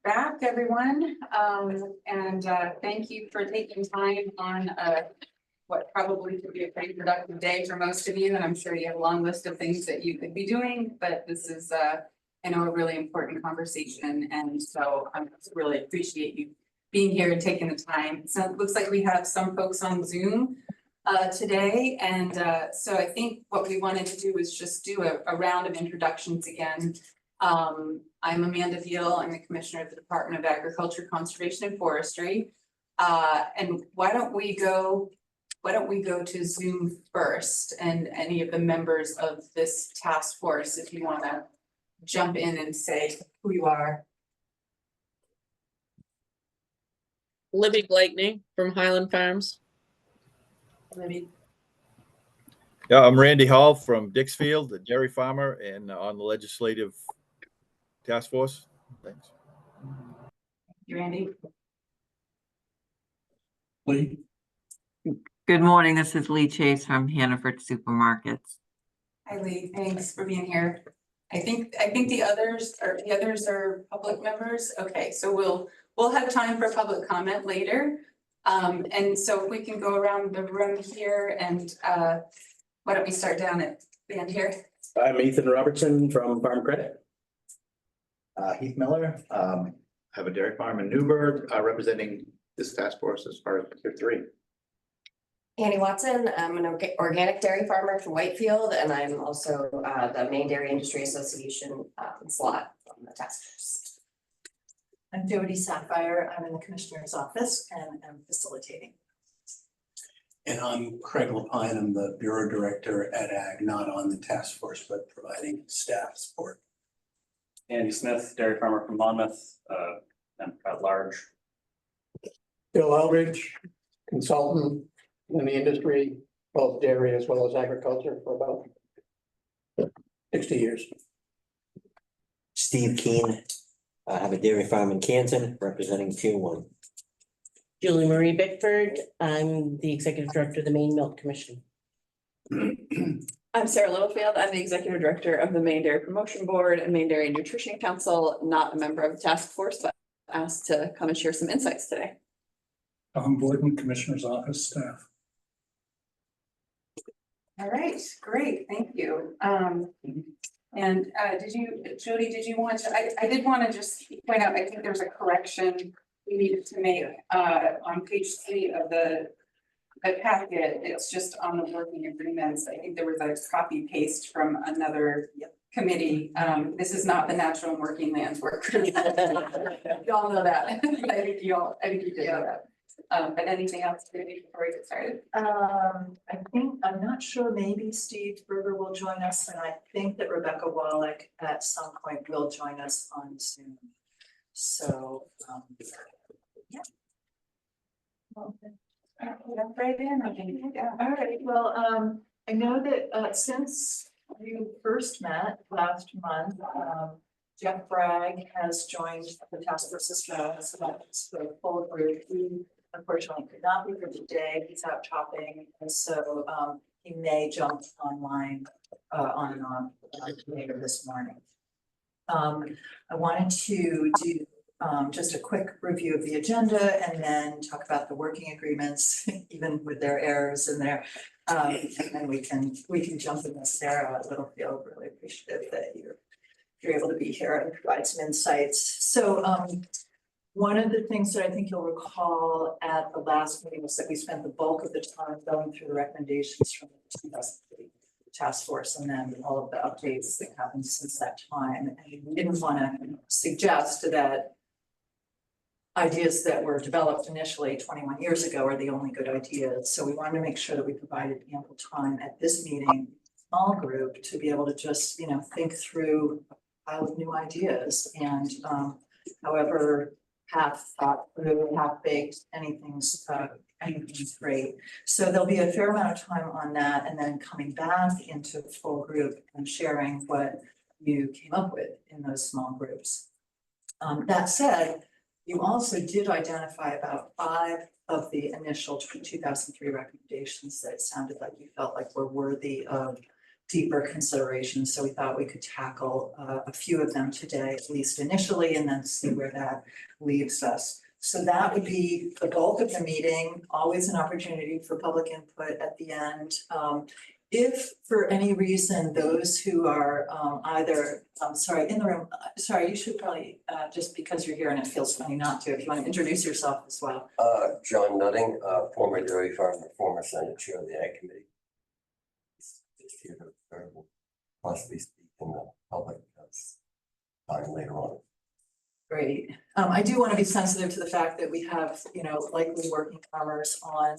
back, everyone. Thank you for taking time on what probably could be a pretty productive day for most of you. And I'm sure you have a long list of things that you could be doing, but this is, I know, a really important conversation. And so I really appreciate you being here and taking the time. So it looks like we have some folks on Zoom today. And so I think what we wanted to do is just do a round of introductions again. I'm Amanda Veal. I'm the Commissioner of the Department of Agriculture, Conservation and Forestry. And why don't we go to Zoom first, and any of the members of this task force, if you want to jump in and say who you are. Libby Blakeney from Highland Farms. Libby. Yeah, I'm Randy Hall from Dixfield, a dairy farmer, and on the legislative task force. Thanks. You, Randy. Lee. Good morning. This is Lee Chase from Hannaford Supermarkets. Hi, Lee. Thanks for being here. I think the others are public members. Okay, so we'll have time for public comment later. And so if we can go around the room here, and why don't we start down at the end here? I'm Ethan Robertson from Farm Credit. Heath Miller, I have a dairy farm in Newburgh, representing this task force as part of Tier 3. Annie Watson, I'm an organic dairy farmer from Whitefield, and I'm also the Maine Dairy Industry Association slot from the task force. I'm Jody Sapphire. I'm in the Commissioner's office and I'm facilitating. And I'm Craig Lapine. I'm the Bureau Director at Ag, not on the task force, but providing staff support. Andy Smith, dairy farmer from Monmouth, and at large. Bill Eldridge, consultant in the industry, both dairy as well as agriculture, for about 60 years. Steve Keene, I have a dairy farm in Canton, representing Tier 1. Julie Marie Bickford, I'm the Executive Director of the Maine Milk Commission. I'm Sarah Littlefield. I'm the Executive Director of the Maine Dairy Promotion Board and Maine Dairy Nutrition Council, not a member of the task force, but asked to come and share some insights today. Tom Boyden, Commissioner's office staff. All right, great, thank you. And Jody, did you want to, I did want to just point out, I think there's a correction we needed to make on page 3 of the packet. It's just on the working agreements. I think there was a copy paste from another committee. This is not the Natural and Working Lands Workers. Y'all know that. I think you did know that. But anything else maybe before we get started? I'm not sure, maybe Steve Berger will join us, and I think that Rebecca Wallach at some point will join us on Zoom. So, yeah. Right in. Yeah. All right, well, I know that since you first met last month, Jeff Bragg has joined the task force as well, so that's the full group. He unfortunately could not be here today. He's out shopping, and so he may jump online on and on later this morning. I wanted to do just a quick review of the agenda and then talk about the working agreements, even with their errors in there. And then we can jump in with Sarah Littlefield. Really appreciative that you're able to be here and provide some insights. So one of the things that I think you'll recall at the last meeting was that we spent the bulk of the time going through the recommendations from the 2003 task force and then all of the updates that happened since that time. And we didn't want to suggest that ideas that were developed initially 21 years ago are the only good ideas. So we wanted to make sure that we provided ample time at this meeting, small group, to be able to just, think through a pile of new ideas. And however half thought through, half baked, anything's great. So there'll be a fair amount of time on that, and then coming back into full group and sharing what you came up with in those small groups. That said, you also did identify about 5 of the initial 2003 recommendations that it sounded like you felt like were worthy of deeper considerations. So we thought we could tackle a few of them today, at least initially, and then see where that leaves us. So that would be the bulk of the meeting, always an opportunity for public input at the end. If for any reason, those who are either, sorry, in the room, sorry, you should probably, just because you're here and it feels funny not to, if you want to introduce yourself as well. John Nutting, former dairy farmer, former Senate Chair of the Ag Committee. Just here to possibly speak in the public time later on. Great. I do want to be sensitive to the fact that we have, likely working farmers on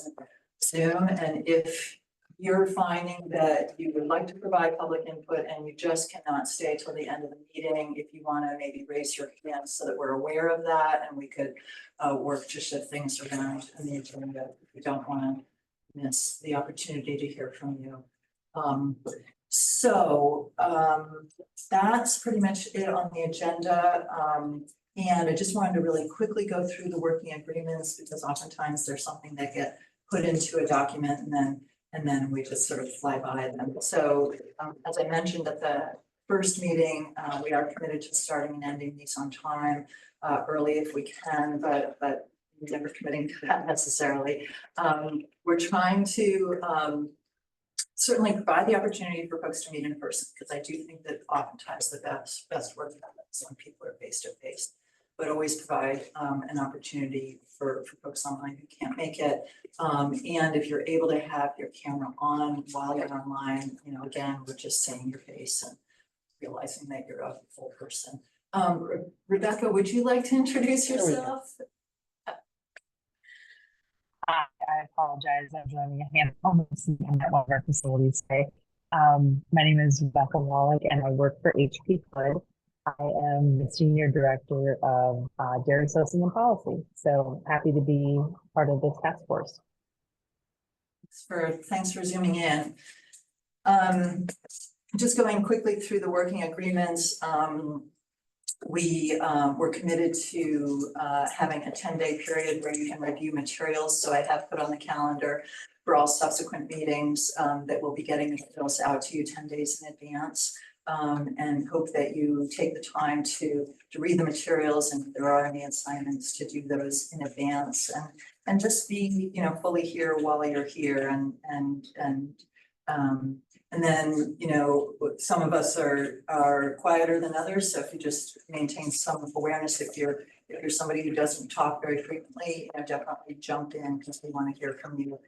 Zoom, and if you're finding that you would like to provide public input and you just cannot stay till the end of the meeting, if you want to maybe raise your hand so that we're aware of that and we could work to shift things around in the agenda. We don't want to miss the opportunity to hear from you. That's pretty much it on the agenda. And I just wanted to really quickly go through the working agreements because oftentimes there's something that get put into a document and then we just sort of fly by them. So as I mentioned at the first meeting, we are committed to starting and ending these on time, early if we can, but never committing to that necessarily. We're trying to certainly provide the opportunity for folks to meet in person, because I do think that oftentimes the best work happens when people are face to face. But always provide an opportunity for folks online who can't make it. And if you're able to have your camera on while you're online, again, we're just seeing your face and realizing that you're a full person. Rebecca, would you like to introduce yourself? I apologize. I'm joining a hand at one of our facilities today. My name is Rebecca Wallach and I work for HP Hood. I am the Senior Director of Dairy Sourcing and Policy. So happy to be part of this task force. Thanks for zooming in. Just going quickly through the working agreements. We were committed to having a 10-day period where you can review materials. So I have put on the calendar for all subsequent meetings that we'll be getting the materials out to you 10 days in advance. And hope that you take the time to read the materials, and if there are any assignments, to do those in advance and just be, fully here while you're here and then, some of us are quieter than others. So if you just maintain some awareness, if you're somebody who doesn't talk very frequently, definitely jump in because we want to hear from you.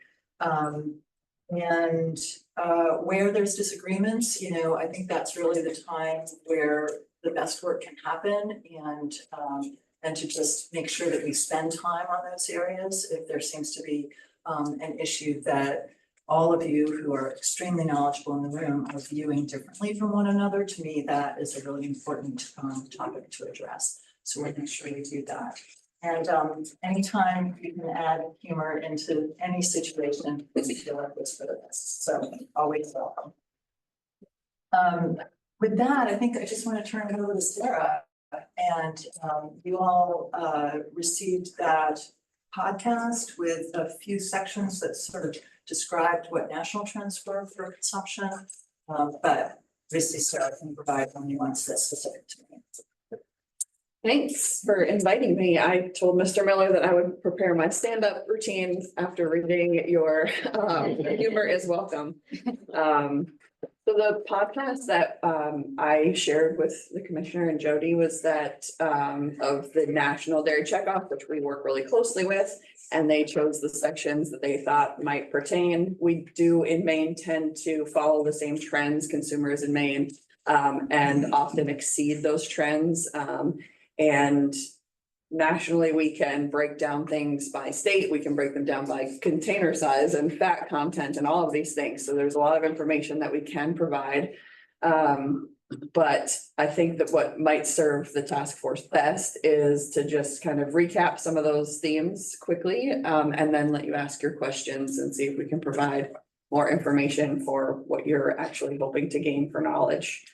Where there's disagreements, I think that's really the time where the best work can happen, and to just make sure that we spend time on those areas. If there seems to be an issue that all of you who are extremely knowledgeable in the room are viewing differently from one another, to me, that is a really important topic to address. So we'll make sure we do that. And anytime you can add humor into any situation, we feel like it's for the best. So always welcome. With that, I think I just want to turn it over to Sarah. And you all received that podcast with a few sections that sort of described what national trends were for consumption. But obviously Sarah can provide more nuance that's specific to me. Thanks for inviting me. I told Mr. Miller that I would prepare my stand-up routine after reading your humor is welcome. So the podcast that I shared with the commissioner and Jody was that of the National Dairy Checkoff, which we work really closely with, and they chose the sections that they thought might pertain. We do in Maine tend to follow the same trends, consumers in Maine, and often exceed those trends. And nationally, we can break down things by state. We can break them down by container size and fat content and all of these things. So there's a lot of information that we can provide. But I think that what might serve the task force best is to just kind of recap some of those themes quickly, and then let you ask your questions and see if we can provide more information for what you're actually hoping to gain for knowledge.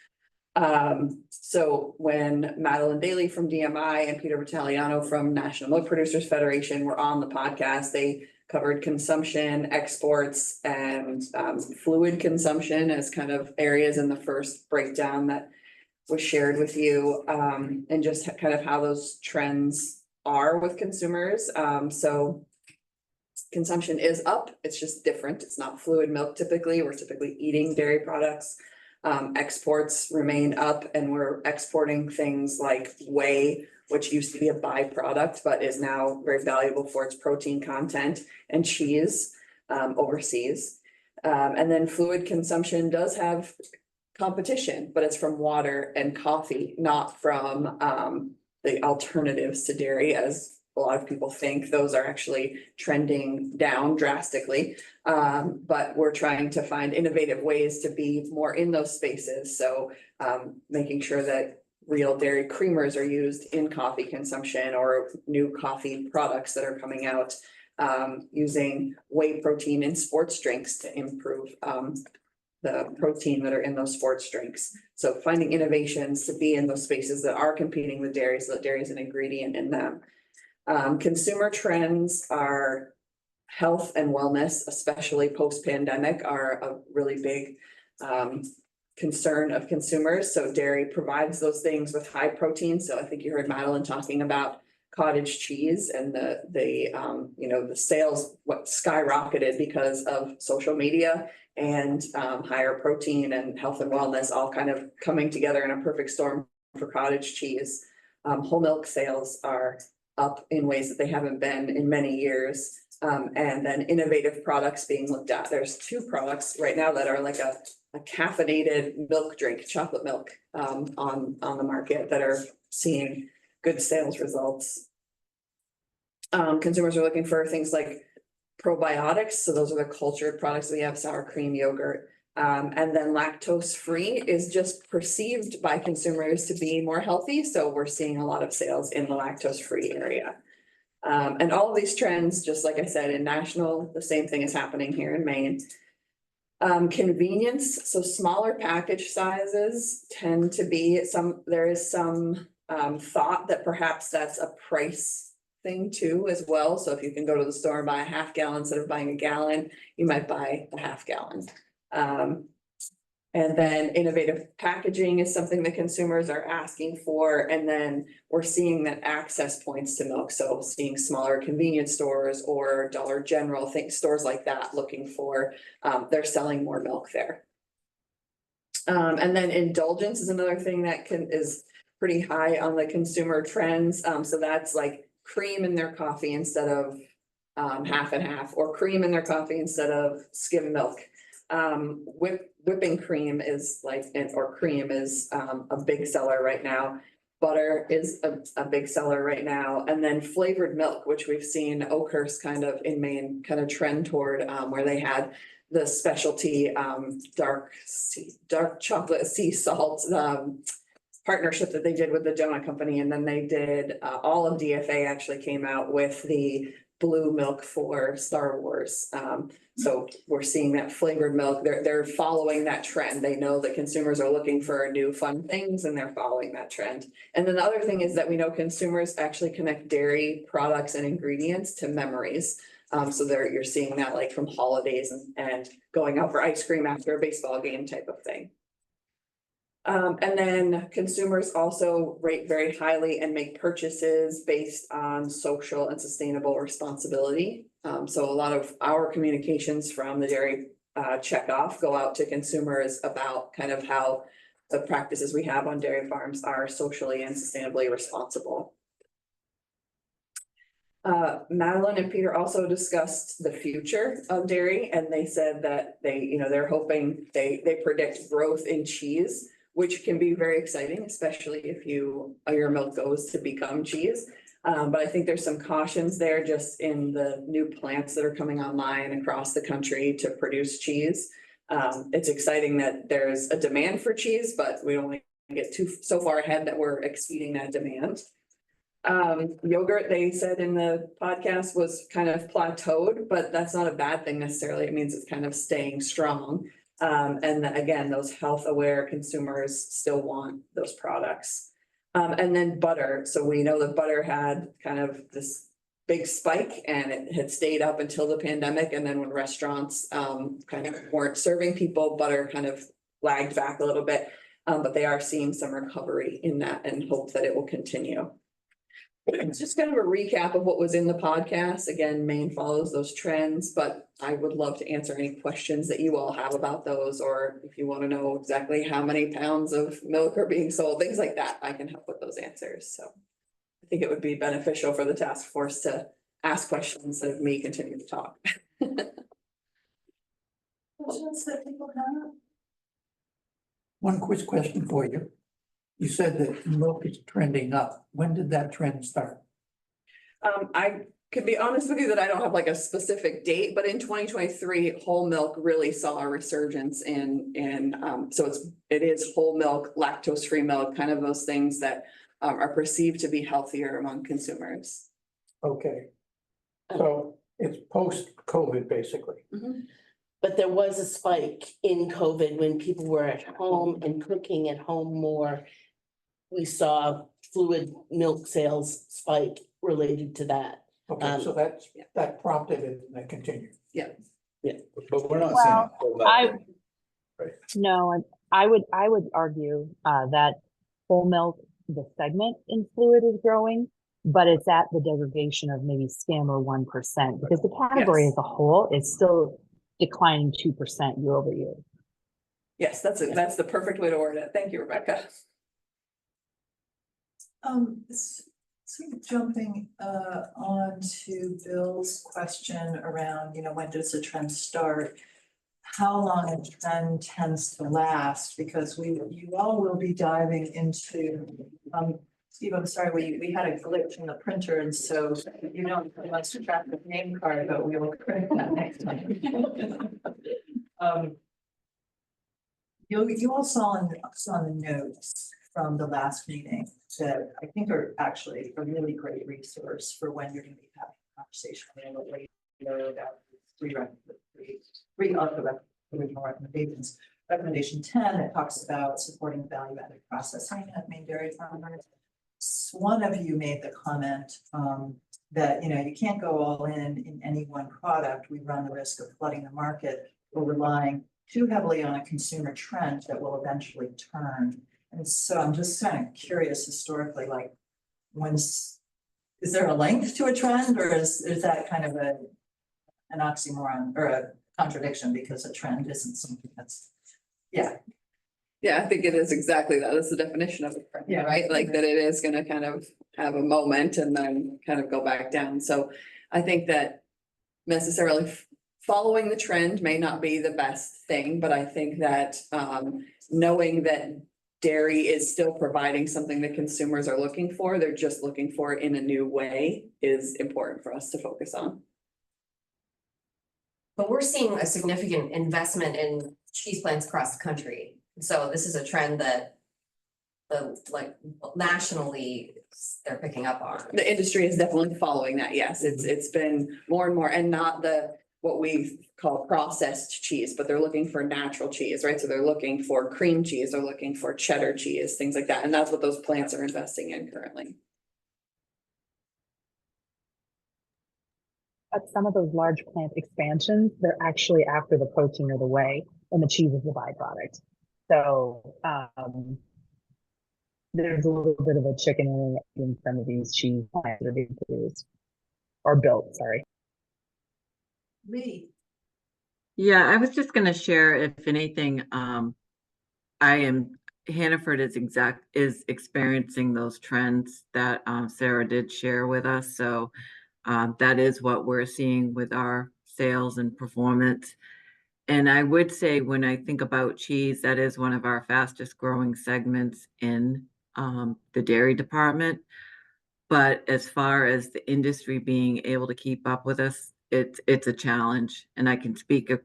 So when Madeline Daly from DMI and Peter Vitaliano from National Milk Producers Federation were on the podcast, they covered consumption, exports, and fluid consumption as kind of areas in the first breakdown that was shared with you, and just kind of how those trends are with consumers. So consumption is up, it's just different. It's not fluid milk typically. We're typically eating dairy products. Exports remain up, and we're exporting things like whey, which used to be a byproduct, but is now very valuable for its protein content, and cheese overseas. And then fluid consumption does have competition, but it's from water and coffee, not from the alternatives to dairy, as a lot of people think. Those are actually trending down drastically. But we're trying to find innovative ways to be more in those spaces. So making sure that real dairy creamers are used in coffee consumption, or new coffee products that are coming out, using whey protein in sports drinks to improve the protein that are in those sports drinks. So finding innovations to be in those spaces that are competing with dairy, so that dairy is an ingredient in them. Consumer trends are health and wellness, especially post-pandemic, are a really big concern of consumers. So dairy provides those things with high protein. So I think you heard Madeline talking about cottage cheese, and the sales skyrocketed because of social media and higher protein and health and wellness all kind of coming together in a perfect storm for cottage cheese. Whole milk sales are up in ways that they haven't been in many years. And then innovative products being looked at. There's two products right now that are like a caffeinated milk drink, chocolate milk, on the market, that are seeing good sales results. Consumers are looking for things like probiotics. So those are the cultured products. We have sour cream, yogurt. And then lactose free is just perceived by consumers to be more healthy. So we're seeing a lot of sales in the lactose free area. And all of these trends, just like I said, in national, the same thing is happening here in Maine. Convenience, so smaller package sizes tend to be there is some thought that perhaps that's a price thing too as well. So if you can go to the store and buy a half gallon instead of buying a gallon, you might buy a half gallon. And then innovative packaging is something that consumers are asking for. And then we're seeing that access points to milk. So seeing smaller convenience stores or Dollar General, stores like that looking for, they're selling more milk there. And then indulgence is another thing that is pretty high on the consumer trends. So that's like cream in their coffee instead of half and half, or cream in their coffee instead of skim milk. Whipping cream is cream is a big seller right now. Butter is a big seller right now. And then flavored milk, which we've seen Oakhurst kind of in Maine kind of trend toward, where they had the specialty dark chocolate sea salt partnership that they did with the donut company. And then they did all of DFA actually came out with the blue milk for Star Wars. So we're seeing that flavored milk, they're following that trend. They know that consumers are looking for new fun things, and they're following that trend. And then the other thing is that we know consumers actually connect dairy products and ingredients to memories. So you're seeing that like from holidays and going out for ice cream after a baseball game type of thing. And then consumers also rate very highly and make purchases based on social and sustainable responsibility. So a lot of our communications from the dairy checkoff go out to consumers about kind of how the practices we have on dairy farms are socially and sustainably responsible. Madeline and Peter also discussed the future of dairy, and they said that they're hoping they predict growth in cheese, which can be very exciting, especially if your milk goes to become cheese. But I think there's some cautions there just in the new plants that are coming online across the country to produce cheese. It's exciting that there's a demand for cheese, but we don't want to get so far ahead that we're exceeding that demand. Yogurt, they said in the podcast, was kind of plateaued, but that's not a bad thing necessarily. It means it's kind of staying strong. And then again, those health aware consumers still want those products. And then butter. So we know that butter had kind of this big spike and it had stayed up until the pandemic. And then when restaurants kind of weren't serving people, butter kind of lagged back a little bit. But they are seeing some recovery in that and hope that it will continue. It's just kind of a recap of what was in the podcast. Again, Maine follows those trends, but I would love to answer any questions that you all have about those, or if you want to know exactly how many pounds of milk are being sold, things like that, I can help with those answers. So I think it would be beneficial for the task force to ask questions instead of me continue to talk. Questions that people have? One quick question for you. You said that milk is trending up. When did that trend start? I could be honest with you that I don't have like a specific date, but in 2023, whole milk really saw a resurgence so it is whole milk, lactose-free milk, kind of those things that are perceived to be healthier among consumers. Okay. So it's post-COVID, basically. But there was a spike in COVID when people were at home and cooking at home more. We saw fluid milk sales spike related to that. Okay, so that prompted it and that continued. Yeah. But we're not Well, seeing. No, I would argue that whole milk, the segment in fluid is growing, but it's at the degradation of maybe skim or 1%, because the category as a whole is still declining 2% year over year. Yes, that's the perfect way to word it. Thank you, Rebecca. Sort of jumping on to Bill's question around, when does the trend start? How long a trend tends to last, because you all will be diving into, Steve, I'm sorry, we had a glitch in the printer, and so you don't put much to track the name card, but we will correct that next time. You all saw in the notes from the last meeting that I think are actually a really great resource for when you're going to be having a conversation a little later about three other original recommendations. Recommendation 10, it talks about supporting value-added processing at Maine dairy farmers. One of you made the comment that you can't go all in any one product. We run the risk of flooding the market or relying too heavily on a consumer trend that will eventually turn. And so I'm just kind of curious historically, like is there a length to a trend, or is that kind of an oxymoron or a contradiction, because a trend isn't something that's, yeah. Yeah, I think it is exactly that. That's the definition of a trend, right? Like that it is gonna kind of have a moment and then kind of go back down. So I think that necessarily following the trend may not be the best thing, but I think that knowing that dairy is still providing something that consumers are looking for, they're just looking for it in a new way, is important for us to focus on. But we're seeing a significant investment in cheese plants across the country. So this is a trend that nationally they're picking up on. The industry is definitely following that. Yes, it's been more and more, and not what we call processed cheese, but they're looking for natural cheese, right? So they're looking for cream cheese, they're looking for cheddar cheese, things like that. And that's what those plants are investing in currently. But some of those large plant expansions, they're actually after the protein or the whey, and the cheese is the byproduct. So there's a little bit of a chicken and egg in some of these cheese plants that are being produced or built, sorry. Lee. Yeah, I was just going to share, if anything, Hannaford is experiencing those trends that Sarah did share with us. So that is what we're seeing with our sales and performance. And I would say, when I think about cheese, that is one of our fastest growing segments in the dairy department. But as far as the industry being able to keep up with us, it's a challenge. And I can speak of,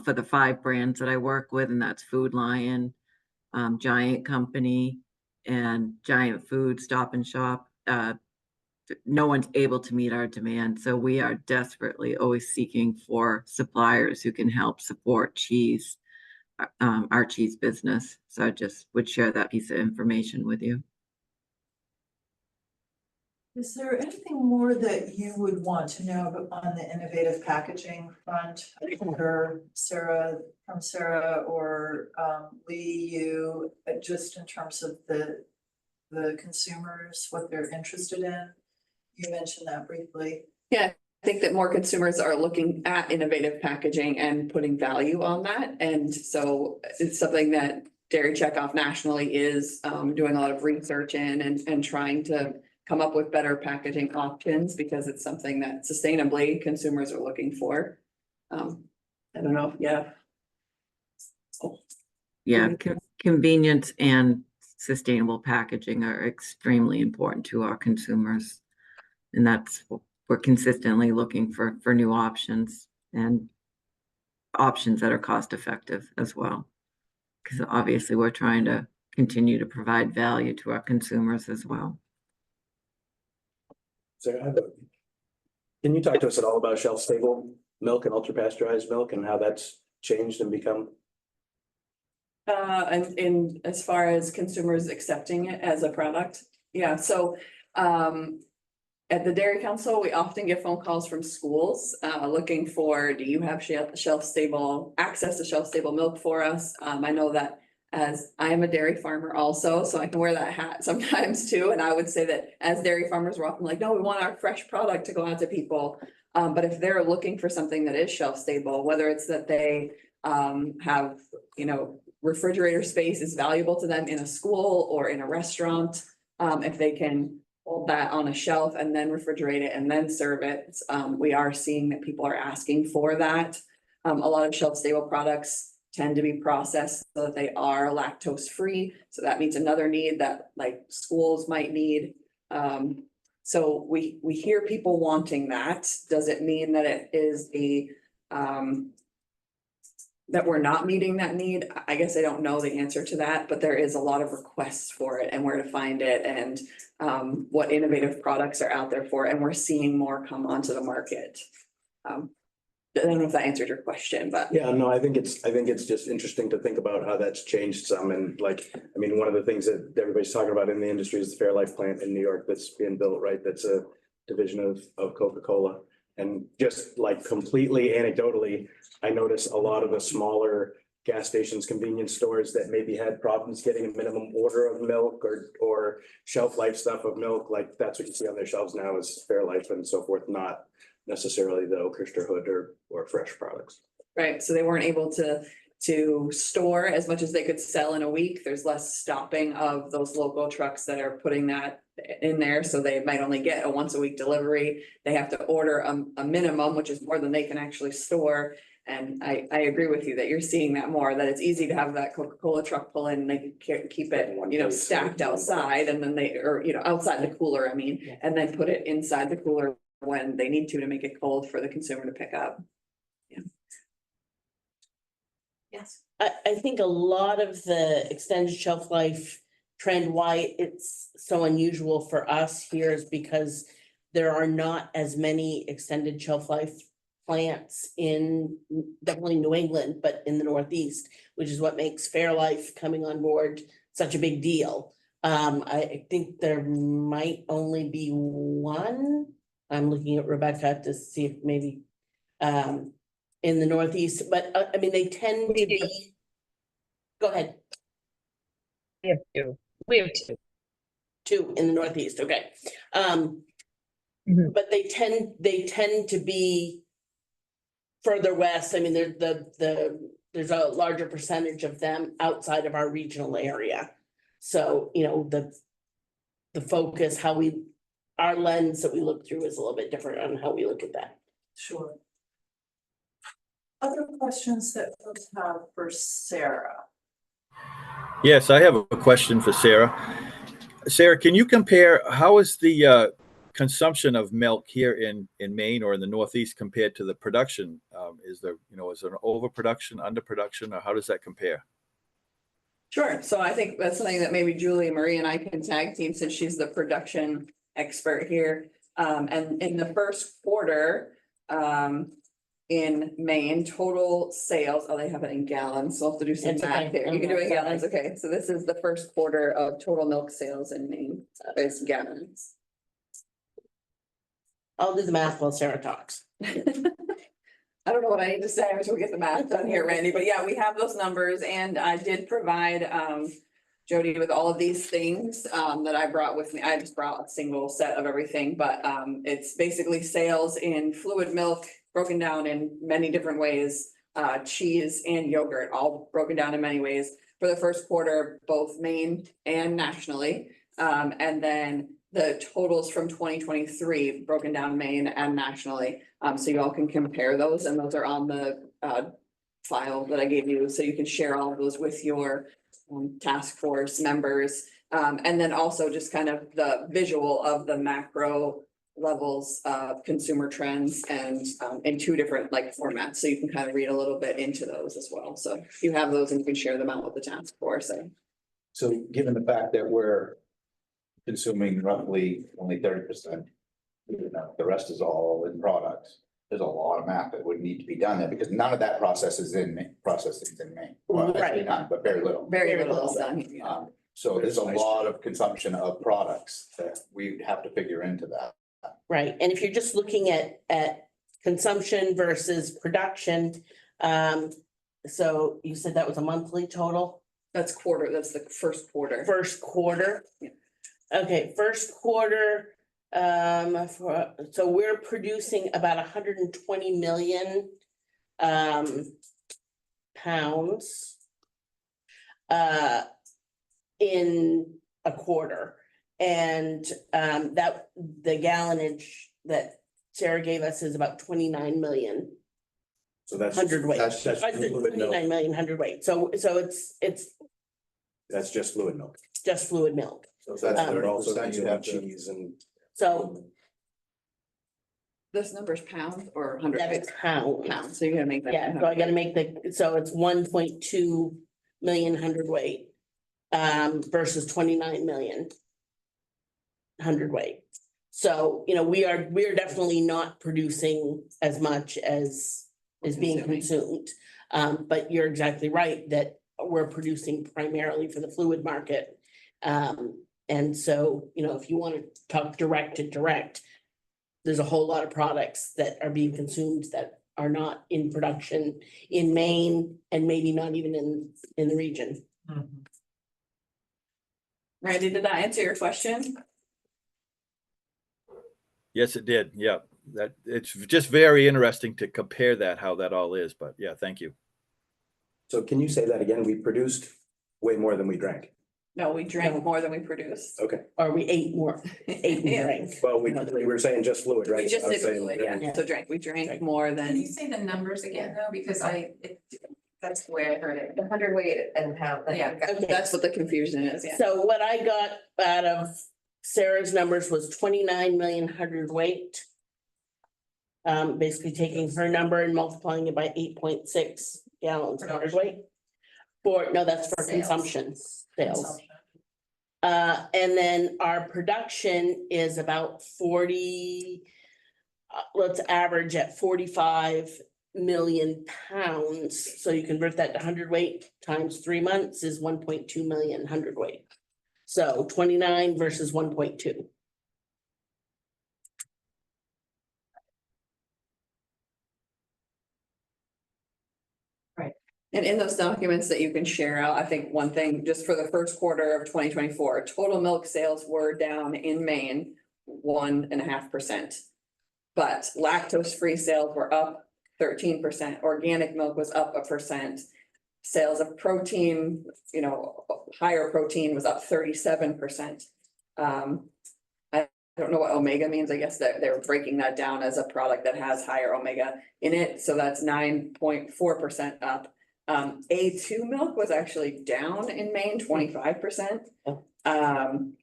for the 5 brands that I work with, and that's Food Lion, Giant Company, and Giant Food, Stop and Shop. No one's able to meet our demand. So we are desperately always seeking for suppliers who can help support cheese. Archie's business. So I just would share that piece of information with you. Is there anything more that you would want to know on the innovative packaging front? Or Sarah, from Sarah or Lee, you, just in terms of the consumers, what they're interested in? You mentioned that briefly. Yeah, I think that more consumers are looking at innovative packaging and putting value on that. And so it's something that Dairy Checkoff nationally is doing a lot of research in and trying to come up with better packaging options because it's something that sustainably consumers are looking for. I don't know, yeah. Yeah, convenience and sustainable packaging are extremely important to our consumers. And that's what we're consistently looking for new options and options that are cost effective as well. Because obviously we're trying to continue to provide value to our consumers as well. Sarah, can you talk to us at all about shelf stable milk and ultra pasteurized milk and how that's changed and become? And in as far as consumers accepting it as a product, yeah, so at the Dairy Council, we often get phone calls from schools looking for, do you have shelf stable access to shelf stable milk for us? I know that as I am a dairy farmer also, so I can wear that hat sometimes too. And I would say that as dairy farmers, we're often like, no, we want our fresh product to go out to people. But if they're looking for something that is shelf stable, whether it's that they have, you know, refrigerator space is valuable to them in a school or in a restaurant, if they can hold that on a shelf and then refrigerate it and then serve it, we are seeing that people are asking for that. A lot of shelf stable products tend to be processed so that they are lactose free. So that meets another need that like schools might need. So we hear people wanting that. Does it mean that it is the that we're not meeting that need? I guess I don't know the answer to that, but there is a lot of requests for it and where to find it and what innovative products are out there for, and we're seeing more come onto the market. I don't know if that answered your question, but. Yeah, no, I think it's just interesting to think about how that's changed some. And like, I mean, one of the things that everybody's talking about in the industry is the Fairlife plant in New York that's being built, right? That's a division of Coca-Cola. And just like completely anecdotally, I notice a lot of the smaller gas stations, convenience stores that maybe had problems getting a minimum order of milk or shelf life stuff of milk, like that's what you see on their shelves now is Fairlife and so forth, not necessarily the Oakhurst Hood or fresh products. Right, so they weren't able to store as much as they could sell in a week. There's less stopping of those local trucks that are putting that in there, so they might only get a once a week delivery. They have to order a minimum, which is more than they can actually store. And I agree with you that you're seeing that more, that it's easy to have that Coca-Cola truck pull in and they can keep it, you know, stacked outside and then outside the cooler, I mean, and then put it inside the cooler when they need to make it cold for the consumer to pick up. Yeah. Yes. I think a lot of the extended shelf life trend, why it's so unusual for us here is because there are not as many extended shelf life plants in definitely New England, but in the Northeast, which is what makes Fairlife coming on board such a big deal. I think there might only be one. I'm looking at Rebecca to see if maybe in the Northeast, but I mean, they tend to be. Go ahead. We have two. We have two. Two in the Northeast, okay. But they tend to be further west. I mean, there's a larger percentage of them outside of our regional area. So, you know, the focus, our lens that we look through is a little bit different on how we look at that. Sure. Other questions that folks have for Sarah? Yes, I have a question for Sarah. Sarah, can you compare how is the consumption of milk here in Maine or in the Northeast compared to the production? Is there an overproduction, underproduction, or how does that compare? Sure, so I think that's something that maybe Julie, Marie and I can tag team since she's the production expert here. And in the first quarter, in Maine, total sales, oh, they have it in gallons, so I'll have to do some It's math okay. here. You can do it in It's okay. gallons, okay, so this is the first quarter of total milk sales in Maine, is gallons. I'll do the math while Sarah talks. I don't know what I need to say until we get the math done here, Randy, but yeah, we have those numbers and I did provide Jody with all of these things that I brought with me. I just brought a single set of everything, but it's basically sales in fluid milk broken down in many different ways. Cheese and yogurt, all broken down in many ways for the first quarter, both Maine and nationally. And then the totals from 2023 broken down Maine and nationally. So you all can compare those and those are on the file that I gave you. So you can share all of those with your task force members. And then also just kind of the visual of the macro levels of consumer trends and in two different like formats. So you can kind of read a little bit into those as well. So you have those and you can share them out with the task force. So given the fact that we're consuming roughly only 30%, the rest is all in products. There's a lot of math that would need to be done there because none of that processes in Maine. Well, actually Right. none, but very little. Very little is done. So there's a lot of consumption of products that we have to figure into that. Right, and if you're just looking at consumption versus production, so you said that was a monthly total? That's quarter, that's the first quarter. First quarter? Yeah. Okay, first quarter, so we're producing about 120 million pounds in a quarter. And that the gallonage that Sarah gave us is about 29 million. So that's. Hundredweight. That's fluid 29 milk. million hundredweight. So it's That's just fluid milk. just fluid milk. So that's Um, also you you have have to- cheese and. So This number's pounds or hundred? that's pounds. Pounds, so you're gonna make that. Yeah, so I gotta make so it's 1.2 million hundredweight versus 29 million hundredweight. So, we are definitely not producing as much as is being consumed. But you're exactly right that we're producing primarily for the fluid market. And so, if you want to talk direct to direct, there's a whole lot of products that are being consumed that are not in production in Maine and maybe not even in the region. Randy, did that answer your question? Yes, it did. Yeah, that it's just very interesting to compare that, how that all is. But yeah, thank you. So can you say that again? We produced way more than we drank. No, we drank more than we produced. Okay. Or we ate more, ate and Yeah. drank. Well, we were saying just fluid, right? We just I was did saying fluid, that- yeah, so we drank more Can than. you say the numbers again though? Because that's the way I heard it. The hundredweight and pound. Yeah. That's what the confusion is, yeah. So what I got out of Sarah's numbers was 29 million hundredweight. Basically taking her number and multiplying it by 8.6 gallons hundredweight. That's for Sales. consumption, sales. And then our production is about 40, let's average at 45 million pounds. So you convert that to hundredweight times 3 months is 1.2 million hundredweight. So 29 versus 1.2. And in those documents that you can share out, I think one thing, just for the first quarter of 2024, total milk sales were down in Maine 1.5%. But lactose-free sales were up 13%, organic milk was up 1%. Sales of protein, higher protein was up 37%. I don't know what omega means. I guess that they're breaking that down as a product that has higher omega in it, so that's 9.4% up. A2 milk was actually down in Maine, 25%.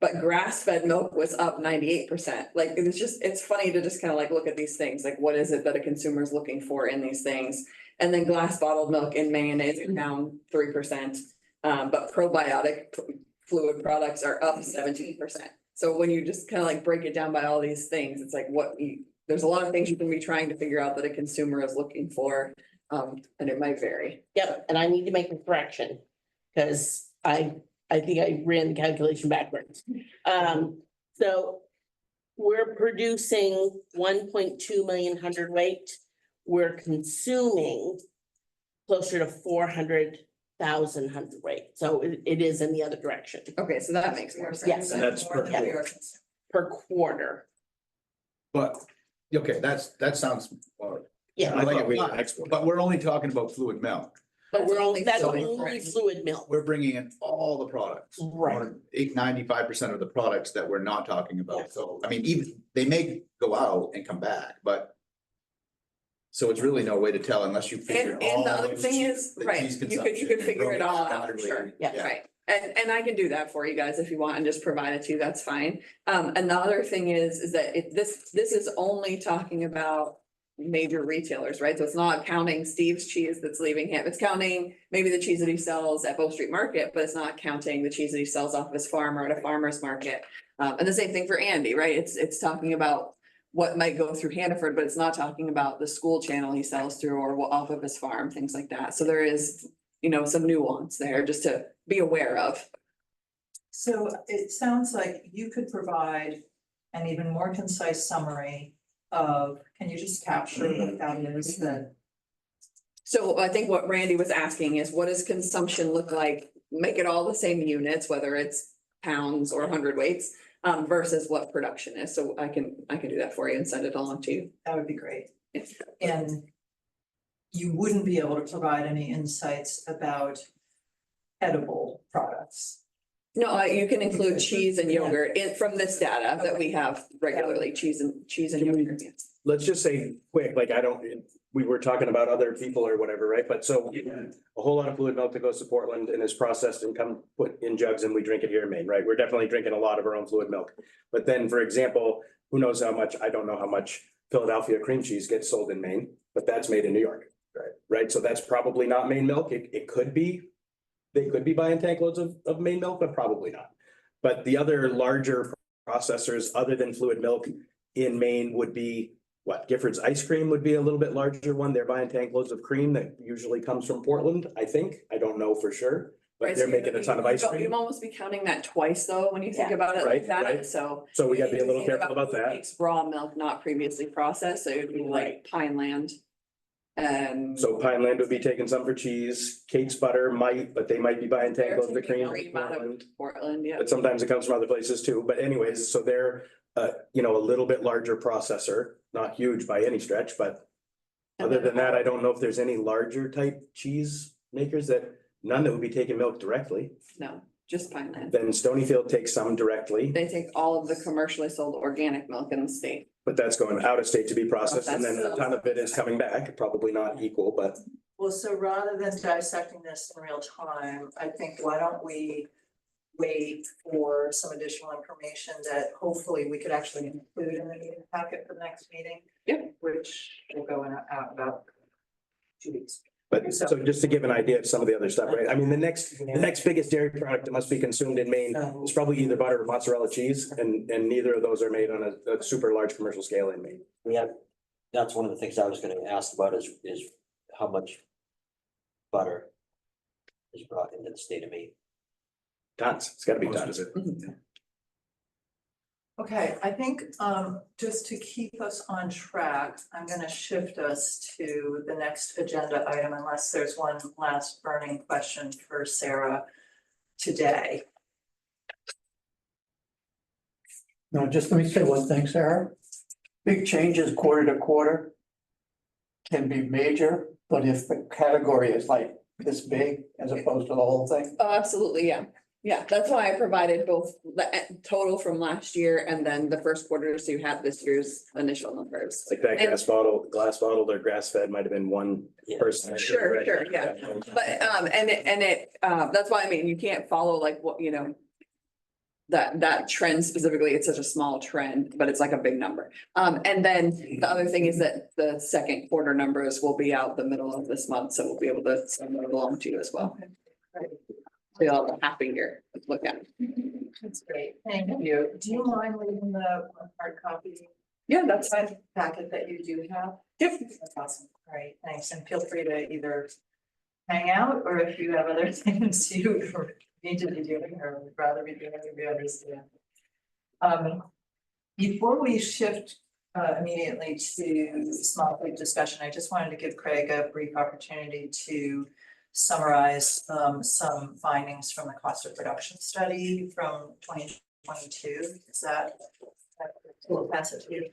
But grass-fed milk was up 98%. Like, it's funny to just kind of like look at these things, like what is it that a consumer is looking for in these things? And then glass bottled milk in Maine is down 3%. But probiotic fluid products are up 17%. So when you just kind of like break it down by all these things, it's like there's a lot of things you can be trying to figure out that a consumer is looking for. And it might vary. Yep, and I need to make a correction, because I think I ran the calculation backwards. So we're producing 1.2 million hundredweight. We're consuming closer to 400,000 hundredweight, so it is in the other direction. Okay, so that makes more sense. Yes. And that's per Yeah. quart. Per quarter. But, okay, that sounds, Yeah, I like it, we can export. but we're only talking about fluid milk. but that's so only correct. fluid milk. We're bringing in all the products. Right. 95% of the products that we're not talking about. So, I mean, even, they may go out and come back, but. So it's really no way to tell unless you figure And all the other those thing is, the right, cheese you could consumption figure it and all broken out, down sure, Yeah. right. And I can do that for you guys if you want and just provide it to you, that's fine. And the other thing is that this is only talking about major retailers, right? So it's not counting Steve's cheese that's leaving him. It's counting maybe the cheese that he sells at Bow Street Market, but it's not counting the cheese that he sells off of his farm or at a farmer's market. And the same thing for Andy, right? It's talking about what might go through Hannaford, but it's not talking about the school channel he sells through or off of his farm, things like that. So there is, some nuance there just to be aware of. So it sounds like you could provide an even more concise summary of, can you just capture what that is that? So I think what Randy was asking is, what does consumption look like? Make it all the same units, whether it's pounds or hundredweights, versus what production is. So I can do that for you and send it along to you. That would be great. Yes. And you wouldn't be able to provide any insights about edible products. No, you can include cheese and yogurt from this data that we have regularly, cheese and yogurt. Yes. Let's just say quick, like we were talking about other people or whatever, right? But so a whole lot of fluid milk that goes to Portland and is processed and come put in jugs and we drink it here in Maine, right? We're definitely drinking a lot of our own fluid milk. But then, for example, who knows how much, I don't know how much Philadelphia cream cheese gets sold in Maine, but that's made in New York, right? So that's probably not Maine milk. It could be. They could be buying tank loads of Maine milk, but probably not. But the other larger processors, other than fluid milk in Maine, would be what? Gifford's Ice Cream would be a little bit larger one. They're buying tank loads of cream that usually comes from Portland, I think. I don't know for sure, but Right, they're so making a ton of ice You cream. almost be counting that twice though, when you think Yeah. about it Right, like that, right. so. So we gotta be a you little think careful about that. It's raw milk, not previously processed, so it would be like Pineland. And. So Pineland would be taking some for cheese. Kate's Butter might, but they might be buying tank They're loads of taking cream. cream out of Portland. Portland, yeah. But sometimes it comes from other places too. But anyways, so they're, a little bit larger processor, not huge by any stretch, but other than that, I don't know if there's any larger type cheese makers none that would be taking milk directly. No, just Pineland. Then Stonyfield takes some directly, They take all of the commercially sold organic milk in the state. but that's going out of state to be processed and then a That's- ton of it is coming back, probably not equal, but. Well, so rather than dissecting this in real time, I think why don't we wait for some additional information that hopefully we could actually include in the meeting packet for the next meeting? Yep. Which will go out about 2 weeks. But so just to give an idea of some of the other stuff, right? I mean, the next biggest dairy product that must be consumed in Maine is probably either butter or mozzarella cheese, and neither of those are made on a super large commercial scale in Maine. That's one of the things I was gonna ask about is how much butter is brought into the state of Maine. Tons, it's gotta be tons. Okay, I think just to keep us on track, I'm gonna shift us to the next agenda item unless there's one last burning question for Sarah today. No, just let me say one thing, Sarah. Big changes quarter to quarter can be major, but if the category is like this big as opposed to the whole thing, Oh, absolutely, yeah. Yeah, that's why I provided both the total from last year and then the first quarter, so you have this year's initial numbers. Like that And- glass bottled or grass fed might have been one person. Sure, sure, yeah. But, that's why, I mean, you can't follow like what, that trend specifically, it's such a small trend, but it's like a big number. And then the other thing is that the second quarter numbers will be out the middle of this month, so we'll be able to send that along to you as well. So you'll have a happy year to look at. That's great, thank you. Do you mind leaving the hard copy? Yeah, that's fine. packet that you do have? Yep. That's awesome. All right, thanks. And feel free to either hang out, or if you have other things you need to be doing or would rather be doing, we understand. Before we shift immediately to small group discussion, I just wanted to give Craig a brief opportunity to summarize some findings from the cost of production study from 2022. Is that? We'll pass it to you.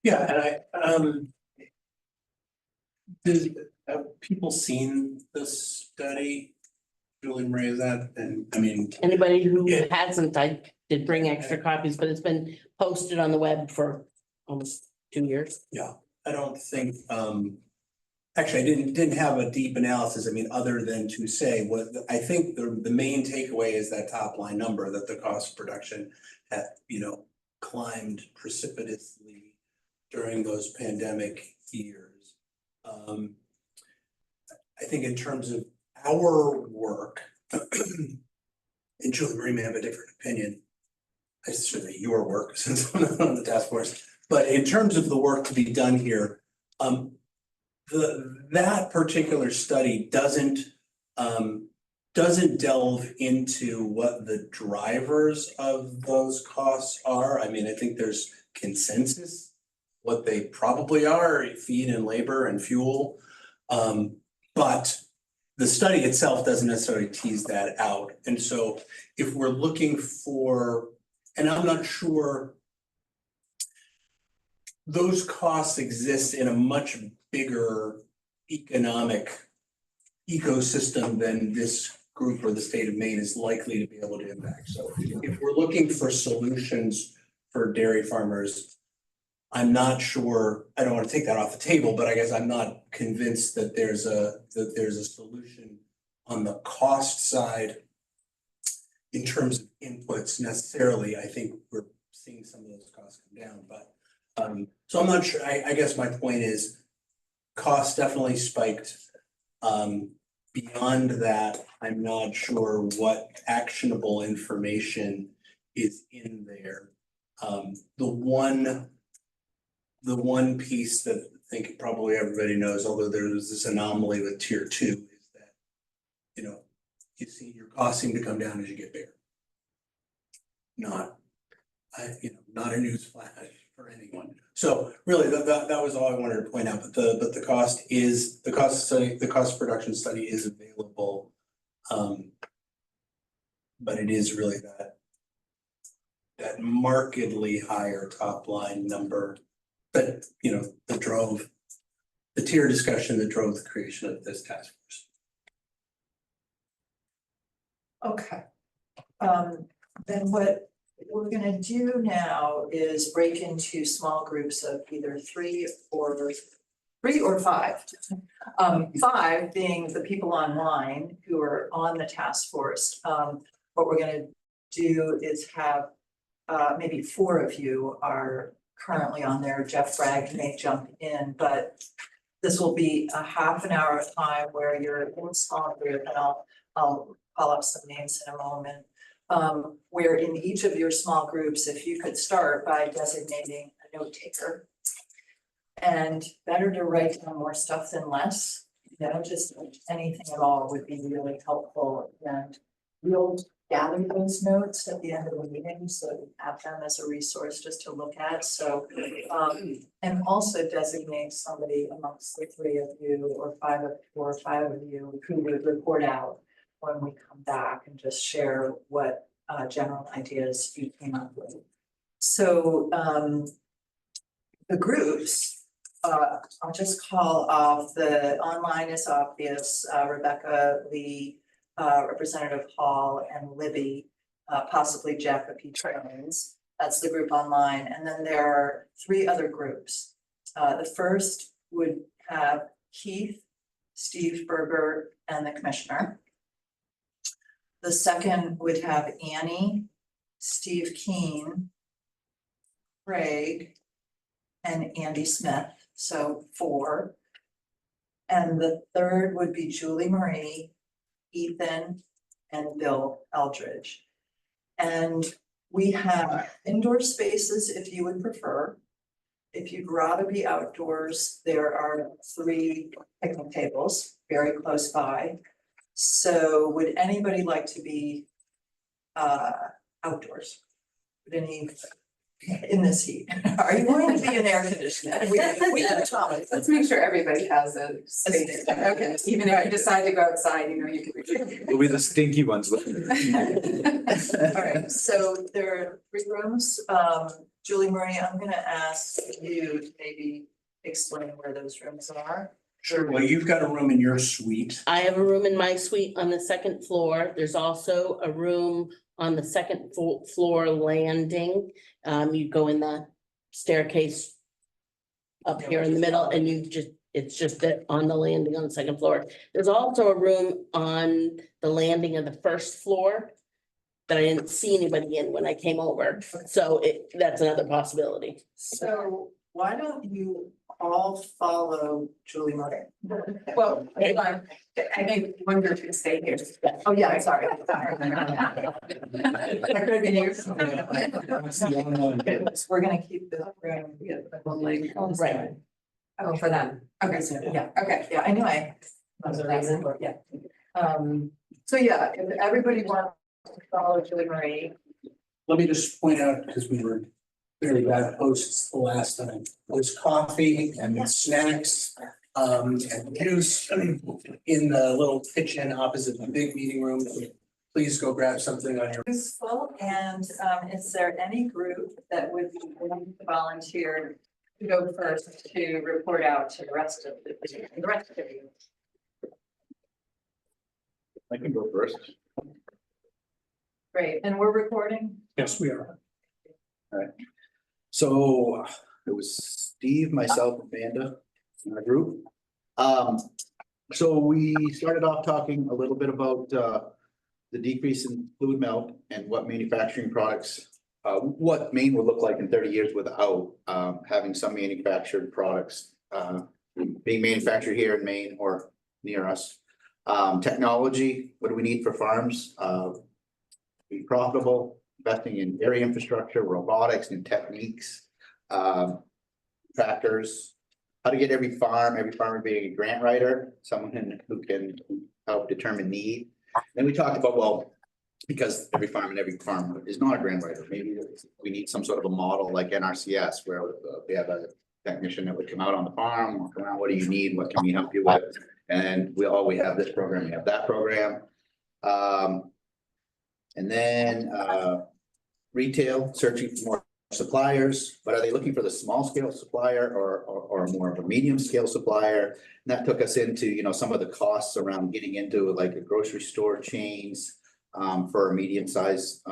Yeah, and have people seen this study? Julie Marie, is that, and I mean. Anybody who Yeah. hasn't, I did bring extra copies, but it's been posted on the web for almost 2 years. Yeah, I don't think, actually, I didn't have a deep analysis, I mean, other than to say what, I think the main takeaway is that top line number, that the cost of production had, climbed precipitously during those pandemic years. I think in terms of our work, and Julie Marie may have a different opinion, I should say your work since I'm not on the task force, but in terms of the work to be done here, that particular study doesn't delve into what the drivers of those costs are. I mean, I think there's consensus what they probably are, feed and labor and fuel. But the study itself doesn't necessarily tease that out. And so if we're looking for, and I'm not sure those costs exist in a much bigger economic ecosystem than this group or the state of Maine is likely to be able to impact. So if we're looking for solutions for dairy farmers, I'm not sure, I don't want to take that off the table, but I guess I'm not convinced that there's a solution on the cost side in terms of inputs necessarily. I think we're seeing some of those costs come down, but so I'm not sure. I guess my point is costs definitely spiked. Beyond that, I'm not sure what actionable information is in there. The one piece that I think probably everybody knows, although there's this anomaly with tier 2, is that, you see your costs seem to come down as you get bigger. Not a news flash for anyone. So really that was all I wanted to point out, but the cost of production study is available. But it is really that markedly higher top line number that, that drove the tier discussion, that drove the creation of this task force. Okay. Then what we're gonna do now is break into small groups of either three or five. 5 being the people online who are on the task force. What we're gonna do is have maybe 4 of you are currently on there. Jeff Bragg may jump in, but this will be a half an hour of time where you're in a small group, and I'll call up some names in a moment. Where in each of your small groups, if you could start by designating a note taker. And better to write down more stuff than less, just anything at all would be really helpful. And we'll gather those notes at the end of the meeting, so you have them as a resource just to look at. So, and also designate somebody amongst the 3 of you or 5 of you who would report out when we come back and just share what general ideas you came up with. So the groups, I'll just call off the online is obvious, Rebecca, Lee, Representative Hall, and Libby, possibly Jeff if he trains. That's the group online. And then there are 3 other groups. The first would have Keith, Steve Berger, and the commissioner. The second would have Annie, Steve Keen, Craig, and Andy Smith, so 4. And the third would be Julie Marie, Ethan, and Bill Eldridge. And we have indoor spaces if you would prefer. if you'd rather be outdoors, there are 3 picnic tables very close by. So would anybody like to be outdoors? Would any, in this heat? Are you going to be in air conditioning? We have Thomas. Let's make sure everybody has a space. Okay, even if you decide to go outside, you know, you can. We'll be the stinky ones. All right, so there are 3 rooms. Julie Marie, I'm gonna ask you to maybe explain where those rooms are. Sure, well, you've got a room in your suite. I have a room in my suite on the second floor. There's also a room on the second floor landing. You go in the staircase up here in the middle and it's just that on the landing on the second floor. There's also a room on the landing of the first floor that I didn't see anybody in when I came over. So that's another possibility. So why don't you all follow Julie Marie? Well, hold on. I think one group can stay here. Oh, yeah, I'm sorry. We're gonna keep the room. Right. Oh, for them. Okay, so, yeah, okay. Yeah, anyway. That's the reason. Yeah. So yeah, if everybody wants to follow Julie Marie. Let me just point out, because we were very bad hosts the last time, there's coffee and snacks and juice in the little kitchen opposite the big meeting room. Please go grab something on your. Useful, and is there any group that would be willing to volunteer to go first to report out to the rest of you? I can go first. Great, and we're recording? Yes, we are. All right. So it was Steve, myself, and Amanda in our group. So we started off talking a little bit about the decrease in fluid melt and what manufacturing products, what Maine would look like in 30 years without having some manufactured products being manufactured here in Maine or near us. Technology, what do we need for farms? Be profitable, investing in area infrastructure, robotics, new techniques, tractors, how to get every farmer being a grant writer, someone who can help determine need. Then we talked about, well, because every farm and every farmer is not a grant writer, maybe we need some sort of a model like NRCS where we have a technician that would come out on the farm, walk around, what do you need, what can we help you with? And we have this program, we have that program. And then retail, searching for more suppliers, but are they looking for the small scale supplier or more of a medium scale supplier? And that took us into, you know, some of the costs around getting into like a grocery store chains for a medium sized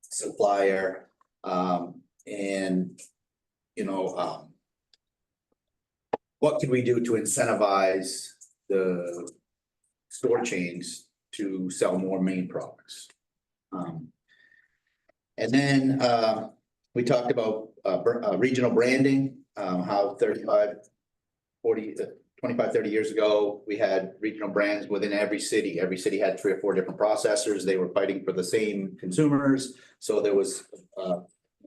supplier. And, you know, what could we do to incentivize the store chains to sell more Maine products? And then we talked about regional branding, how 25, 30 years ago, we had regional brands within every city. Every city had 3 or 4 different processors. They were fighting for the same consumers. So there was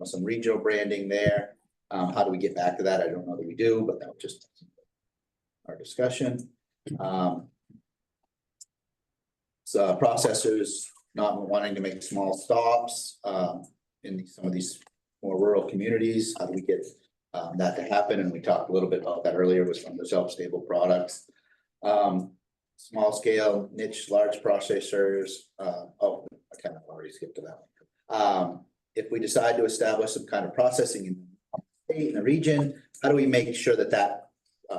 some regional branding there. How do we get back to that? I don't know that we do, but that was just our discussion. So processors not wanting to make small stops in some of these more rural communities. How do we get that to happen? And we talked a little bit about that earlier with some of the shelf-stable products. Small scale, niche, large processors. Oh, I kind of already skipped to that one. If we decide to establish some kind of processing in the state, in the region, how do we make sure that that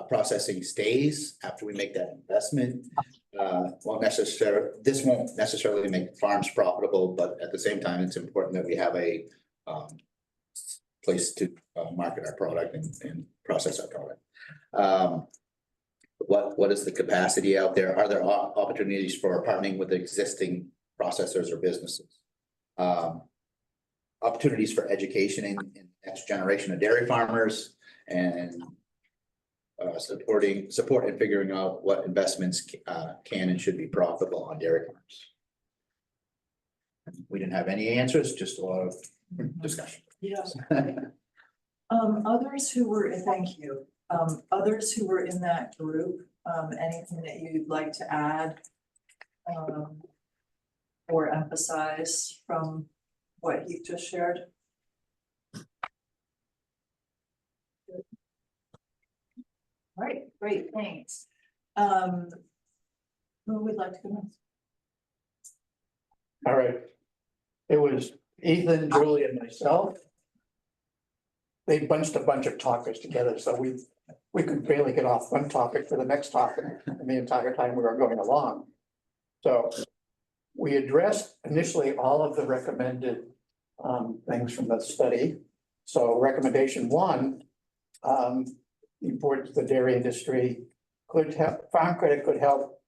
processing stays after we make that investment? This won't necessarily make farms profitable, but at the same time, it's important that we have a place to market our product and process our product. What is the capacity out there? Are there opportunities for partnering with existing processors or businesses? Opportunities for education in next generation of dairy farmers and support and figuring out what investments can and should be profitable on dairy farms. We didn't have any answers, just a lot of discussion. Yeah. Others who were, thank you, others who were in that group, anything that you'd like to add? Or emphasize from what you just shared? All right, great, thanks. Who would like to go next? All right. It was Ethan, Julie, and myself. They bunched a bunch of topics together, so we could barely get off one topic to the next topic and the entire time we were going along. So we addressed initially all of the recommended things from the study. So recommendation one, the importance of the dairy industry could help, farm credit could help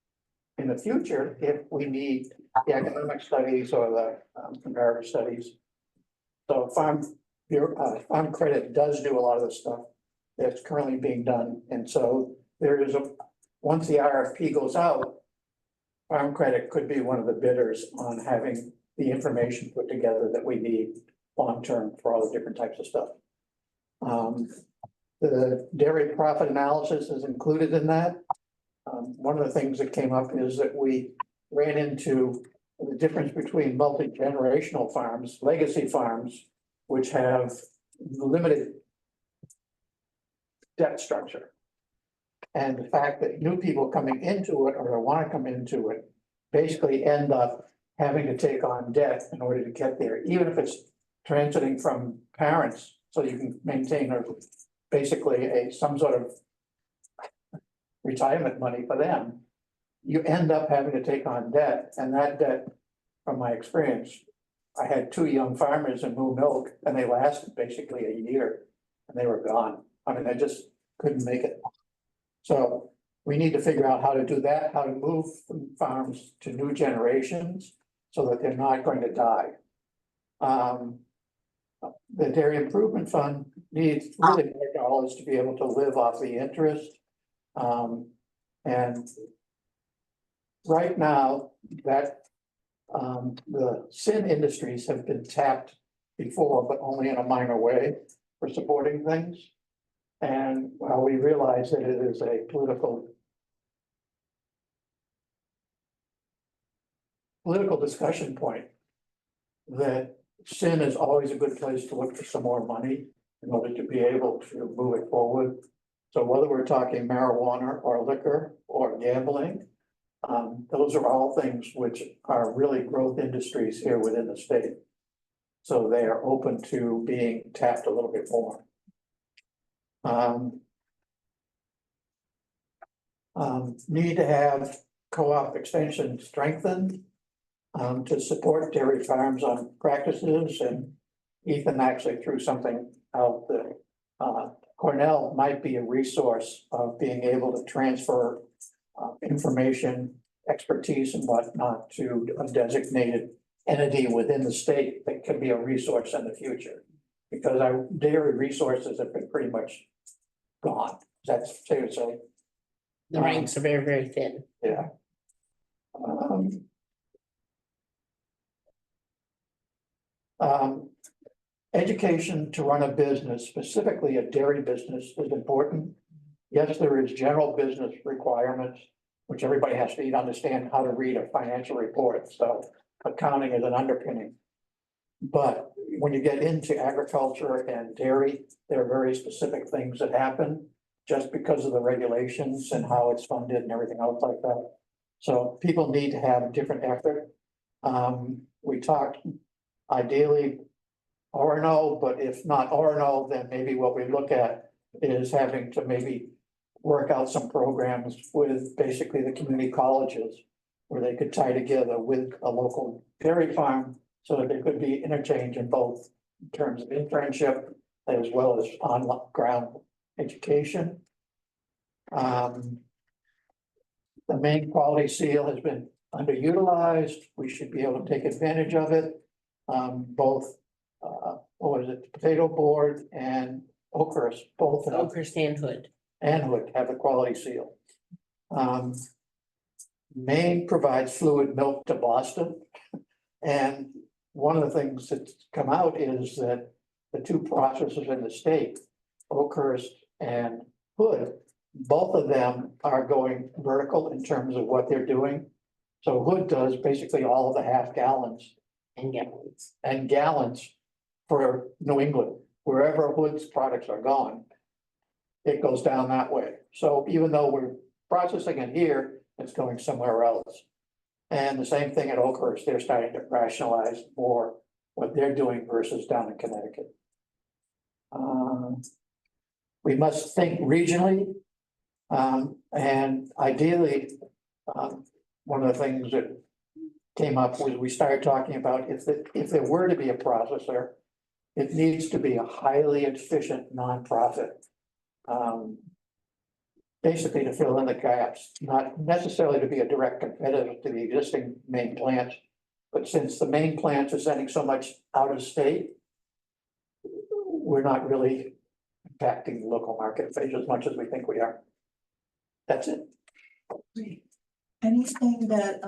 in the future if we need the economic studies or the comparative studies. So farm credit does do a lot of the stuff that's currently being done. And so there is once the RFP goes out, farm credit could be one of the bidders on having the information put together that we need long-term for all the different types of stuff. The dairy profit analysis is included in that. One of the things that came up is that we ran into the difference between multi-generational farms, legacy farms, which have limited debt structure. And the fact that new people coming into it or want to come into it basically end up having to take on debt in order to get there, even if it's transiting from parents, so you can maintain basically some sort of retirement money for them. You end up having to take on debt, and that debt, from my experience, I had 2 young farmers in Moo Milk, and they lasted basically a year, and they were gone. I mean, I just couldn't make it. So we need to figure out how to do that, how to move from farms to new generations so that they're not going to die. The Dairy Improvement Fund needs really more dollars to be able to live off the interest. And right now that the sin industries have been tapped before, but only in a minor way for supporting things. And while we realize that it is a political discussion point, that sin is always a good place to look for some more money in order to be able to move it forward. So whether we're talking marijuana or liquor or gambling, those are all things which are really growth industries here within the state. So they are open to being tapped a little bit more. Need to have co-op extension strengthened to support dairy farms on practices, and Ethan actually threw something out that Cornell might be a resource of being able to transfer information, expertise and whatnot to a designated entity within the state that can be a resource in the future. Because our dairy resources have been pretty much gone. That's fair to say. The ranks are very, very thin. Yeah. Education to run a business, specifically a dairy business, is important. Yes, there is general business requirements, which everybody has to understand how to read a financial report. So accounting is an underpinning. But when you get into agriculture and dairy, there are very specific things that happen just because of the regulations and how it's funded and everything else like that. So people need to have different effort. We talked ideally R&O, but if not R&O, then maybe what we look at is having to maybe work out some programs with basically the community colleges where they could tie together with a local dairy farm so that there could be interchange in both in terms of internship as well as on-ground education. The Maine quality seal has been underutilized. We should be able to take advantage of it. Both Potato Board and Oakhurst, both Oakhurst and Hood. And Hood have a quality seal. Maine provides fluid milk to Boston. And one of the things that's come out is that the 2 processors in the state Oakhurst and Hood, both of them are going vertical in terms of what they're doing. So Hood does basically all of the half gallons And gallons. and gallons for New England. Wherever Hood's products are gone, it goes down that way. So even though we're processing it here, it's going somewhere else. And the same thing at Oakhurst, they're starting to rationalize more what they're doing versus down in Connecticut. We must think regionally. And ideally, one of the things that came up was we started talking about if there were to be a processor, it needs to be a highly efficient nonprofit. Basically to fill in the gaps, not necessarily to be a direct competitor to the existing main plant. But since the main plants are sending so much out of state, we're not really impacting the local market as much as we think we are. That's it. Anything that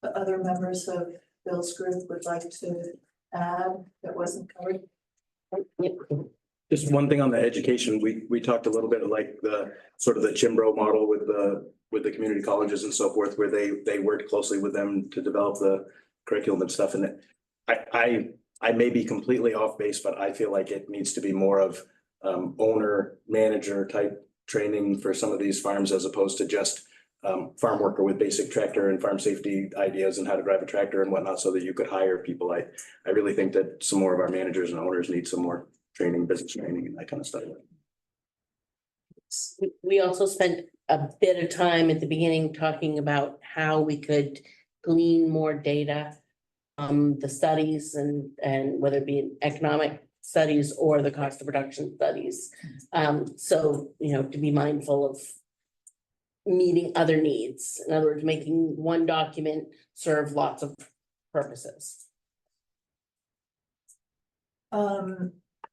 the other members of Bill's group would like to add that wasn't covered? Just one thing on the education, we talked a little bit of like the sort of the Chimbro model with the community colleges and so forth, where they worked closely with them to develop the curriculum and stuff. And I may be completely off base, but I feel like it needs to be more of owner manager type training for some of these farms, as opposed to just farm worker with basic tractor and farm safety ideas and how to drive a tractor and whatnot, so that you could hire people. I really think that some more of our managers and owners need some more training, business training and that kind of stuff. We also spent a bit of time at the beginning talking about how we could glean more data. The studies and whether it be economic studies or the cost of production studies. So, you know, to be mindful of meeting other needs. In other words, making one document serve lots of purposes.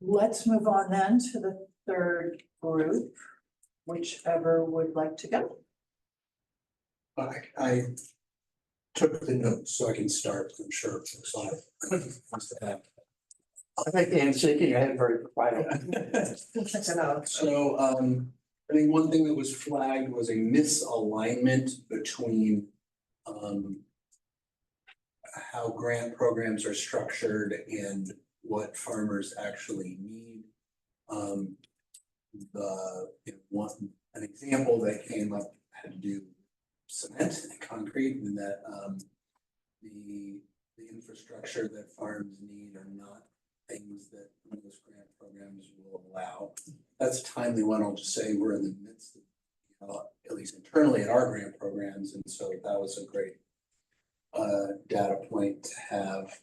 Let's move on then to the third group, whichever would like to go. I took the notes so I can start, I'm sure. I think Dan's shaking your head very quietly. So, I think one thing that was flagged was a misalignment between, how grant programs are structured and what farmers actually need. An example that came up had to do cement and concrete, and that the infrastructure that farms need are not things that most grant programs will allow. That's a timely one. I'll just say we're in the midst of, at least internally at our grant programs, and so that was a great data point to have.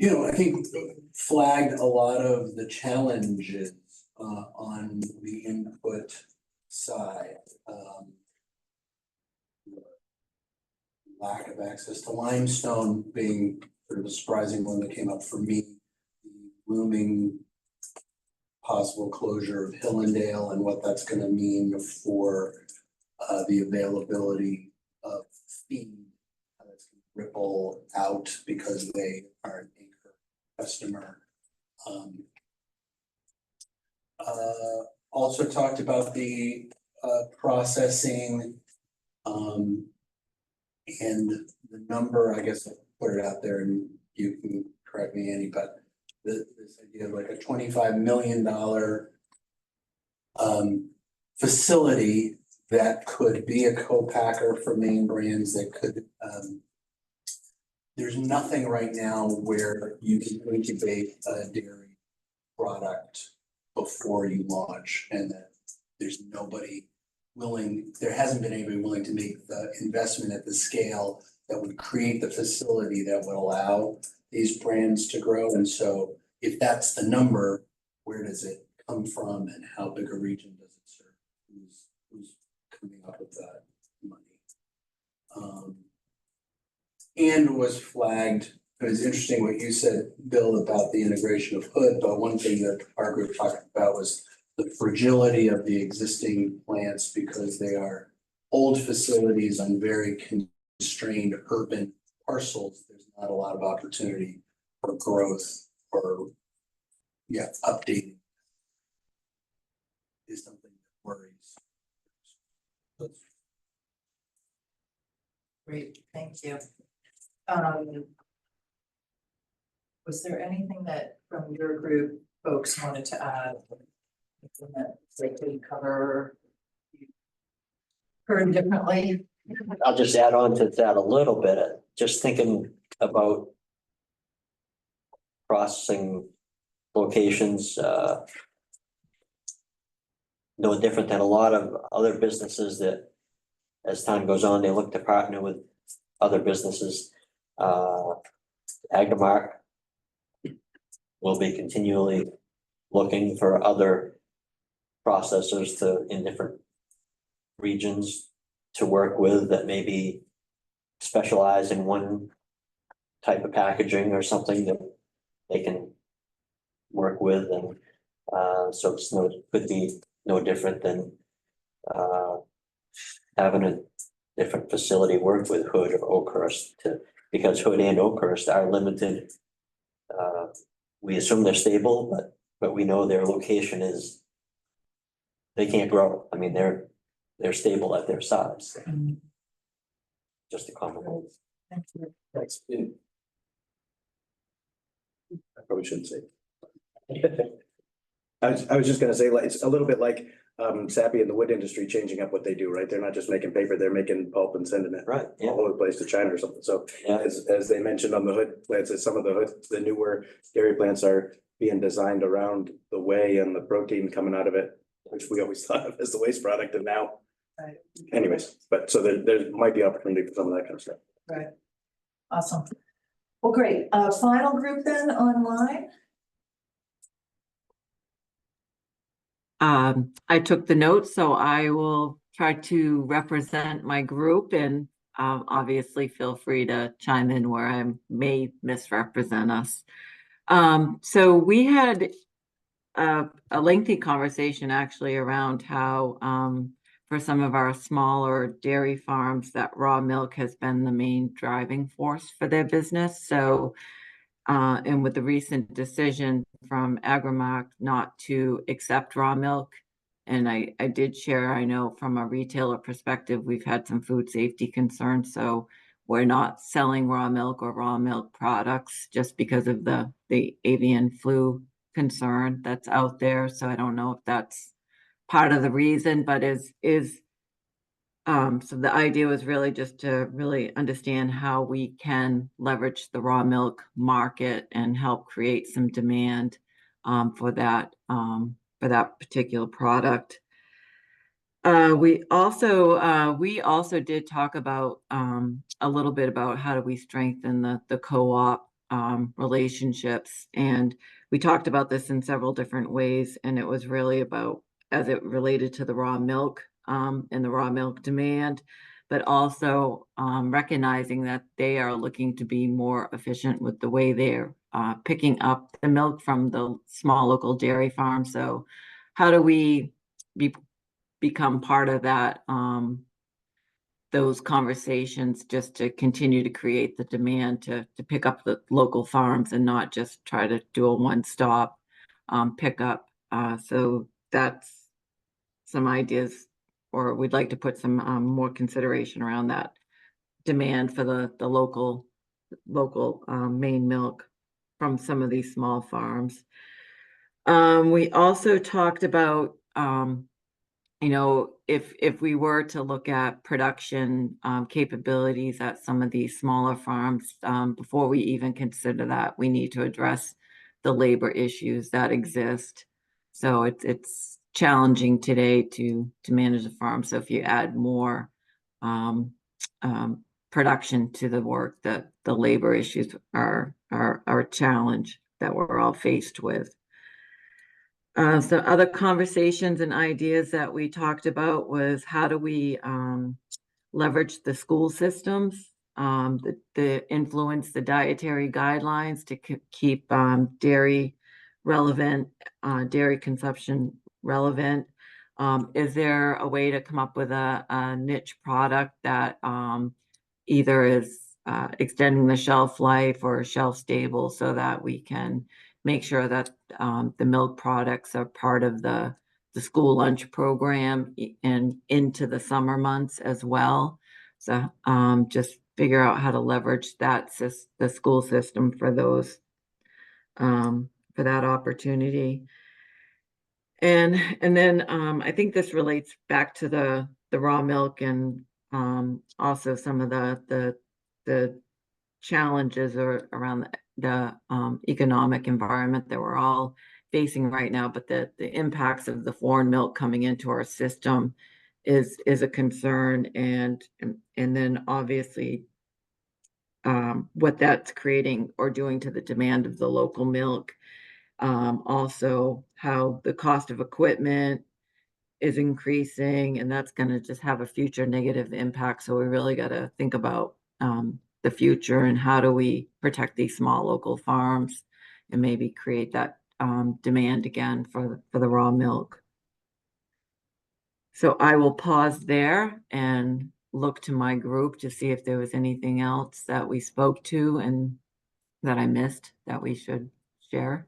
I think flagged a lot of the challenges on the input side. Lack of access to limestone being sort of a surprising one that came up for me. The looming possible closure of Hillendale and what that's going to mean for the availability of feed. How that's going to ripple out because they are an anchor customer. Also talked about the processing and the number, I guess I'll put it out there and you can correct me, Annie, but this idea of like a $25 million facility that could be a co-packer for main brands that could, there's nothing right now where you can incubate a dairy product before you launch, and that there's nobody willing, there hasn't been anybody willing to make the investment at the scale that would create the facility that would allow these brands to grow. And so if that's the number, where does it come from and how big a region does it serve? Who's coming up with that money? And was flagged, it was interesting what you said, Bill, about the integration of Hood, but one thing that our group talked about was the fragility of the existing plants because they are old facilities on very constrained urban parcels. There's not a lot of opportunity for growth or yeah, updating is something that worries. Great, thank you. Was there anything that from your group folks wanted to add? Anything that they could cover? Heard differently? I'll just add on to that a little bit, just thinking about processing locations, no different than a lot of other businesses that as time goes on, they look to partner with other businesses. Agrimark will be continually looking for other processors in different regions to work with that maybe specialize in one type of packaging or something that they can work with, and so could be no different than having a different facility work with Hood or Oakhurst because Hood and Oakhurst are limited. We assume they're stable, but we know their location is, they can't grow. I mean, they're stable at their size. Just a comment. Thank you. Thanks. I probably shouldn't say. I was just gonna say, like, it's a little bit like Sappi in the wood industry changing up what they do, right? They're not just making paper, they're making pulp and sending it Right, yeah. all over the place to China or something. So Yeah. as they mentioned on the Hood plants, some of the newer dairy plants are being designed around the whey and the protein coming out of it, which we always thought of as the waste product, and now. Right. Anyways, but so there might be opportunity for some of that kind of stuff. Right. Awesome. Well, great. Final group then online. I took the notes, so I will try to represent my group, and obviously feel free to chime in where I may misrepresent us. So we had a lengthy conversation actually around how for some of our smaller dairy farms that raw milk has been the main driving force for their business. So and with the recent decision from Agrimark not to accept raw milk, and I did share, I know from a retailer perspective, we've had some food safety concerns, so we're not selling raw milk or raw milk products just because of the avian flu concern that's out there. So I don't know if that's part of the reason, but so the idea was really just to really understand how we can leverage the raw milk market and help create some demand for that particular product. We also did talk about a little bit about how do we strengthen the co-op relationships, and we talked about this in several different ways, and it was really about as it related to the raw milk and the raw milk demand, but also recognizing that they are looking to be more efficient with the way they're picking up the milk from the small local dairy farm. So how do we become part of that, those conversations, just to continue to create the demand to pick up the local farms and not just try to do a one-stop pickup. So that's some ideas, or we'd like to put some more consideration around that demand for the local Maine milk from some of these small farms. We also talked about, if we were to look at production capabilities at some of these smaller farms, before we even consider that, we need to address the labor issues that exist. So it's challenging today to manage a farm. So if you add more production to the work, the labor issues are a challenge that we're all faced with. So other conversations and ideas that we talked about was how do we leverage the school systems, the influence the dietary guidelines to keep dairy relevant, dairy consumption relevant. Is there a way to come up with a niche product that either is extending the shelf life or shelf stable so that we can make sure that the milk products are part of the school lunch program and into the summer months as well. So just figure out how to leverage the school system for those, for that opportunity. And then I think this relates back to the raw milk and also some of the challenges around the economic environment that we're all facing right now, but the impacts of the foreign milk coming into our system is a concern, and then obviously what that's creating or doing to the demand of the local milk. Also how the cost of equipment is increasing, and that's going to just have a future negative impact. So we really got to think about the future and how do we protect these small local farms and maybe create that demand again for the raw milk. So I will pause there and look to my group to see if there was anything else that we spoke to and that I missed that we should share.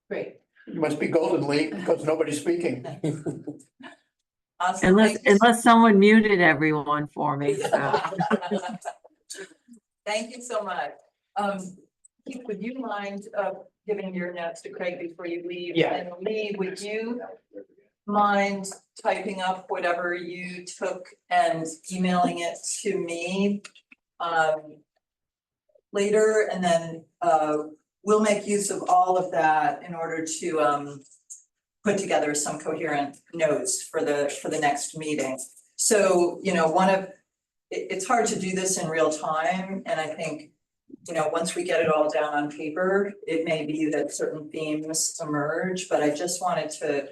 Great. You must be golden, Lee, because nobody's speaking. Awesome. Unless someone muted everyone for me. So. Thank you so much. Keith, would you mind giving your notes to Craig before you leave? Yeah. And Lee, would you mind typing up whatever you took and emailing it to me later, and then we'll make use of all of that in order to put together some coherent notes for the next meeting. So, you know, it's hard to do this in real time, and I think, you know, once we get it all down on paper, it may be that certain themes emerge, but I just wanted to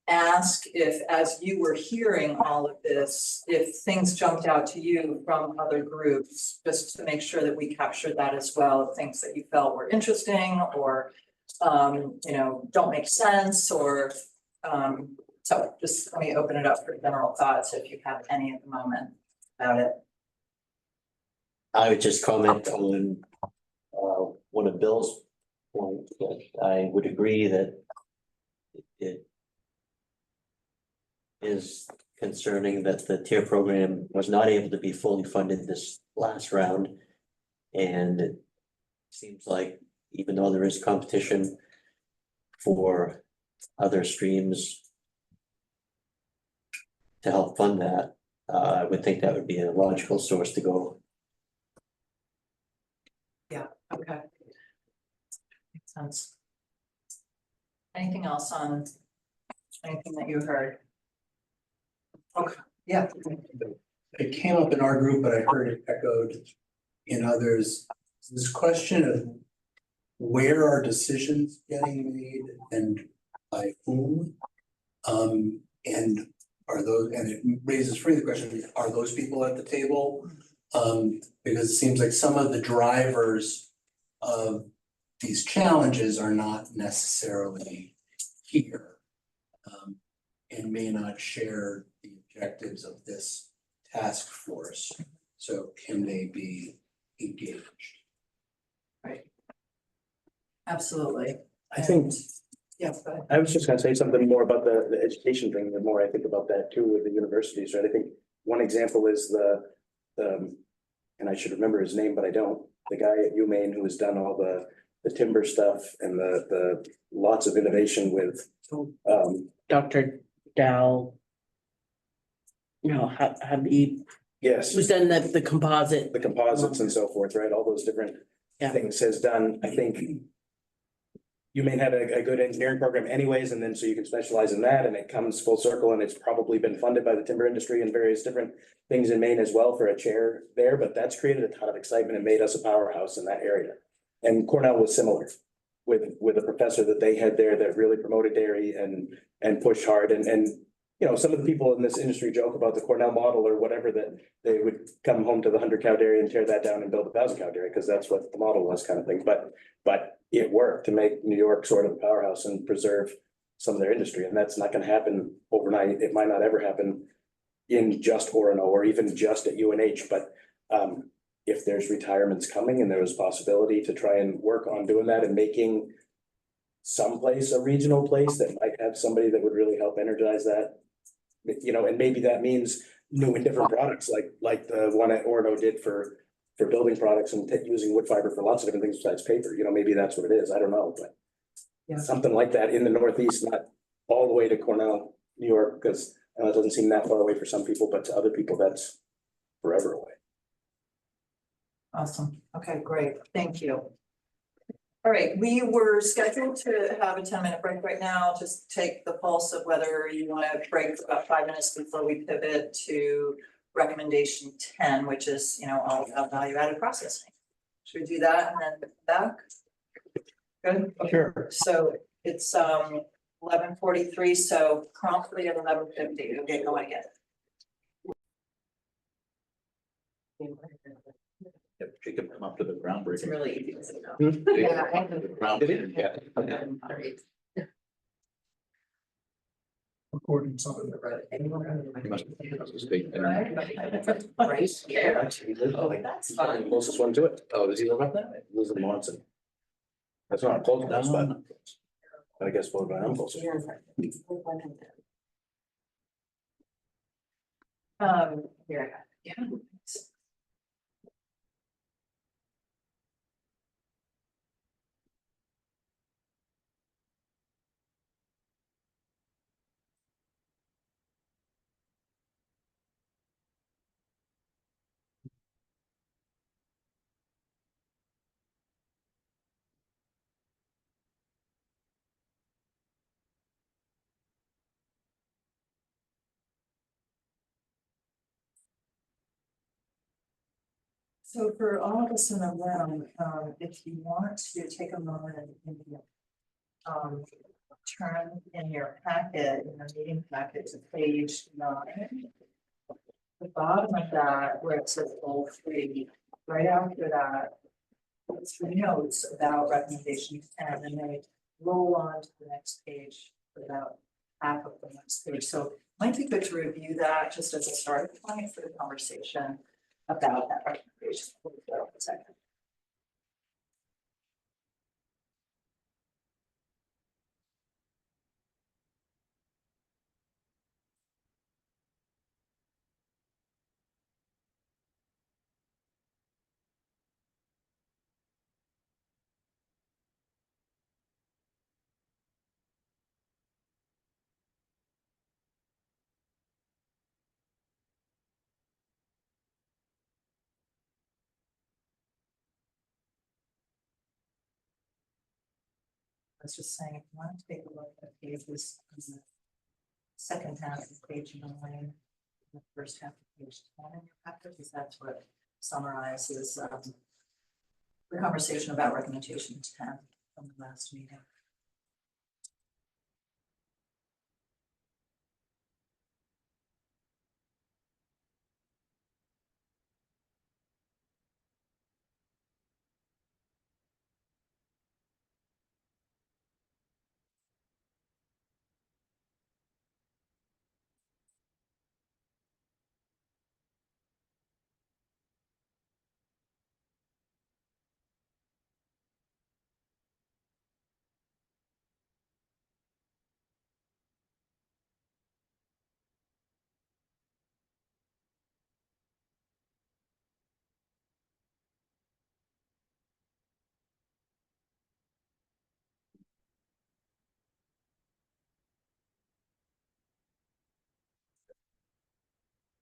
ask if, as you were hearing all of this, if things jumped out to you from other groups, just to make sure that we captured that as well, things that you felt were interesting or, you know, don't make sense, or, so just let me open it up for general thoughts if you have any at the moment about it. I would just comment on one of Bill's points, that I would agree that it is concerning that the tier program was not able to be fully funded this last round. And it seems like even though there is competition for other streams to help fund that, I would think that would be a logical source to go. Yeah, okay. Makes sense. Anything else on anything that you heard? Okay, yeah. It came up in our group, but I heard it echoed in others. This question of where are decisions getting made and by whom? And are those, and it raises further the question, are those people at the table? Because it seems like some of the drivers of these challenges are not necessarily here, and may not share the objectives of this task force. So can they be engaged? Right. Absolutely. I think, Yes, go ahead. I was just gonna say something more about the education thing, the more I think about that too with the universities, right? I think one example is the and I should remember his name, but I don't, the guy at UMaine who has done all the timber stuff and the lots of innovation with Dr. Dow. You know, Habib, yes, who's done the composite. the composites and so forth, right? All those different Yeah. things has done, I think. UMaine had a good engineering program anyways, and then so you can specialize in that, and it comes full circle, and it's probably been funded by the timber industry and various different things in Maine as well for a chair there, but that's created a ton of excitement and made us a powerhouse in that area. And Cornell was similar with a professor that they had there that really promoted dairy and pushed hard, and you know, some of the people in this industry joke about the Cornell model or whatever, that they would come home to the 100-cow dairy and tear that down and build a 1,000-cow dairy, because that's what the model was, kind of thing. But it worked to make New York sort of a powerhouse and preserve some of their industry, and that's not going to happen overnight. It might not ever happen, in just Orono or even just at UNH, but if there's retirements coming and there was possibility to try and work on doing that and making someplace a regional place that might have somebody that would really help energize that. You know, and maybe that means new and different products like the one at Orono did for building products and using wood fiber for lots of different things besides paper. You know, maybe that's what it is. I don't know, but Yeah. something like that in the Northeast, not all the way to Cornell, New York, because it doesn't seem that far away for some people, but to other people, that's forever away. Awesome. Okay, great. Thank you. All right, we were scheduled to have a 10-minute break right now, just take the pulse of whether you want to break for about 5 minutes before we pivot to recommendation 10, which is, you know, all about value-added processing. Should we do that and then back? Good. Sure. So it's 11:43, so promptly at 11:50, we'll get going again. If she could come up to the groundbreaking. It's really easy to say no. Groundbreaking, yeah. Recording something. You must speak. Right here. Oh, that's fun. Closest one to it. Oh, does he live up there? Lives in Monson. That's not close enough, but I guess I'm closer. Here, yeah. So for all of us in the room, if you want to take a moment and turn in your packet, in the meeting packet to page 9. The bottom of that, where it says goal 3, right after that, it's the notes about recommendation 10, and they roll on to the next page for about half of the next page. So it might be good to review that just as a starting point for the conversation about that recommendation. Second. I was just saying, if you want to take a look at pages on the second half of page 9, the first half of page 10 in your packet, because that's what summarizes the conversation about recommendation 10 from the last meeting.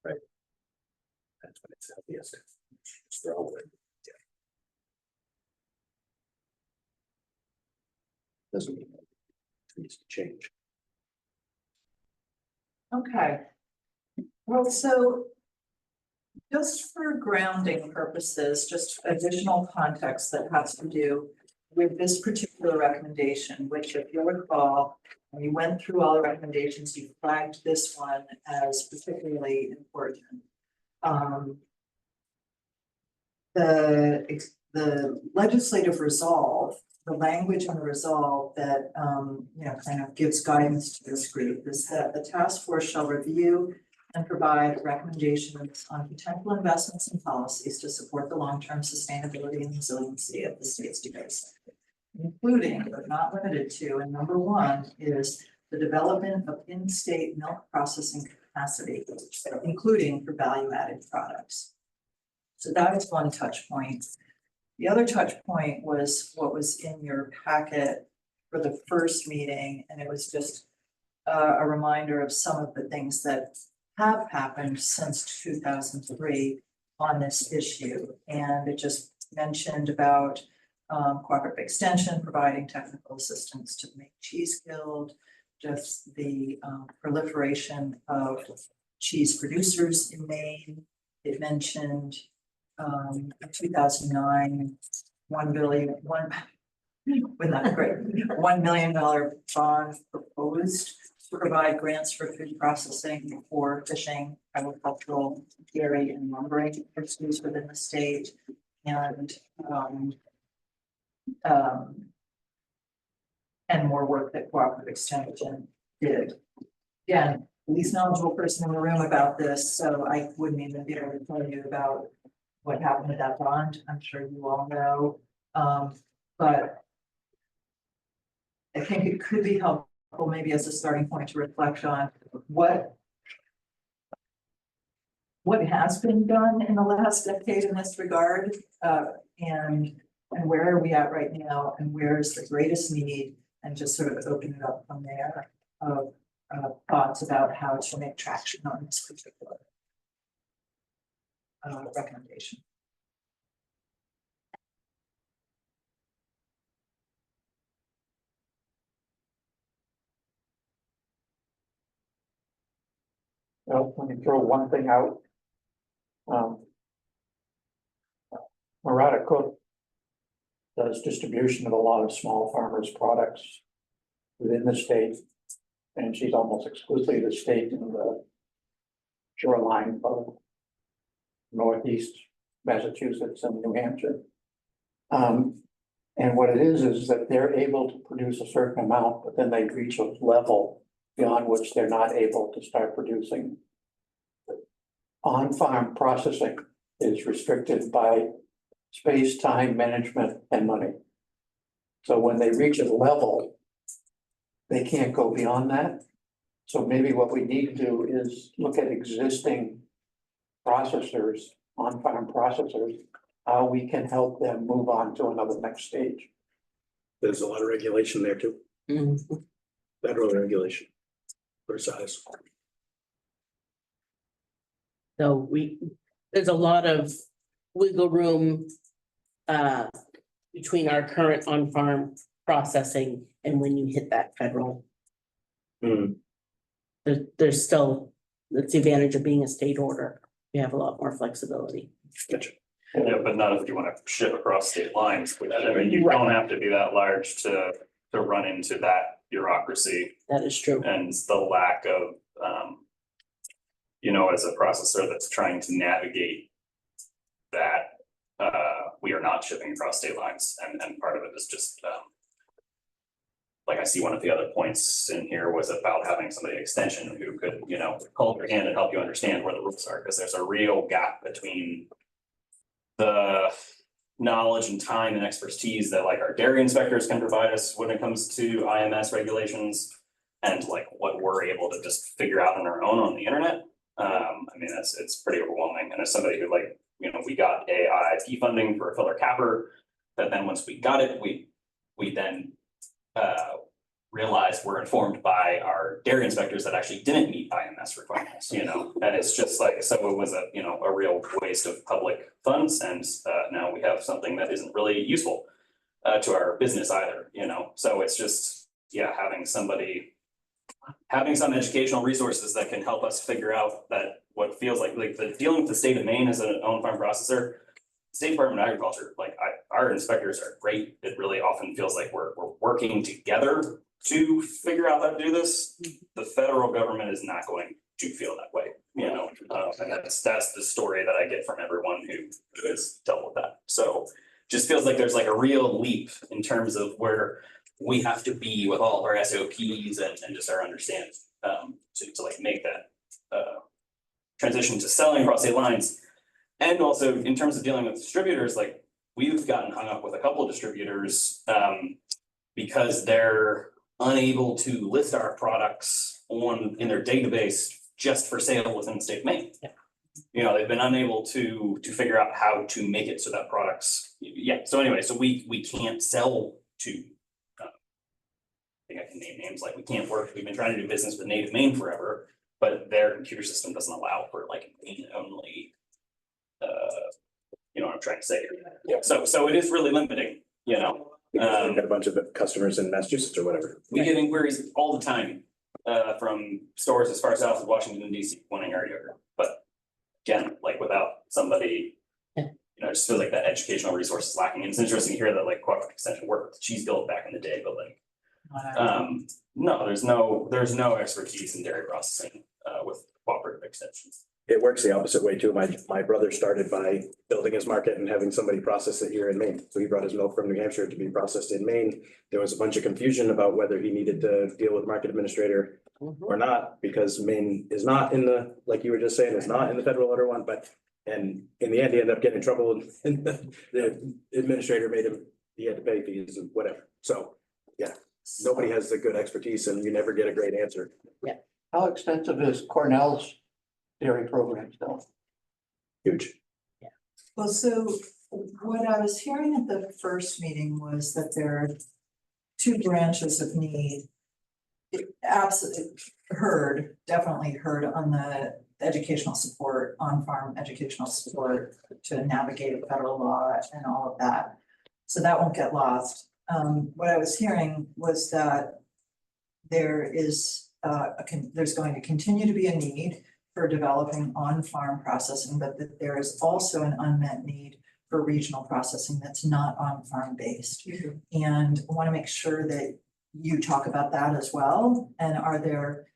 Right. That's when it's healthiest. Just throw it. Yeah. Doesn't mean it needs to change. Okay. Well, so just for grounding purposes, just additional context that has to do with this particular recommendation, which if you'll recall, when you went through all the recommendations, you flagged this one as particularly important. The legislative resolve, the language on the resolve that you know kind of gives guidance to this group is that the task force shall review and provide recommendations on potential investments and policies to support the long-term sustainability and resiliency of the state's dairy sector, including but not limited to, and number one is the development of in-state milk processing capacity, including for value-added products. So that is one touch point. The other touch point was what was in your packet for the first meeting, and it was just a reminder of some of the things that have happened since 2003 on this issue. And it just mentioned about cooperative extension, providing technical assistance to the Maine Cheese Guild, just the proliferation of cheese producers in Maine. It mentioned in 2009, $1 million bond proposed to provide grants for food processing for fishing, agricultural, dairy, and lumbering industries within the state, and more work that Cooperative Extension did. Again, the least knowledgeable person in the room about this, so I wouldn't even be able to tell you about what happened with that bond. I'm sure you all know, but I think it could be helpful maybe as a starting point to reflect on what has been done in the last decade in this regard, and where are we at right now, and where is the greatest need, and just sort of open it up from there of thoughts about how to make traction on this particular recommendation. Well, let me throw one thing out. Murata Cook does distribution of a lot of small farmers' products within the state. And she's almost exclusively the state in the shoreline of Northeast Massachusetts and New Hampshire. And what it is that they're able to produce a certain amount, but then they reach a level beyond which they're not able to start producing. On-farm processing is restricted by space, time, management, and money. So when they reach a level, they can't go beyond that. So maybe what we need to do is look at existing processors, on-farm processors, how we can help them move on to another next stage. There's a lot of regulation there too. Federal regulation for size. So there's a lot of wiggle room between our current on-farm processing and when you hit that federal. There's still, that's the advantage of being a state order. You have a lot more flexibility. Gotcha. Yeah, but not if you want to ship across state lines. I mean, you don't have to be that large to run into that bureaucracy. That is true. And the lack of, as a processor that's trying to navigate that, we are not shipping across state lines. And part of it is just, like I see one of the other points in here was about having somebody extension who could, hold your hand and help you understand where the rules are, because there's a real gap between the knowledge and time and expertise that like our dairy inspectors can provide us when it comes to IMS regulations and like what we're able to just figure out on our own on the internet. I mean, it's pretty overwhelming. And as somebody who we got AIP funding for a filler capper, that then once we got it, we then realized we're informed by our dairy inspectors that actually didn't meet IMS requirements, and it's just like, so it was a real waste of public funds. And now we have something that isn't really useful to our business either, so it's just, having some educational resources that can help us figure out that what feels like the dealing with the state of Maine as an own farm processor. State Department of Agriculture, our inspectors are great. It really often feels like we're working together to figure out how to do this. The federal government is not going to feel that way, and that's the story that I get from everyone who has dealt with that. So just feels like there's like a real leap in terms of where we have to be with all of our SOPs and just our understanding to like make that transition to selling across state lines. And also in terms of dealing with distributors, like we've gotten hung up with a couple of distributors because they're unable to list our products in their database just for sale within the state of Maine. Yeah. You know, they've been unable to figure out how to make it so that products, so anyway, so we can't sell to. I think I can name names, like we can't work, we've been trying to do business with Native Maine forever, but their computer system doesn't allow for like Maine only. You know what I'm trying to say here. Yeah. So it is really limiting, you know. We've got a bunch of customers in Massachusetts or whatever. We get inquiries all the time from stores as far south as Washington DC wanting our yogurt, but again, like without somebody, you know, I just feel like that educational resource is lacking. And it's interesting to hear that like Cooperative Extension worked with Cheese Guild back in the day, but like, no, there's no expertise in dairy processing with Cooperative Extensions. It works the opposite way too. My brother started by building his market and having somebody process it here in Maine. So he brought his milk from New Hampshire to be processed in Maine. There was a bunch of confusion about whether he needed to deal with market administrator or not, because Maine is not in the, like you were just saying, is not in the federal order one, and in the end, he ended up getting in trouble and the administrator made him, he had to pay fees and whatever. So, yeah, nobody has the good expertise and you never get a great answer. How extensive is Cornell's dairy program still? Huge. Well, so what I was hearing at the first meeting was that there are two branches of need. It absolutely definitely heard on the educational support, on-farm educational support to navigate federal law and all of that. So that won't get lost. What I was hearing was that there is there's going to continue to be a need for developing on-farm processing, but that there is also an unmet need for regional processing that's not on-farm based. And I want to make sure that you talk about that as well. And are there,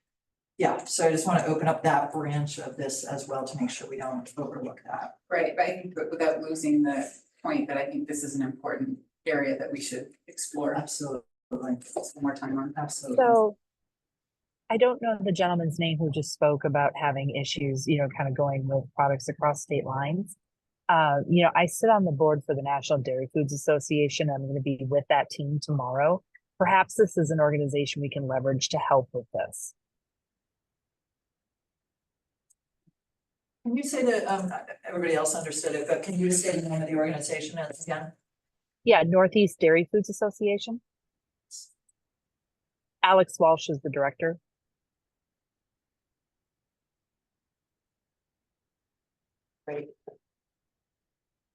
so I just want to open up that branch of this as well to make sure we don't overlook that. Right, but I think that without losing the point that I think this is an important area that we should explore. Absolutely. Some more time on. Absolutely. So I don't know the gentleman's name who just spoke about having issues, you know, kind of going with products across state lines. You know, I sit on the board for the National Dairy Foods Association. I'm going to be with that team tomorrow. Perhaps this is an organization we can leverage to help with this. Can you say that, everybody else understood it, but can you say the name of the organization again? Yeah, Northeast Dairy Foods Association. Alex Walsh is the director. Great.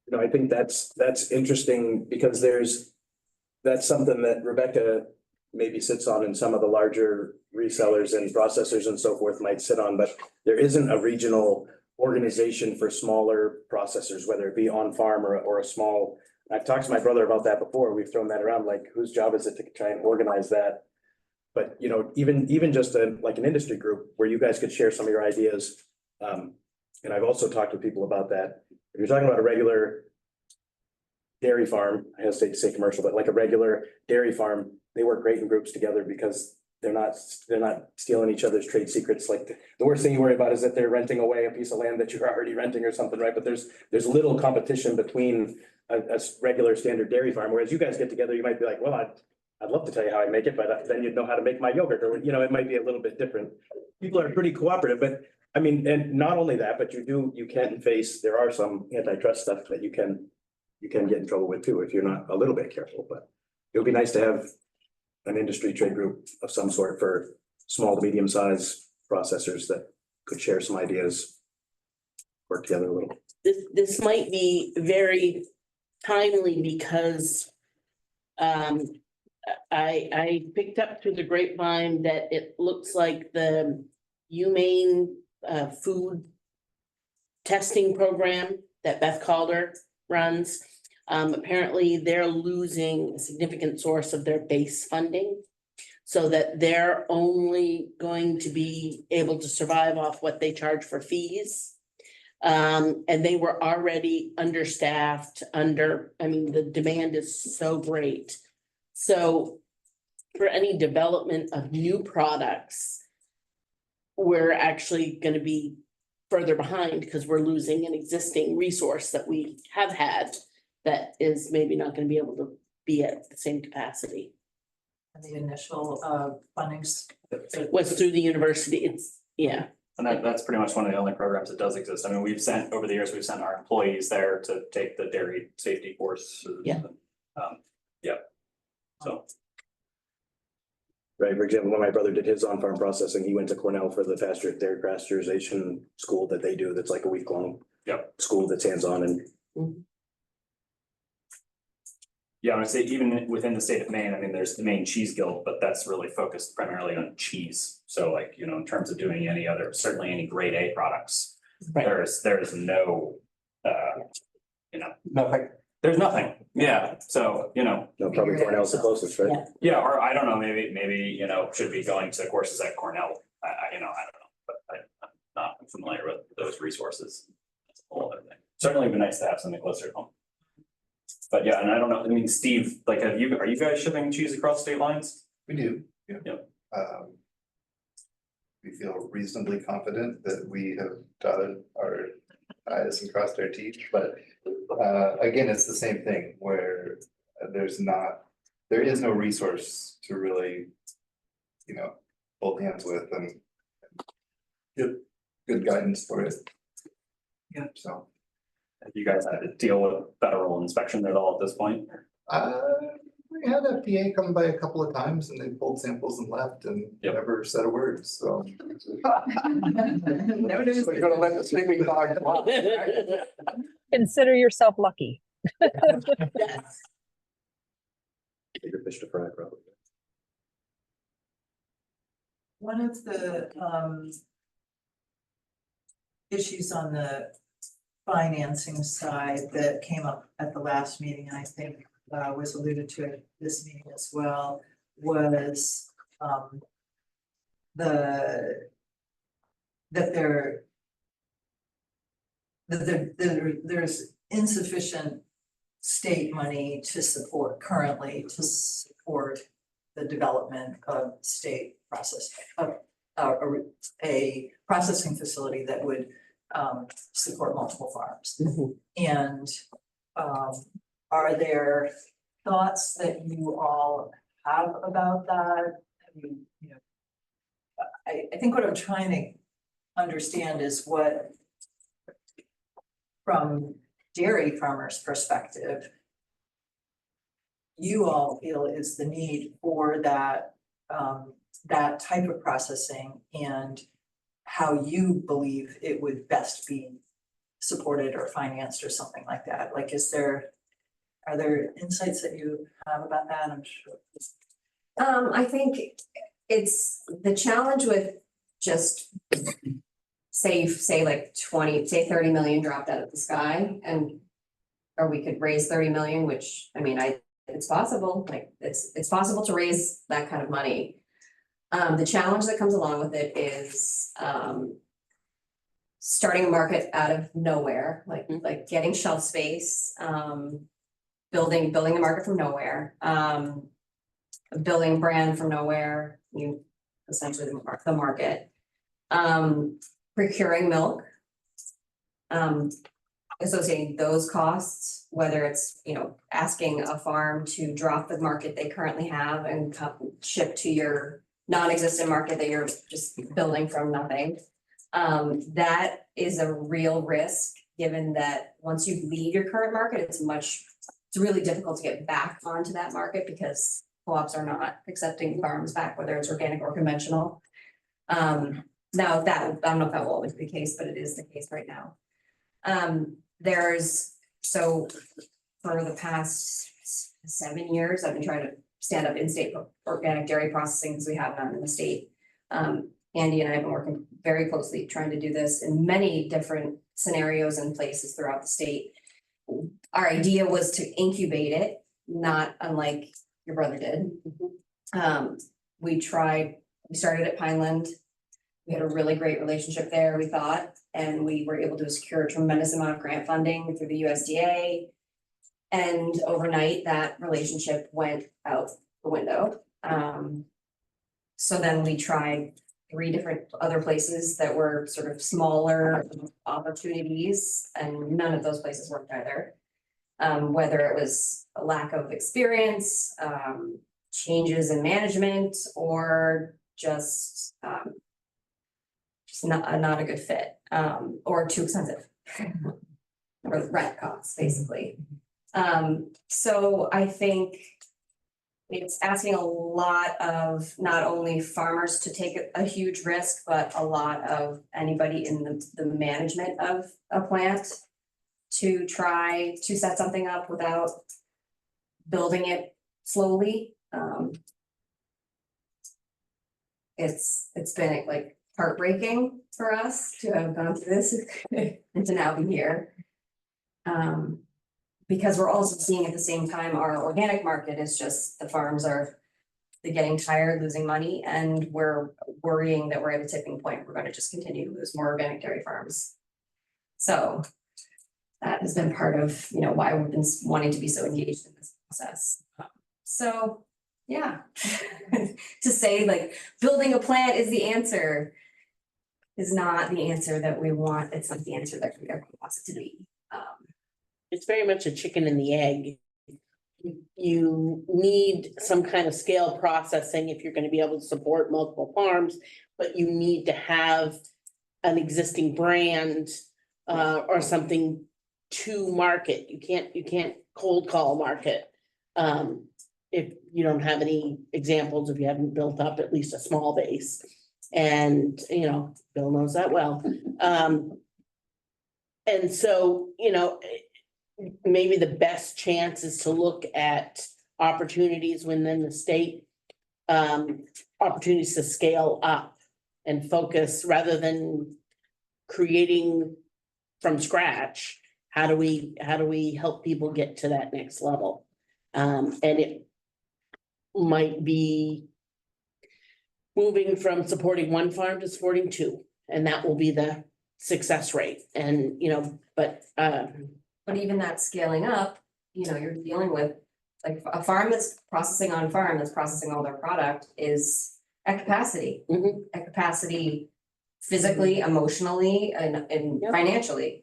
You know, I think that's interesting because that's something that Rebecca maybe sits on and some of the larger resellers and processors and so forth might sit on, but there isn't a regional organization for smaller processors, whether it be on farm or a small. I've talked to my brother about that before. We've thrown that around, like whose job is it to try and organize that? But you know, even just like an industry group where you guys could share some of your ideas. And I've also talked to people about that. If you're talking about a regular dairy farm, I hesitate to say commercial, but like a regular dairy farm, they work great in groups together because they're not stealing each other's trade secrets. Like the worst thing you worry about is that they're renting away a piece of land that you're already renting or something, right? But there's little competition between a regular standard dairy farm, whereas you guys get together, you might be like, well, I'd love to tell you how I make it, but then you'd know how to make my yogurt, or, you know, it might be a little bit different. People are pretty cooperative, but I mean, and not only that, but you can face, there are some antitrust stuff that you can get in trouble with too, if you're not a little bit careful, but it would be nice to have an industry trade group of some sort for small to medium sized processors that could share some ideas, work together a little. This might be very timely because I picked up through the grapevine that it looks like the UMaine food testing program that Beth Calder runs. Apparently they're losing a significant source of their base funding, so that they're only going to be able to survive off what they charge for fees. And they were already understaffed, I mean, the demand is so great. So for any development of new products, we're actually going to be further behind because we're losing an existing resource that we have had that is maybe not gonna be able to be at the same capacity. And the initial fundings. Was through the university, it's, yeah. And that's pretty much one of the only programs that does exist. I mean, we've sent, over the years, we've sent our employees there to take the dairy safety course. Yeah. Yeah. So. Right, for example, when my brother did his on-farm processing, he went to Cornell for the dairy pasteurization school that they do, that's like a week-long. Yep. School that's hands-on and. Yeah, I would say even within the state of Maine, I mean, there's the Maine Cheese Guild, but that's really focused primarily on cheese. So like, you know, in terms of doing any other, certainly any grade A products, there's no, you know. Nothing. There's nothing, yeah, so, you know. No, probably Cornell's the closest, right? Yeah, or I don't know, maybe, you know, should be going to courses at Cornell, you know, I don't know, but I'm not familiar with those resources. That's a whole other thing. Certainly be nice to have something closer to home. But yeah, and I don't know, I mean, Steve, like, are you guys shipping cheese across state lines? We do, yeah. Yep. We feel reasonably confident that we have dotted our i's and crossed our teeth, but again, it's the same thing where there is no resource to really, you know, hold hands with and give good guidance for it. Yeah. So. Have you guys had to deal with federal inspection at all at this point? We had FDA come by a couple of times and they pulled samples and left and never said a word, so. They're gonna let the sleeping dog fly. Consider yourself lucky. Yes. Bigger fish to fry, probably. One of the issues on the financing side that came up at the last meeting, and I think was alluded to at this meeting as well, was there's insufficient state money to support currently to support the development of state process of a processing facility that would support multiple farms. And are there thoughts that you all have about that? I mean, you know, I think what I'm trying to understand is what, from dairy farmers' perspective, you all feel is the need for that that type of processing and how you believe it would best be supported or financed or something like that. Like, are there insights that you have about that? I'm sure. I think it's the challenge with just say like 30 million dropped out of the sky or we could raise 30 million, which I mean, it's possible, like it's possible to raise that kind of money. The challenge that comes along with it is starting a market out of nowhere, like getting shelf space, building a market from nowhere, building a brand from nowhere, essentially the market, procuring milk, associating those costs, whether it's, asking a farm to drop the market they currently have and ship to your non-existent market that you're just building from nothing. That is a real risk, given that once you leave your current market, it's really difficult to get back onto that market because co-ops are not accepting farms back, whether it's organic or conventional. Now that, I don't know if that will always be the case, but it is the case right now. So for the past 7 years, I've been trying to stand up in-state organic dairy processing because we have none in the state. Andy and I have been working very closely trying to do this in many different scenarios and places throughout the state. Our idea was to incubate it, not unlike your brother did. We started at Pineland. We had a really great relationship there, we thought, and we were able to secure a tremendous amount of grant funding through the USDA. And overnight, that relationship went out the window. So then we tried 3 different other places that were sort of smaller opportunities, and none of those places worked either. Whether it was a lack of experience, changes in management, or just not a good fit, or too expensive. Or rent costs, basically. So I think it's asking a lot of not only farmers to take a huge risk, but a lot of anybody in the management of a plant to try to set something up without building it slowly. It's been like heartbreaking for us to have gone through this and to now be here. Because we're also seeing at the same time, our organic market is just, the farms are, they're getting tired, losing money, and we're worrying that we're at a tipping point. We're gonna just continue to lose more organic dairy farms. So that has been part of, why we've been wanting to be so engaged in this process. So, yeah, to say like building a plant is the answer is not the answer that we want. It's not the answer that everyone wants it to be. It's very much a chicken and the egg. You need some kind of scale processing if you're gonna be able to support multiple farms, but you need to have an existing brand or something to market. You can't cold call market. If you don't have any examples, if you haven't built up at least a small base. And, Bill knows that well. And so, maybe the best chance is to look at opportunities within the state, opportunities to scale up and focus rather than creating from scratch. How do we help people get to that next level? And it might be moving from supporting one farm to supporting 2, and that will be the success rate. And, but even that scaling up, you're dealing with like a farm that's processing on farm, that's processing all their product is at capacity. At capacity physically, emotionally, and financially,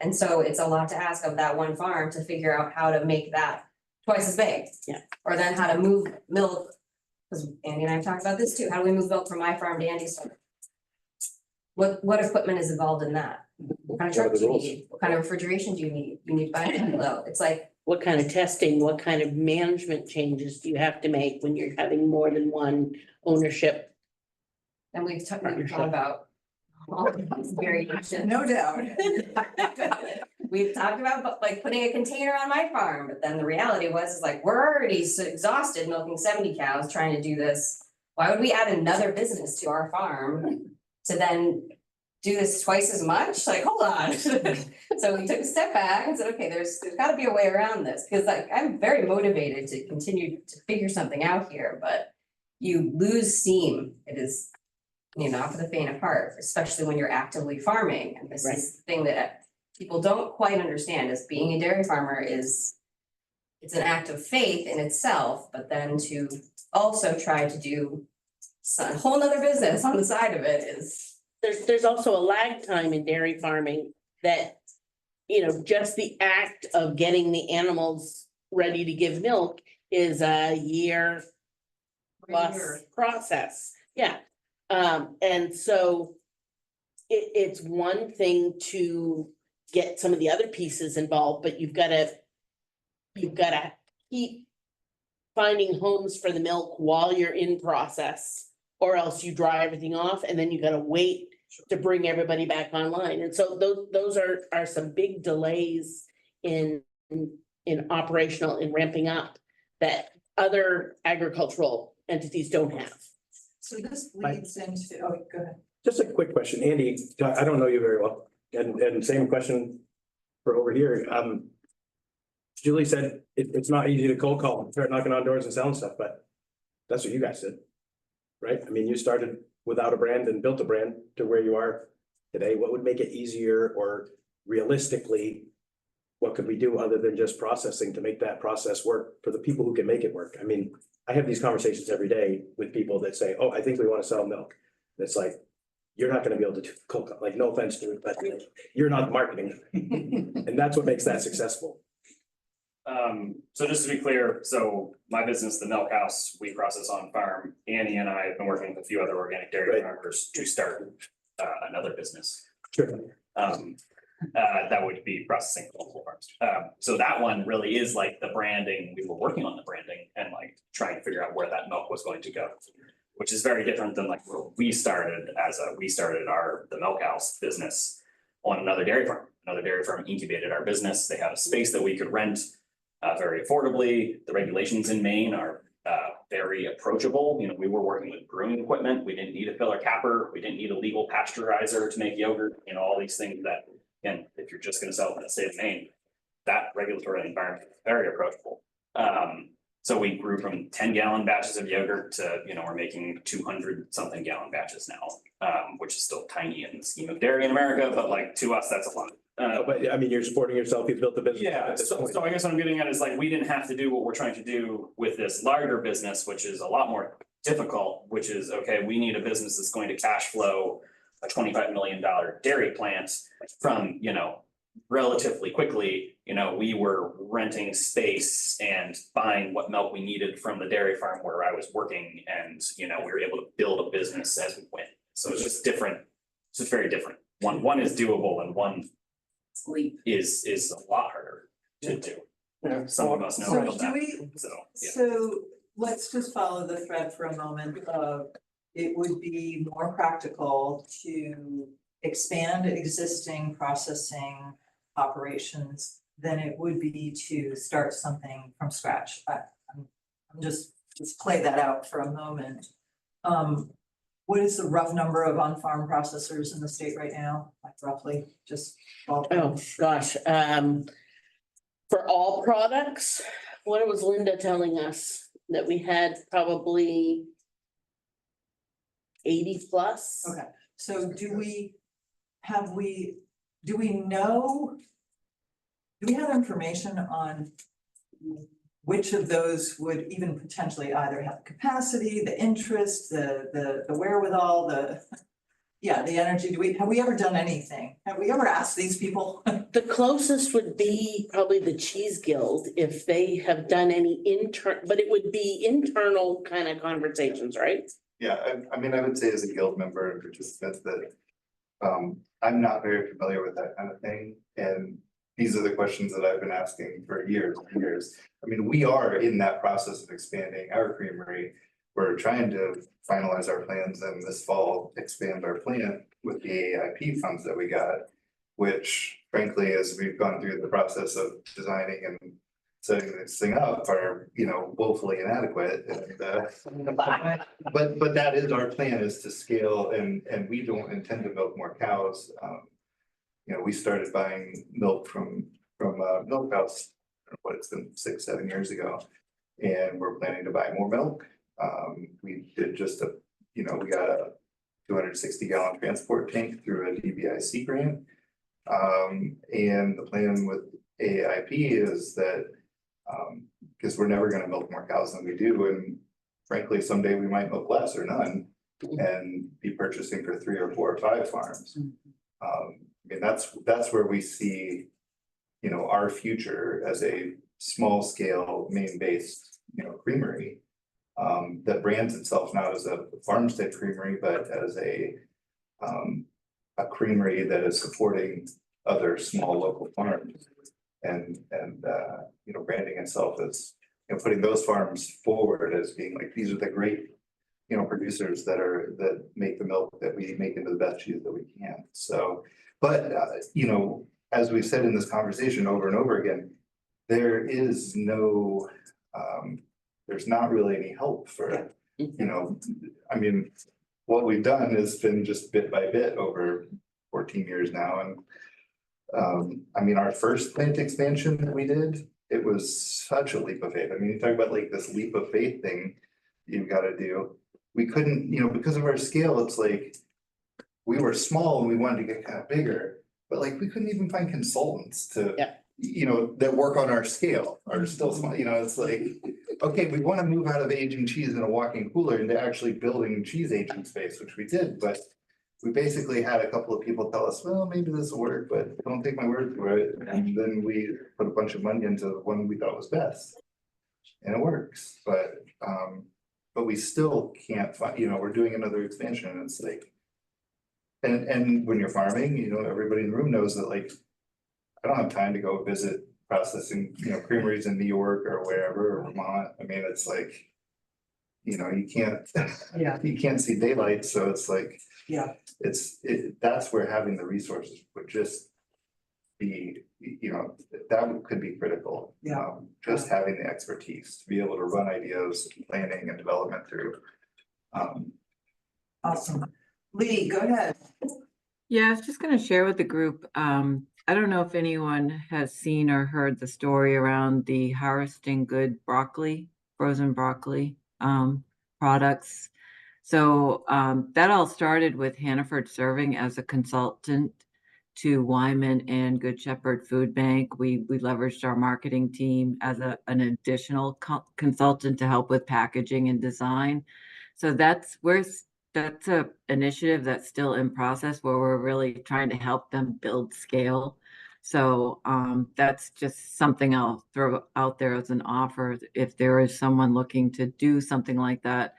and so it's a lot to ask of that one farm to figure out how to make that twice as big. Yeah. Or then how to move milk, because Andy and I have talked about this too, how do we move milk from my farm to Andy's farm? What equipment is involved in that? What kind of truck do you need? What kind of refrigeration do you need? You need to buy a kilo. It's like, what kind of testing, what kind of management changes do you have to make when you're having more than one ownership? and we've thought about all of these variations. No doubt. We've talked about like putting a container on my farm, but then the reality was like, we're already so exhausted milking 70 cows trying to do this. Why would we add another business to our farm to then do this twice as much? Like, hold on. So we took a step back and said, okay, there's gotta be a way around this, because like, I'm very motivated to continue to figure something out here, but you lose steam. It is, not for the faint of heart, especially when you're actively farming. And this is the thing that people don't quite understand, is being a dairy farmer it's an act of faith in itself, but then to also try to do a whole nother business on the side of it is. There's also a lag time in dairy farming that, just the act of getting the animals ready to give milk is a year plus process. Yeah. And so it's one thing to get some of the other pieces involved, but you've gotta keep finding homes for the milk while you're in process, or else you dry everything off and then you gotta wait to bring everybody back online. And so those are some big delays in operational and ramping up that other agricultural entities don't have. So this leads into, oh, go ahead. Just a quick question, Andy, I don't know you very well, and same question for over here. Julie said it's not easy to cold call, start knocking on doors and selling stuff, but that's what you guys did, right? I mean, you started without a brand and built a brand to where you are today. What would make it easier, or realistically, what could we do other than just processing to make that process work for the people who can make it work? I mean, I have these conversations every day with people that say, oh, I think we want to sell milk. It's like, you're not gonna be able to do cold, like, no offense to it, but you're not marketing. And that's what makes that successful. So just to be clear, so my business, the Milk House, we process on farm. Annie and I have been working with a few other organic dairy farmers to start another business. Sure. That would be processing multiple farms. So that one really is like the branding. We were working on the branding and like trying to figure out where that milk was going to go, which is very different than like where we started the Milk House business on another dairy farm. Another dairy farm incubated our business. They had a space that we could rent very affordably. The regulations in Maine are very approachable. You know, we were working with brewing equipment. We didn't need a filler capper. We didn't need a legal pasteurizer to make yogurt. You know, all these things that, again, if you're just going to sell it in the state of Maine, that regulatory environment is very approachable. So we grew from 10-gallon batches of yogurt to, you know, we're making 200-something gallon batches now, which is still tiny in the scheme of dairy in America, but like to us, that's a lot. But I mean, you're supporting yourself, you've built the business. Yeah, so I guess what I'm getting at is like, we didn't have to do what we're trying to do with this larger business, which is a lot more difficult, which is, okay, we need a business that's going to cash flow a $25 million dairy plant from, you know, relatively quickly. You know, we were renting space and buying what milk we needed from the dairy farm where I was working, and, you know, we were able to build a business as we went. So it's just different, it's just very different. One is doable and one is a lot harder to do. Yeah. Some of us know So about do that, we- so, yeah. So let's just follow the thread for a moment of, it would be more practical to expand existing processing operations than it would be to start something from scratch. I'm just play that out for a moment. What is the rough number of on-farm processors in the state right now? Like roughly, just. Oh, gosh, for all products, what was Linda telling us? That we had probably 80 plus? Okay, so do we know? Do we have information on which of those would even potentially either have the capacity, the interest, the wherewithal, the energy? Have we ever done anything? Have we ever asked these people? The closest would be probably the Cheese Guild, if they have done any but it would be internal kind of conversations, right? Yeah, I mean, I would say as a guild member and participant that I'm not very familiar with that kind of thing. And these are the questions that I've been asking for years and years. I mean, we are in that process of expanding our creamery. We're trying to finalize our plans and this fall expand our plant with the AIP funds that we got, which frankly, as we've gone through the process of designing and setting this thing up are, you know, woefully inadequate. And, but that is our plan, is to scale, and we don't intend to milk more cows. You know, we started buying milk from Milk House, what, it's been 6-7 years ago, and we're planning to buy more milk. We did we got a 260-gallon transport tank through a DBIC grant. And the plan with AIP is that, because we're never gonna milk more cows than we do, and frankly, someday we might milk less or none and be purchasing for 3 or 4 or 5 farms. I mean, that's where we see, you know, our future as a small scale, Maine-based, you know, creamery. That brands itself not as a farmstead creamery, but as a creamery that is supporting other small local farms. And you know, branding itself as, you know, putting those farms forward as being like, these are the great, you know, producers that make the milk that we make into the best cheese that we can. So, but you know, as we've said in this conversation over and over again, there is no, there's not really any help for, you know, I mean, what we've done has been just bit by bit over 14 years now. And I mean, our first plant expansion that we did, it was such a leap of faith. I mean, you talk about like this leap of faith thing you've got to do. We couldn't, you know, because of our scale, it's like we were small and we wanted to get kind of bigger, but like we couldn't even find consultants to, you know, that work on our scale, are still small, you know, it's like okay, we want to move out of aging cheese in a walk-in cooler into actually building cheese aging space, which we did, but we basically had a couple of people tell us, well, maybe this will work, but don't take my word for it. And then we put a bunch of money into the one we thought was best. And it works, but we still can't find, we're doing another expansion and it's like. And when you're farming, everybody in the room knows that like, I don't have time to go visit processing, creameries in New York or wherever, or Vermont. I mean, it's like, you can't, Yeah. you can't see daylight, so it's like. Yeah. That's where having the resources would just be, that could be critical. Yeah. Just having the expertise to be able to run ideas, planning and development through. Awesome. Lee, go ahead. Yeah, I was just gonna share with the group, I don't know if anyone has seen or heard the story around the Harvesting Good broccoli, frozen broccoli, products. So, that all started with Hannaford serving as a consultant to Wyman and Good Shepherd Food Bank. We leveraged our marketing team as an additional consultant to help with packaging and design. So that's a initiative that's still in process where we're really trying to help them build scale. So that's just something I'll throw out there as an offer. If there is someone looking to do something like that,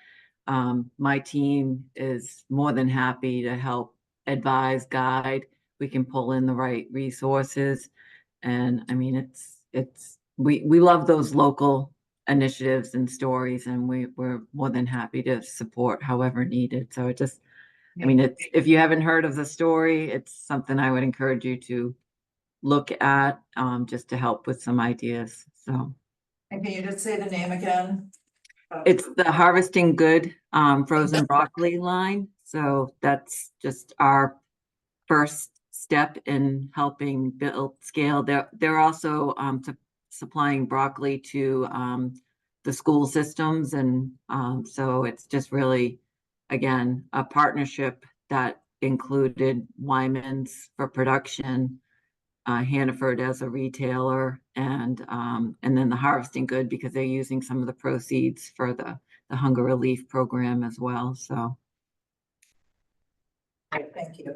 my team is more than happy to help advise, guide. We can pull in the right resources. And I mean, we love those local initiatives and stories, and we're more than happy to support however needed. So if you haven't heard of the story, it's something I would encourage you to look at, just to help with some ideas. So. And can you just say the name again? It's the Harvesting Good frozen broccoli line. So that's just our first step in helping build scale. They're also supplying broccoli to the school systems. And so it's just really, again, a partnership that included Wyman's for production, Hannaford as a retailer, and then the Harvesting Good because they're using some of the proceeds for the hunger relief program as well. So. Thank you.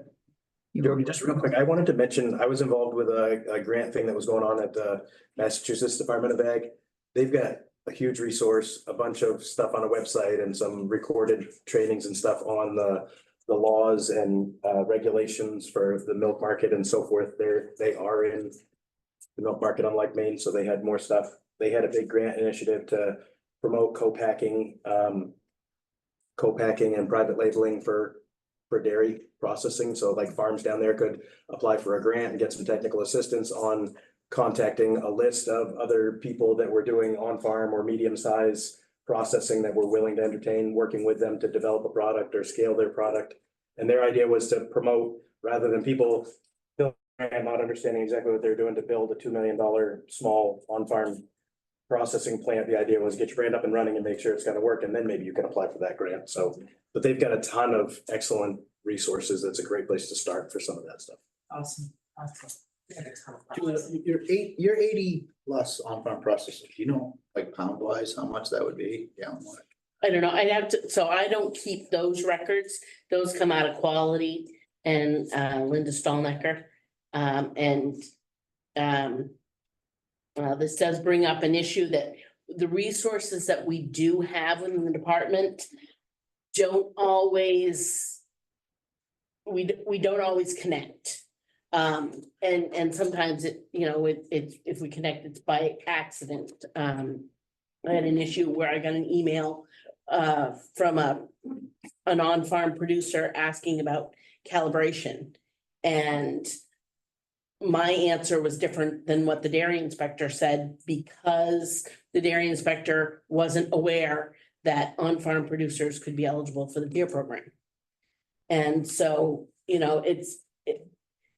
Jody, just real quick, I wanted to mention, I was involved with a grant thing that was going on at the Massachusetts Department of Ag. They've got a huge resource, a bunch of stuff on a website and some recorded trainings and stuff on the laws and regulations for the milk market and so forth. They are in the milk market, unlike Maine, so they had more stuff. They had a big grant initiative to promote co-packing and private labeling for dairy processing. So like farms down there could apply for a grant and get some technical assistance on contacting a list of other people that were doing on-farm or medium-size processing that were willing to entertain working with them to develop a product or scale their product. And their idea was to promote, rather than people not understanding exactly what they're doing, to build a $2 million small on-farm processing plant. The idea was get your brand up and running and make sure it's going to work, and then maybe you can apply for that grant. So, but they've got a ton of excellent resources. That's a great place to start for some of that stuff. Awesome, awesome. Julia, you're 80 plus on-farm processors. Do you know, like pound wise, how much that would be? Yeah. I don't know. I'd have to, so I don't keep those records. Those come out of quality and Linda Stallnecker. This does bring up an issue that the resources that we do have within the department don't always, we don't always connect. And sometimes if we connect, it's by accident. I had an issue where I got an email from an on-farm producer asking about calibration. And my answer was different than what the dairy inspector said, because the dairy inspector wasn't aware that on-farm producers could be eligible for the deer program. And so,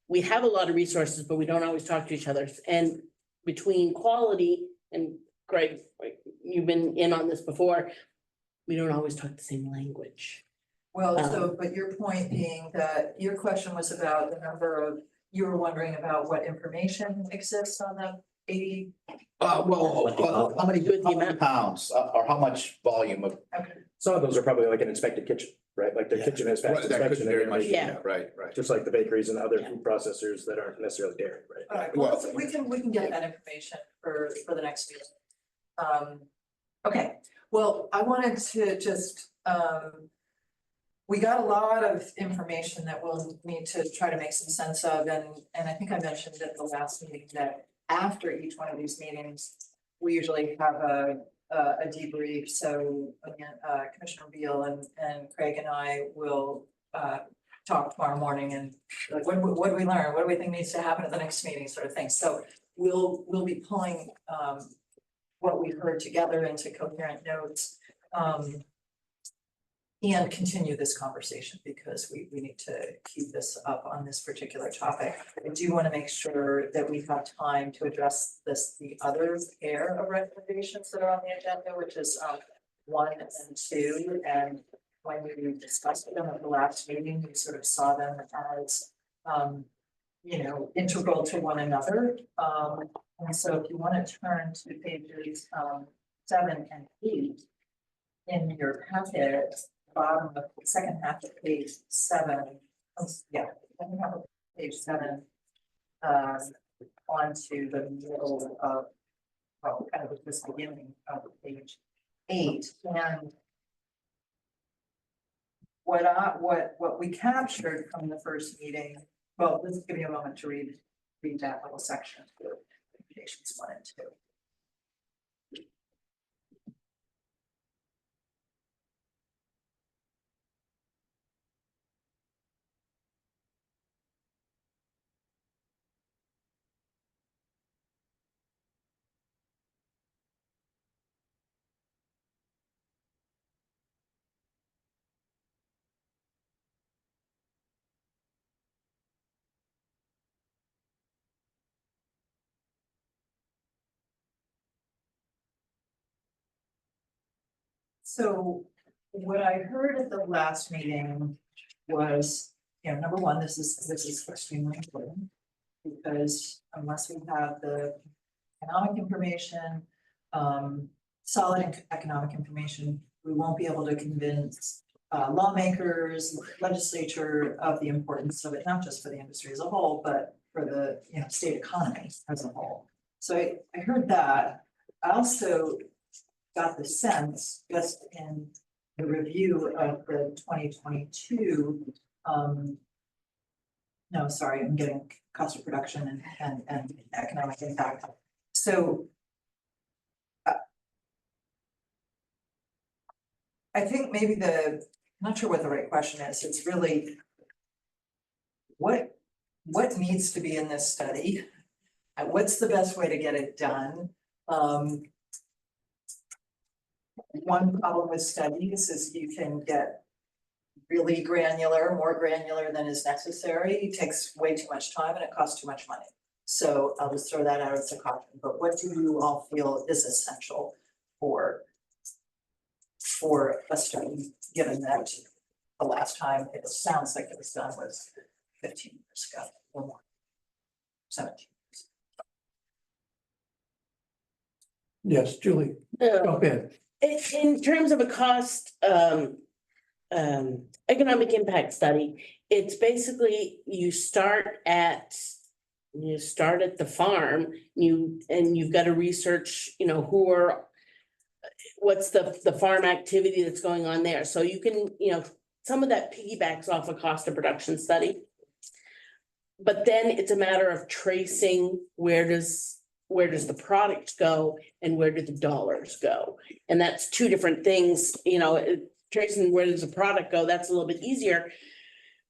we have a lot of resources, but we don't always talk to each other. And between quality and Greg, you've been in on this before, we don't always talk the same language. Well, but your point being that your question was about the number of, you were wondering about what information exists on the 80? How many, With the how many amount. pounds, or how much volume of? Okay. Some of those are probably like an inspected kitchen, right? Like the Yeah. kitchen has Right, passed that could inspection. very and much, Yeah. right, right. Just like the bakeries and other Yeah. food processors that aren't necessarily dairy, right? All right, Well- well, we can get that information for the next meeting. Okay, well, I wanted to just, we got a lot of information that we'll need to try to make some sense of, and I think I mentioned at the last meeting that after each one of these meetings, we usually have a debrief, so again, Commissioner Beal and Craig and I will talk tomorrow morning and like, what do we learn? What do we think needs to happen at the next meeting, sort of thing. So we'll be pulling what we heard together into coherent notes. And continue this conversation because we need to keep this up on this particular topic. I do want to make sure that we have time to address the other pair of recommendations that are on the agenda, which is 1 and 2. And when we discussed them at the last meeting, we sort of saw them as integral to one another. And so if you want to turn to pages 7 and 8 in your packet, bottom of the second half of page 7, second half of page 7, onto the middle of, well, kind of this beginning of page 8, and what we captured from the first meeting, well, let's give you a moment to read that little section for recommendations 1 and 2. So what I heard at the last meeting was, number one, this is extremely important. Because unless we have the economic information, solid economic information, we won't be able to convince lawmakers, legislature of the importance of it, not just for the industry as a whole, but for the state economy as a whole. So I heard that. I also got the sense just in the review of the 2022, no, sorry, I'm getting cost of production and economic impact. So I think maybe I'm not sure what the right question is. It's really what needs to be in this study? What's the best way to get it done? One problem with studies is you can get really granular, more granular than is necessary. It takes way too much time and it costs too much money. So I'll just throw that out as a caution. But what do you all feel is essential for a study, given that the last time it sounds like it was done was 15 years ago or more, 17 years. Yes, Julie, jump in. In terms of a cost, economic impact study, it's basically you start at the farm, you've got to research, what's the farm activity that's going on there. So you can, some of that piggybacks off a cost of production study. But then it's a matter of tracing where does the product go and where do the dollars go? And that's two different things, tracing where does the product go, that's a little bit easier.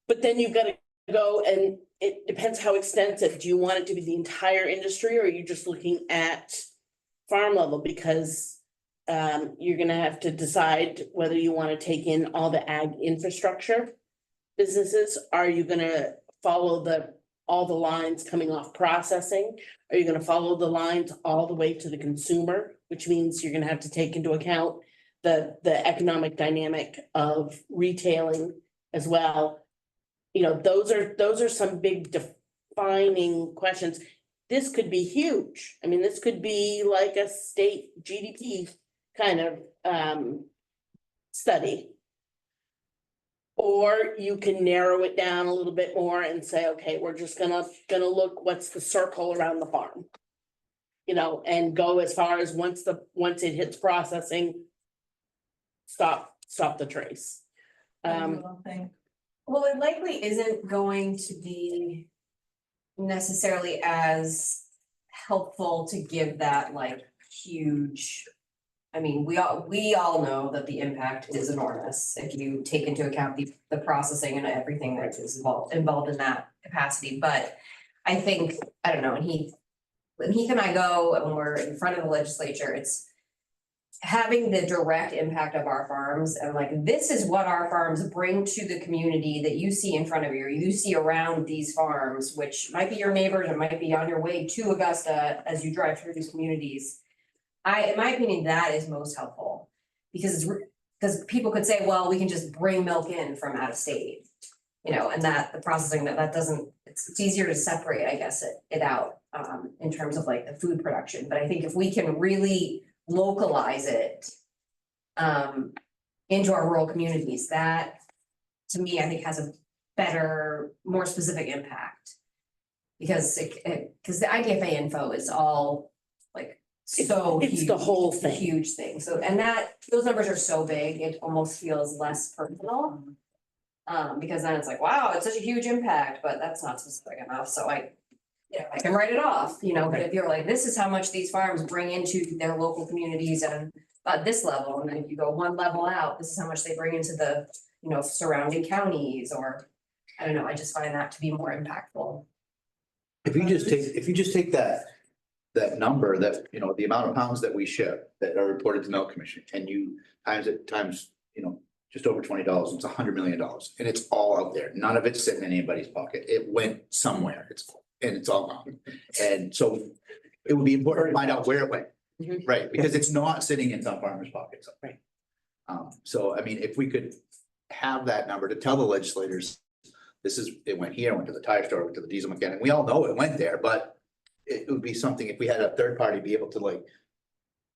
But then you've got to go, and it depends how extensive. Do you want it to be the entire industry, or are you just looking at farm level? Because you're gonna have to decide whether you want to take in all the ag infrastructure businesses. Are you gonna follow all the lines coming off processing? Are you gonna follow the lines all the way to the consumer, which means you're gonna have to take into account the economic dynamic of retailing as well? Those are some big defining questions. this could be huge. I mean, this could be like a state GDP kind of study. Or you can narrow it down a little bit more and say, okay, we're just gonna look, what's the circle around the farm? You know, and go as far as once it hits processing, stop the trace. Well, it likely isn't going to be necessarily as helpful to give that like huge. I mean, we all know that the impact is enormous if you take into account the processing and everything that is involved in that capacity, but I think, I don't know, when Heath and I go and we're in front of the legislature, it's having the direct impact of our farms and like, this is what our farms bring to the community that you see in front of you, or you see around these farms, which might be your neighbors, it might be on your way to Augusta as you drive through these communities. In my opinion, that is most helpful because people could say, well, we can just bring milk in from out of state, you know, and that the processing that doesn't, it's easier to separate, I guess, it out in terms of like the food production. But I think if we can really localize it into our rural communities, that to me, I think has a better, more specific impact. Because because the IDFA info is all like so It's huge, the whole thing. huge thing. So, and those numbers are so big, it almost feels less personal. Because then it's like, wow, it's such a huge impact, but that's not specific enough. So I can write it off, you know, but if you're like, this is how much these farms bring into their local communities and at this level, and then if you go one level out, this is how much they bring into the, you know, surrounding counties, or I don't know, I just find that to be more impactful. If you just take that number that, you know, the amount of pounds that we ship that are reported to Milk Commission, and you times, you know, just over $20, it's $100 million, and it's all out there. None of it's sitting in anybody's pocket. It went somewhere. It's all gone. And so it would be important to find out where it went, right? Because it's not sitting in some farmers' pockets. Right. So, I mean, if we could have that number to tell the legislators, it went here, went to the tire store, went to the diesel mechanic. We all know it went there, but it would be something if we had a third party be able to like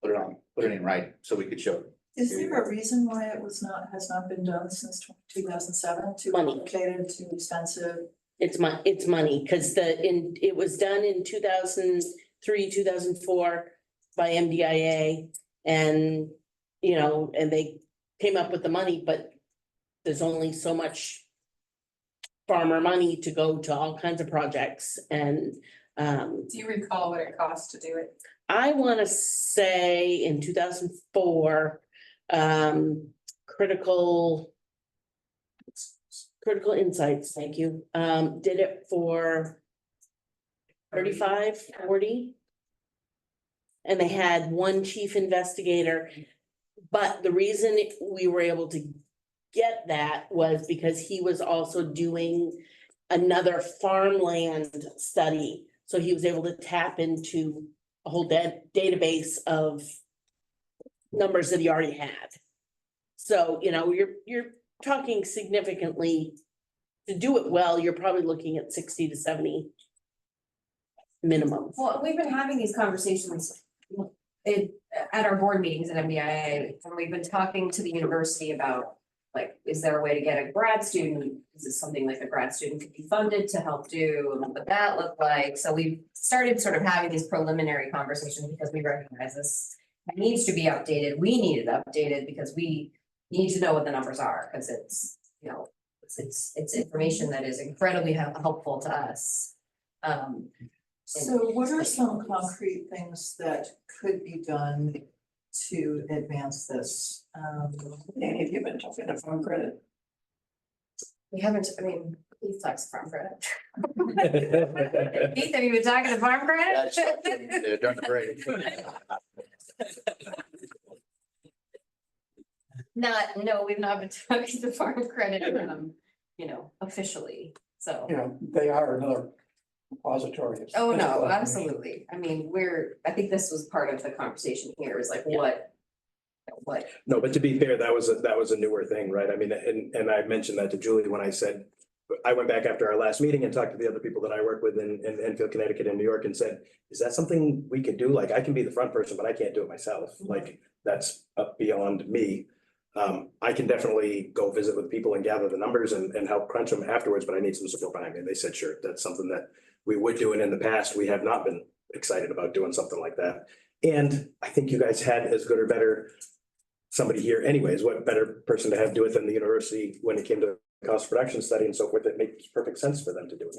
put it in writing so we could show. Is there a reason why has not been done since 2007? Too complicated, too expensive? It's money, because it was done in 2003, 2004 by MDIA, and, you know, and they came up with the money, but there's only so much farmer money to go to all kinds of projects, and Do you recall what it cost to do it? I want to say in 2004, Critical Insights, thank you, did it for 35, 40. And they had one chief investigator, but the reason we were able to get that was because he was also doing another farmland study. So he was able to tap into a whole database of numbers that he already had. So, you know, you're talking significantly, to do it well, you're probably looking at 60 to 70 minimum. Well, we've been having these conversations at our board meetings at MDIA, and we've been talking to the university about, like, is there a way to get a grad student? Is this something like a grad student could be funded to help do, and what would that look like? So we've started sort of having these preliminary conversations because we recognize this needs to be updated. We need it updated because we need to know what the numbers are, because it's, you know, it's information that is incredibly helpful to us. So what are some concrete things that could be done to advance this? Any of you been talking to farm credit? We haven't, I mean, Heath talks farm credit. Heath, have you been talking to farm credit? They're done the break. No, we've not been talking to farm credit, you know, officially, so. You know, they are another repository. of Oh, no, information. absolutely. I mean, I think this was part of the conversation here, is like what. No, but to be fair, that was a newer thing, right? I mean, and I mentioned that to Julie when I said, I went back after our last meeting and talked to the other people that I work with in Enfield, Connecticut and New York and said, is that something we could do? Like, I can be the front person, but I can't do it myself. Like, that's up beyond me. I can definitely go visit with people and gather the numbers and help crunch them afterwards, but I need some support behind me. And they said, sure, that's something that we would do. And in the past, we have not been excited about doing something like that. And I think you guys had as good or better somebody here anyways. What better person to have do it than the university when it came to cost production study and so forth? It makes perfect sense for them to do it.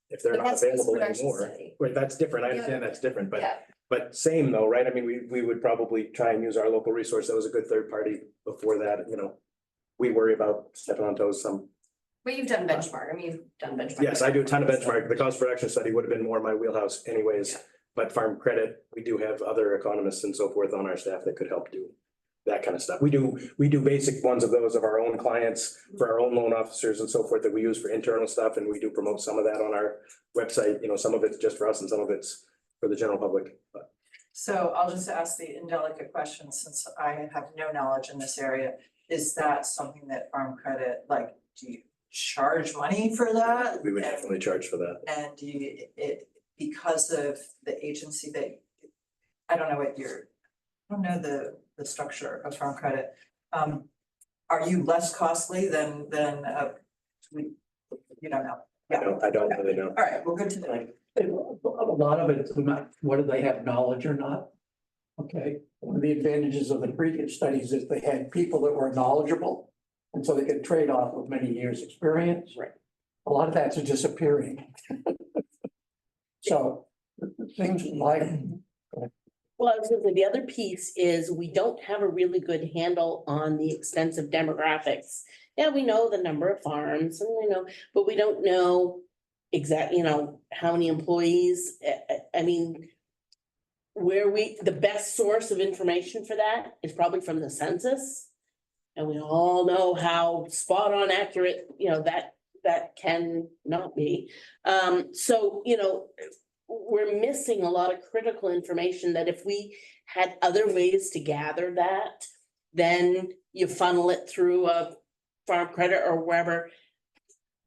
If they're But not that's cost available production anymore, study. wait, that's different. I understand that's different, Yeah. but same though, right? I mean, we would probably try and use our local resource. That was a good third party before that, you know. We worry about stepping on toes some. But you've done benchmark, I mean, you've done benchmark. Yes, I do a ton of benchmark. The cost production study would have been more my wheelhouse anyways. Yeah. But farm credit, we do have other economists and so forth on our staff that could help do that kind of stuff. We do basic ones of those of our own clients for our own loan officers and so forth that we use for internal stuff. And we do promote some of that on our website. You know, some of it's just for us and some of it's for the general public. But So I'll just ask the indelicate question, since I have no knowledge in this area. Is that something that Farm Credit, like, do you charge money for that? we would And- definitely charge for that. And do you, because of the agency that, I don't know what your, I don't know the structure of Farm Credit. Are you less costly than, we, you don't know? Yeah, I don't really know. all right, well, good to know. A lot of it, whether they have knowledge or not. Okay, one of the advantages of the previous studies is they had people that were knowledgeable. And so they could trade off with many years' experience. Right. A lot of that's disappearing. So things like, Well, I was gonna say, the other piece is we don't have a really good handle on the extensive demographics. Yeah, we know the number of farms and we know, but we don't know exactly, how many employees. I mean, the best source of information for that is probably from the census. And we all know how spot on accurate, that can not be. So, we're missing a lot of critical information that if we had other ways to gather that, then you funnel it through a Farm Credit or wherever,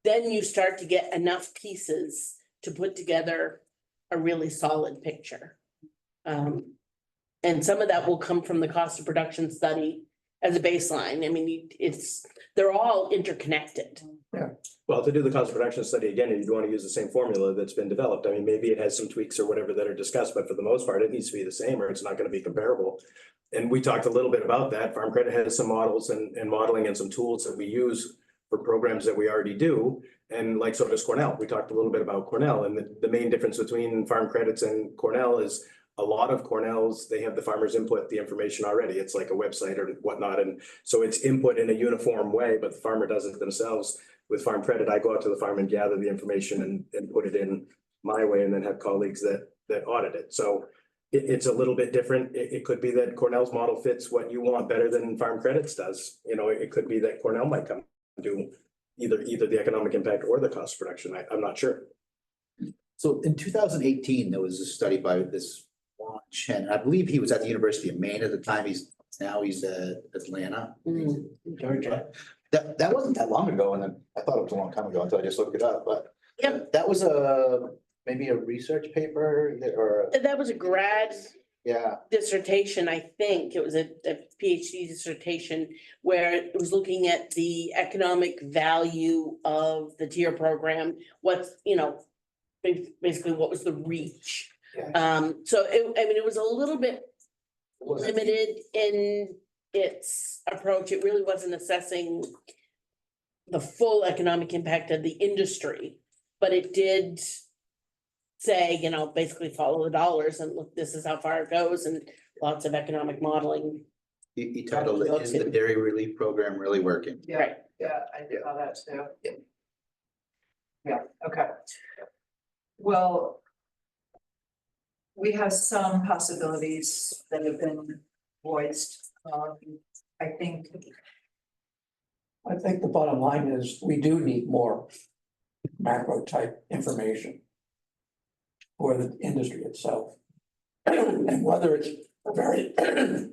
then you start to get enough pieces to put together a really solid picture. And some of that will come from the cost of production study as a baseline. I mean, they're all interconnected. Well, to do the cost of production study again, you'd want to use the same formula that's been developed. I mean, maybe it has some tweaks or whatever that are discussed, but for the most part, it needs to be the same or it's not going to be comparable. And we talked a little bit about that. Farm Credit has some models and modeling and some tools that we use for programs that we already do. And like, so does Cornell. We talked a little bit about Cornell, and the main difference between Farm Credits and Cornell is a lot of Cornell's, they have the farmers input the information already. It's like a website or whatnot. And so it's input in a uniform way, but the farmer does it themselves. With Farm Credit, I go out to the farm and gather the information and put it in my way and then have colleagues that audit it. So it's a little bit different. It could be that Cornell's model fits what you want better than Farm Credits does. It could be that Cornell might come do either the economic impact or the cost of production. I'm not sure. So in 2018, there was a study by this Juan Chen. I believe he was at the University of Maine at the time. He's at Atlanta. Georgia. That wasn't that long ago, and then I thought it was a long time ago until I just looked it up, but Yep. that was maybe a research paper or, That was a grad yeah. dissertation, I think. It was a PhD dissertation where it was looking at the economic value of the tier program. Basically what was the reach? Yeah. So it was a little bit limited in its approach. It really wasn't assessing the full economic impact of the industry, but it did say, basically follow the dollars and look, this is how far it goes, and lots of economic modeling. He titled it, "Is the Dairy Relief Program Really Working?" Right. Yeah, I saw that too. Yeah, okay. Well, we have some possibilities that have been voiced. I think the bottom line is we do need more macro type information for the industry itself. And whether it's a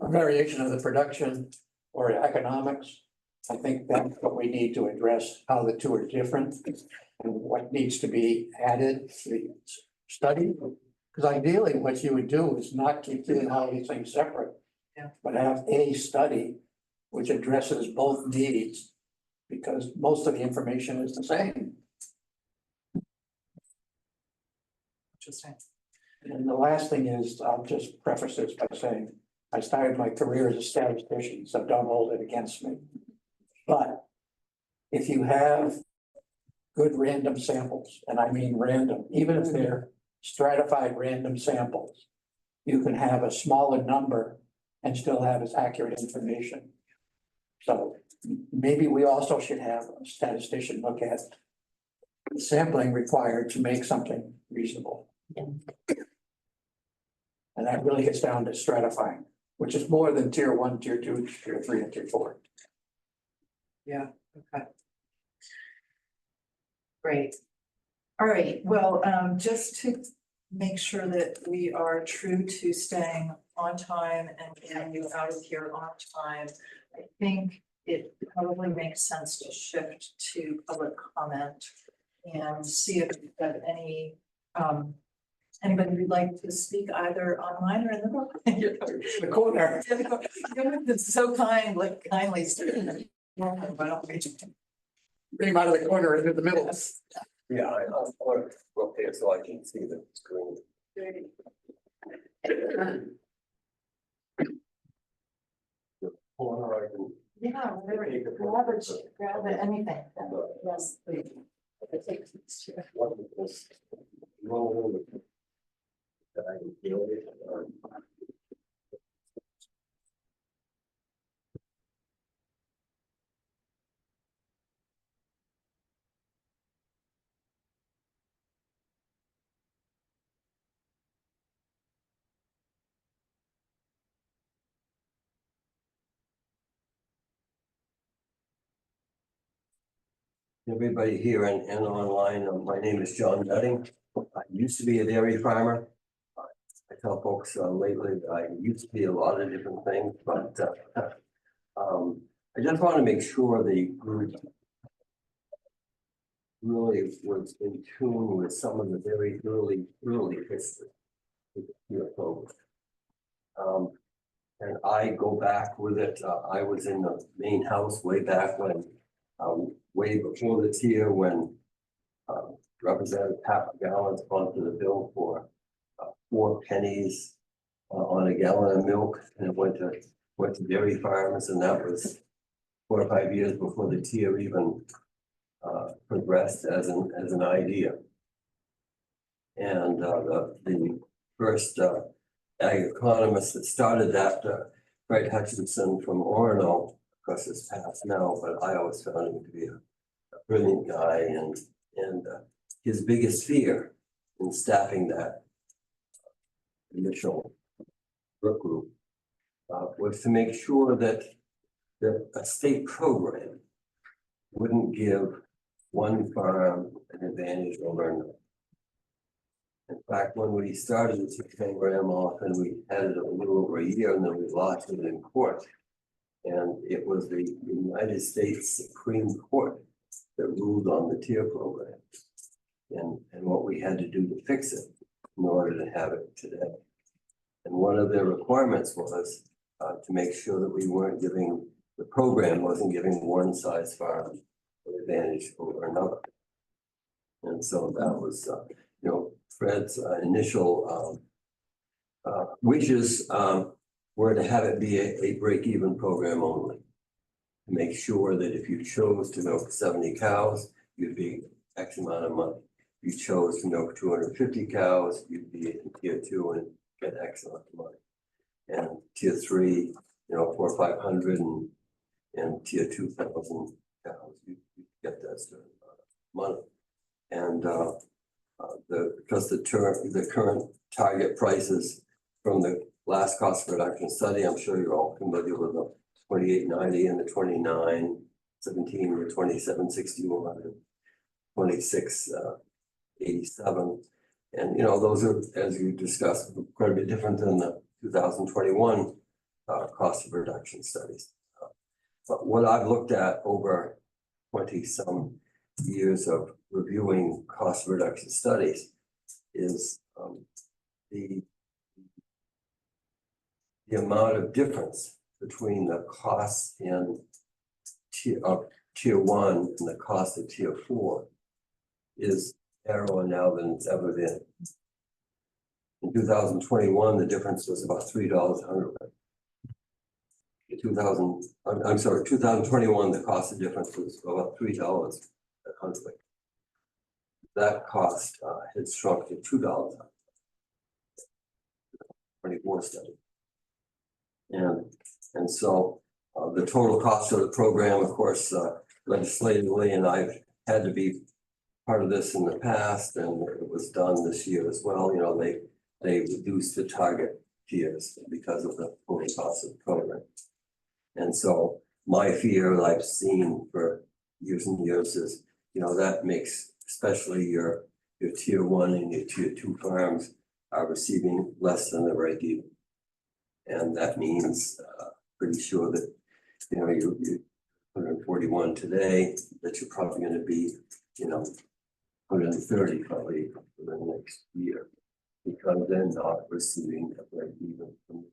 variation of the production or economics, I think that's what we need to address, how the two are different and what needs to be added to the study. Because ideally, what you would do is not keep doing all these things separate. Yeah. But have a study which addresses both needs, because most of the information is the same. Interesting. And the last thing is, I'll just preface this by saying, I started my career as a statistician, so don't hold it against me. But if you have good random samples, and I mean random, even if they're stratified random samples, you can have a smaller number and still have as accurate information. So maybe we also should have a statistician look at the sampling required to make something reasonable. And that really gets down to stratifying, which is more than tier 1, tier 2, tier 3, and tier 4. Yeah, okay. Great. All right, well, just to make sure that we are true to staying on time and getting you out of here on time, I think it probably makes sense to shift to public comment and see if we have any, anybody who'd like to speak either online or in the book. The corner. It's so kind, like kindly. Bring him out of the corner into the middle. Yeah, I'll rotate so I can see the screen. Corner, I can. Yeah, whatever, grab it, anything. Yes, please. What is this? Roll that I can deal with. Everybody here and online, my name is John Nutting. I used to be a dairy farmer. I tell folks lately, I used to be a lot of different things, but I just want to make sure the group really was in tune with some of the very early history of the program. And I go back with it. I was in the main house way back when, way before the tier, when Representative Pat McGowan sponsored the bill for 4 pennies on a gallon of milk, and it went to dairy farmers, and that was 4 or 5 years before the tier even progressed as an idea. And the first ag economist that started that, Fred Hutchinson from Orono, of course it's passed now, but I always found him to be a brilliant guy, and his biggest fear in staffing that initial work group was to make sure that a state program wouldn't give one farm an advantage over another. In fact, when we started the program off, and we had it a little over a year, and then we lost it in court. And it was the United States Supreme Court that ruled on the tier program, and what we had to do to fix it in order to have it today. And one of their requirements was to make sure that we weren't giving, the program wasn't giving one size farm an advantage over another. And so that was, Fred's initial wishes were to have it be a break-even program only. To make sure that if you chose to milk 70 cows, you'd be X amount of money. If you chose to milk 250 cows, you'd be in tier 2 and get X amount of money. And tier 3, 400 or 500, and tier 2,000 cows, you get that certain amount of money. And because the current target prices from the last cost production study, I'm sure you're all familiar with the 28.90 and the 29.17, the 27.61, and 26.87. And those are, as you discussed, quite a bit different than the 2021 cost of production studies. But what I've looked at over 20-some years of reviewing cost reduction studies is the amount of difference between the cost in tier 1 and the cost of tier 4 is narrower now than it's ever been. In 2021, the difference was about $3 a hundredweight. In 2021, the cost of difference was about $3 a hundredweight. That cost had shrunk to $2 a 24 study. And so the total cost of the program, of course, legislatively, and I've had to be part of this in the past, and it was done this year as well. You know, they reduced the target tiers because of the total cost of the program. And so my fear that I've seen for years and years is, you know, that makes especially your tier 1 and your tier 2 farms are receiving less than the break even. And that means pretty sure that, you know, you're 141 today, that you're probably going to be, you know, 130 probably for the next year, because they're not receiving a break even from it.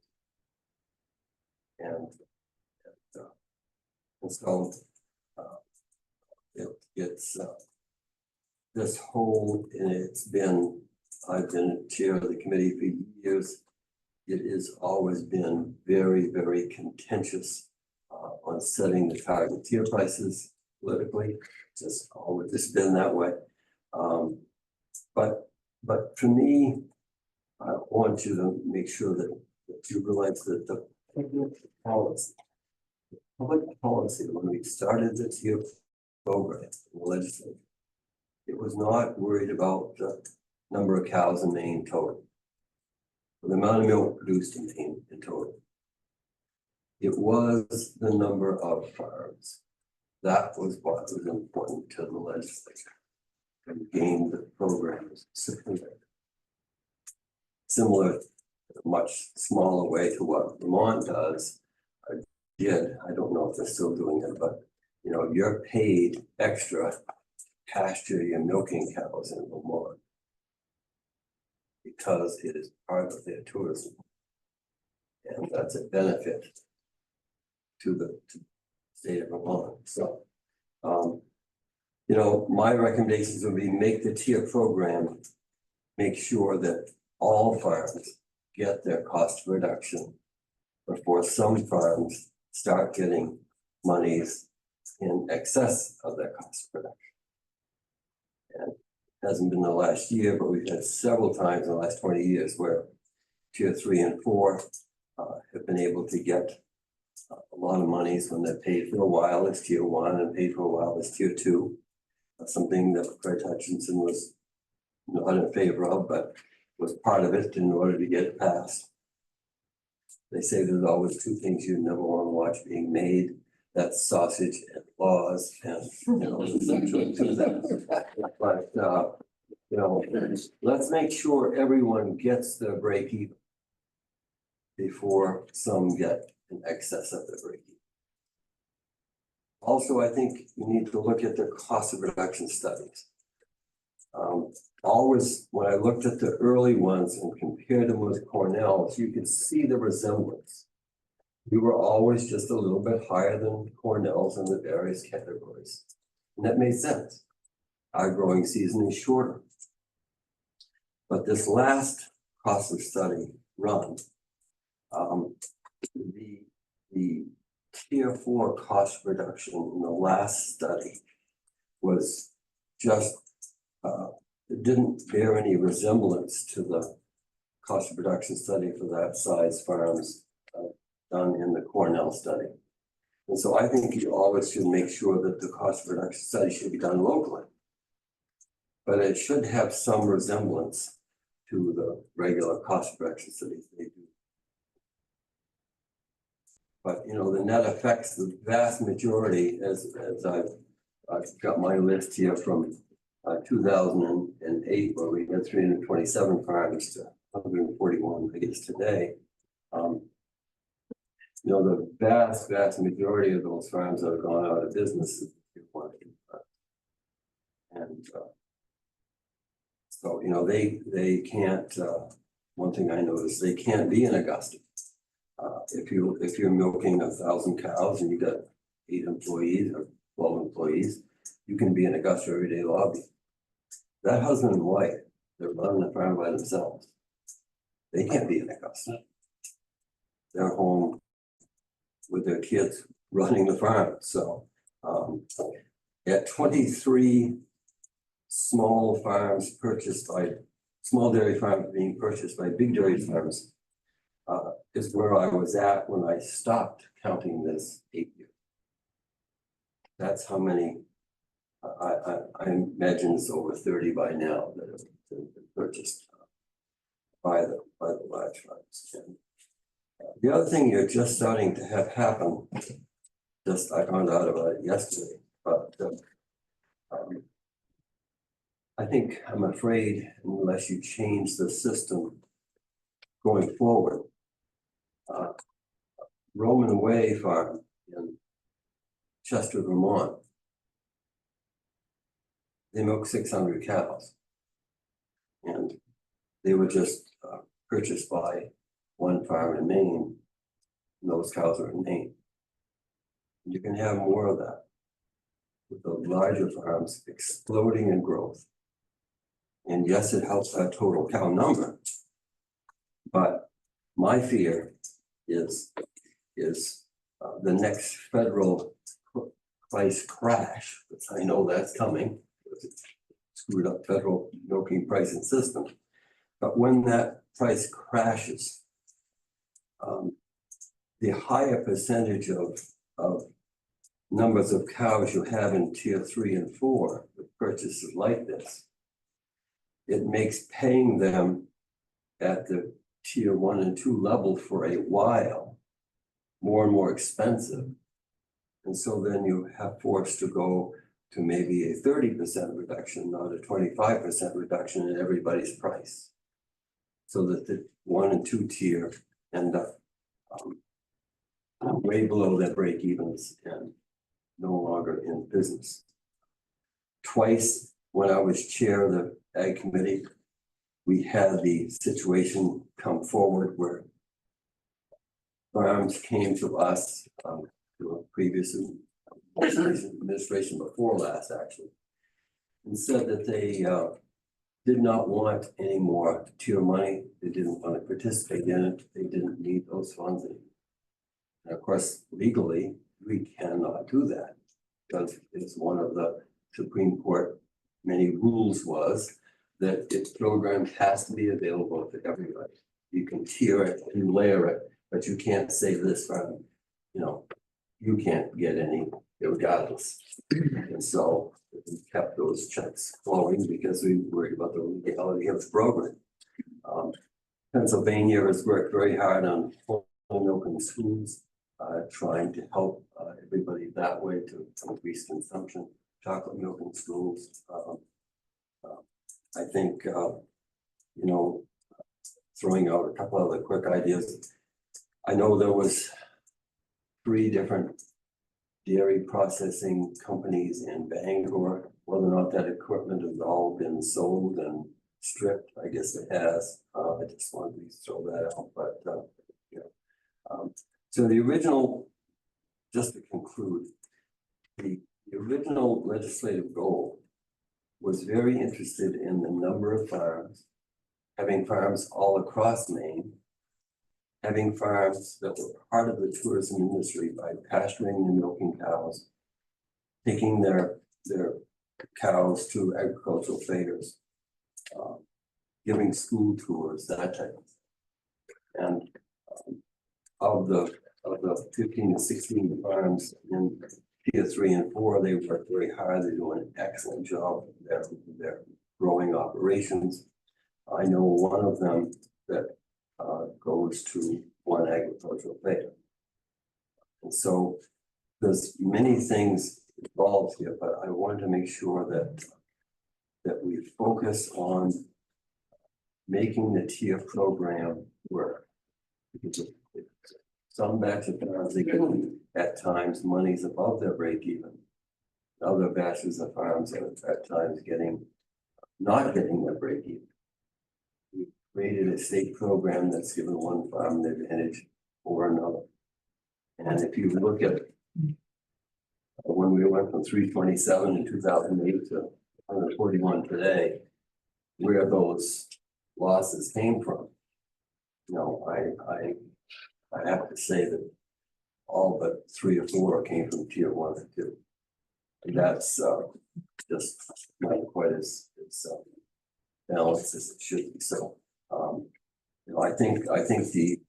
And so it's this whole, and I've been chair of the committee for years. It has always been very, very contentious on setting the target tier prices politically. Just always just been that way. But for me, I want you to make sure that you realize that the public policy, when we started the tier program in the legislature, it was not worried about the number of cows in Maine total, the amount of milk produced in Maine in total. It was the number of farms. That was what was important to the legislature. And gain the programs similar, much smaller way to what Vermont does. I don't know if they're still doing it, but you know, you're paid extra to pasture your milking cows in Vermont because it is part of their tourism, and that's a benefit to the state of Vermont. So, you know, my recommendations would be make the tier program, make sure that all farms get their cost reduction before some farms start getting monies in excess of their cost reduction. And it hasn't been the last year, but we've had several times in the last 20 years where tier 3 and 4 have been able to get a lot of monies when they're paid for a while as tier 1 and paid for a while as tier 2. That's something that Fred Hutchinson was not in favor of, but was part of it in order to get it passed. They say there's always two things you never want to watch being made. That's sausage and laws, and you know, essentially to that. But you know, let's make sure everyone gets their break even before some get in excess of their break even. Also, I think you need to look at the cost of reduction studies. Always, when I looked at the early ones and compared them with Cornell's, you could see the resemblance. We were always just a little bit higher than Cornell's in the various categories. And that made sense. Our growing season is shorter. But this last cost of study run, the tier 4 cost reduction in the last study was just, it didn't bear any resemblance to the cost of production study for that size farms done in the Cornell study. And so I think you always should make sure that the cost of production study should be done locally. But it should have some resemblance to the regular cost of production studies they do. But you know, the net effects, the vast majority, as I've got my list here from 2008, where we had 327 farms to 141, I guess, today. You know, the vast majority of those farms that have gone out of business. And so, you know, they can't, one thing I noticed, they can't be in Augusta. If you're milking 1,000 cows and you got 8 employees or 12 employees, you can be in Augusta every day lobby. That husband and wife, they're running the farm by themselves. They can't be in Augusta. They're home with their kids running the farm. So at 23 small farms purchased by, small dairy farms being purchased by big dairy farms, is where I was at when I stopped counting this 8 years. That's how many, I imagine it's over 30 by now that have been purchased by the large farms. And the other thing you're just starting to have happen, just I found out about it yesterday, but I think I'm afraid unless you change the system going forward, Roman Way Farm in Chester, Vermont, they milk 600 cows. And they were just purchased by one farm in Maine, and those cows are in Maine. You can have more of that with the larger farms exploding in growth. And yes, it helps our total cow number. But my fear is the next federal price crash, which I know that's coming, because it screwed up federal milking pricing system. But when that price crashes, the higher percentage of numbers of cows you have in tier 3 and 4 with purchases like this, it makes paying them at the tier 1 and 2 level for a while more and more expensive. And so then you have forced to go to maybe a 30% reduction, not a 25% reduction in everybody's price. So that the 1 and 2 tier end up way below their break evens and no longer in business. Twice when I was chair of the Ag Committee, we had the situation come forward where farms came to us, to a previous administration before last actually, and said that they did not want any more tier money. They didn't want to participate in it. They didn't need those funds anymore. And of course, legally, we cannot do that because it's one of the Supreme Court many rules was that its program has to be available to everybody. You can tier it, you layer it, but you can't say this farm, you know, you can't get any regardless. And so we kept those checks flowing because we worried about the legality of the program. Pennsylvania has worked very hard on milk in schools, trying to help everybody that way to increase consumption, chocolate milk in schools. I think, you know, throwing out a couple other quick ideas. I know there was 3 different dairy processing companies in Bangor. Whether or not that equipment has all been sold and stripped, I guess it has. I just wanted to throw that out, but you know. So the original, just to conclude, the original legislative goal was very interested in the number of farms, having farms all across Maine, having farms that were part of the tourism industry by pasturing and milking cows, taking their cows to agricultural fairs, giving school tours, that type of thing. And of the 15 to 16 farms in tier 3 and 4, they work very hard. They're doing an excellent job. They're growing operations. I know one of them that goes to one agricultural fair. And so there's many things involved here, but I wanted to make sure that we focus on making the tier program work. Because it's Some batch of farms, they get at times monies above their break even. Other batches of farms are at times not getting their break even. We created a state program that's given one farm an advantage over another. And if you look at when we went from 327 in 2008 to 141 today, where those losses came from. You know, I have to say that all but 3 or 4 came from tier 1 and 2. And that's just not quite as balanced as it should be. So you know, I think the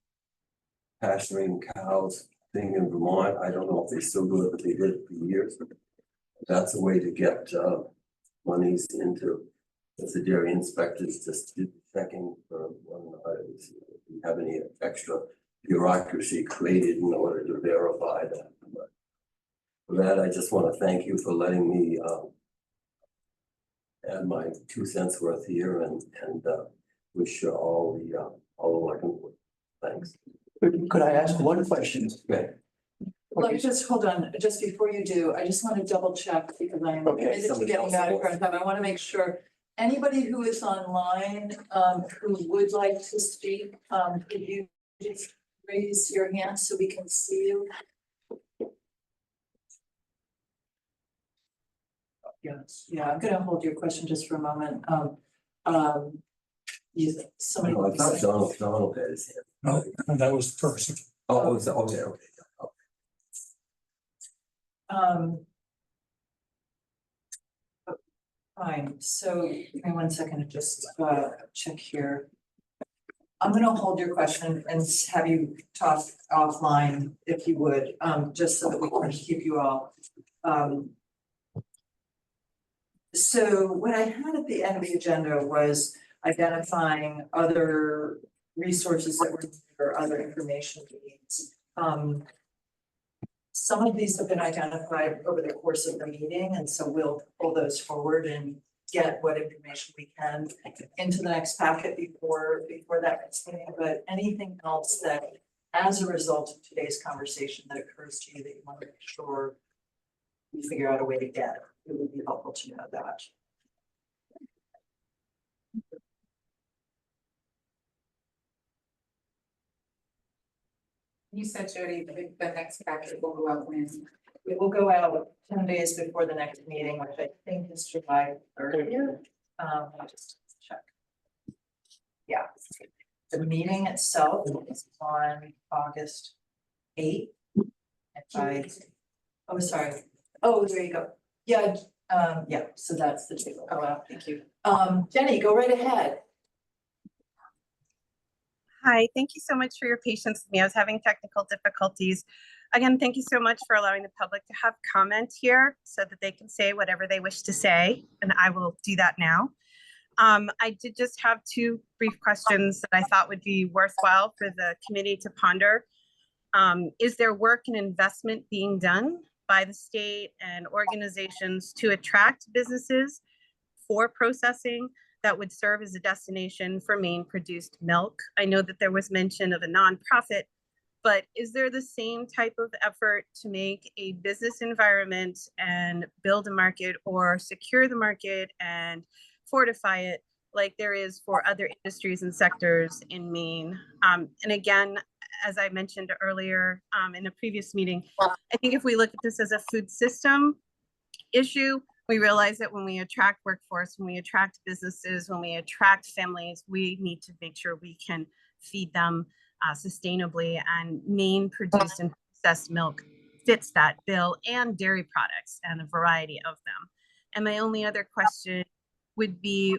pasturing cows thing in Vermont, I don't know if they still do it, but they did it for years. That's a way to get monies into the dairy inspectors, just do checking for if you have any extra bureaucracy created in order to verify that. But for that, I just want to thank you for letting me add my 2 cents worth here and wish you all the luck and good. Thanks. Could I ask one question? Okay. Let me just, hold on, just before you do, I just want to double check because I'm Okay, committed to somebody getting else that in will. front of time. I want to make sure. Anybody who is online, who would like to speak, could you just raise your hand so we can see you? Yes, yeah, I'm gonna hold your question just for a moment. Somebody. No, I thought Donald had his hand. No, that was the first. Oh, is that okay? Okay. Fine, so give me 1 second to just check here. I'm gonna hold your question and have you talk offline if you would, just so that we can keep you all. So what I had at the end of the agenda was identifying other resources that were or other information needs. Some of these have been identified over the course of the meeting, and so we'll pull those forward and get what information we can into the next packet before that next meeting. But anything else that, as a result of today's conversation, that occurs to you that you want to make sure we figure out a way to get, it would be helpful to know that. You said, Jody, the next packet will go out when? It will go out 10 days before the next meeting, which I think is July 30th. Let me just check. Yeah, the meeting itself is on August 8th. Oh, sorry. Oh, there you go. Yeah, yeah, so that's the table. Oh, wow, thank you. Jenny, go right ahead. Hi, thank you so much for your patience with me. I was having technical difficulties. Again, thank you so much for allowing the public to have comment here so that they can say whatever they wish to say, and I will do that now. I did just have 2 brief questions that I thought would be worthwhile for the committee to ponder. Is there work and investment being done by the state and organizations to attract businesses for processing that would serve as a destination for Maine produced milk? I know that there was mention of a nonprofit, but is there the same type of effort to make a business environment and build a market or secure the market and fortify it like there is for other industries and sectors in Maine? And again, as I mentioned earlier in a previous meeting, I think if we look at this as a food system issue, we realize that when we attract workforce, when we attract businesses, when we attract families, we need to make sure we can feed them sustainably, and Maine produced and processed milk fits that bill, and dairy products and a variety of them. And my only other question would be,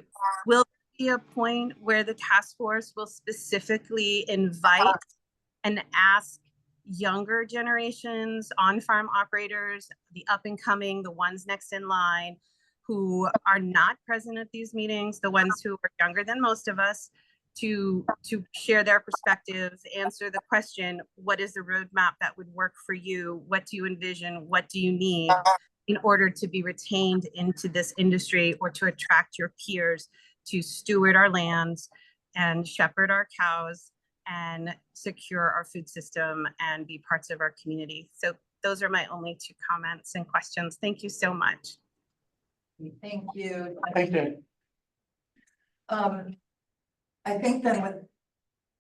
will there be a point where the task force will specifically invite and ask younger generations, on-farm operators, the up-and-coming, the ones next in line, who are not present at these meetings, the ones who are younger than most of us, to share their perspectives, answer the question, what is the roadmap that would work for you? What do you envision? What do you need in order to be retained into this industry or to attract your peers to steward our lands and shepherd our cows and secure our food system and be parts of our community. So those are my only 2 comments and questions. Thank you so much. Thank you. Thank you. I think then with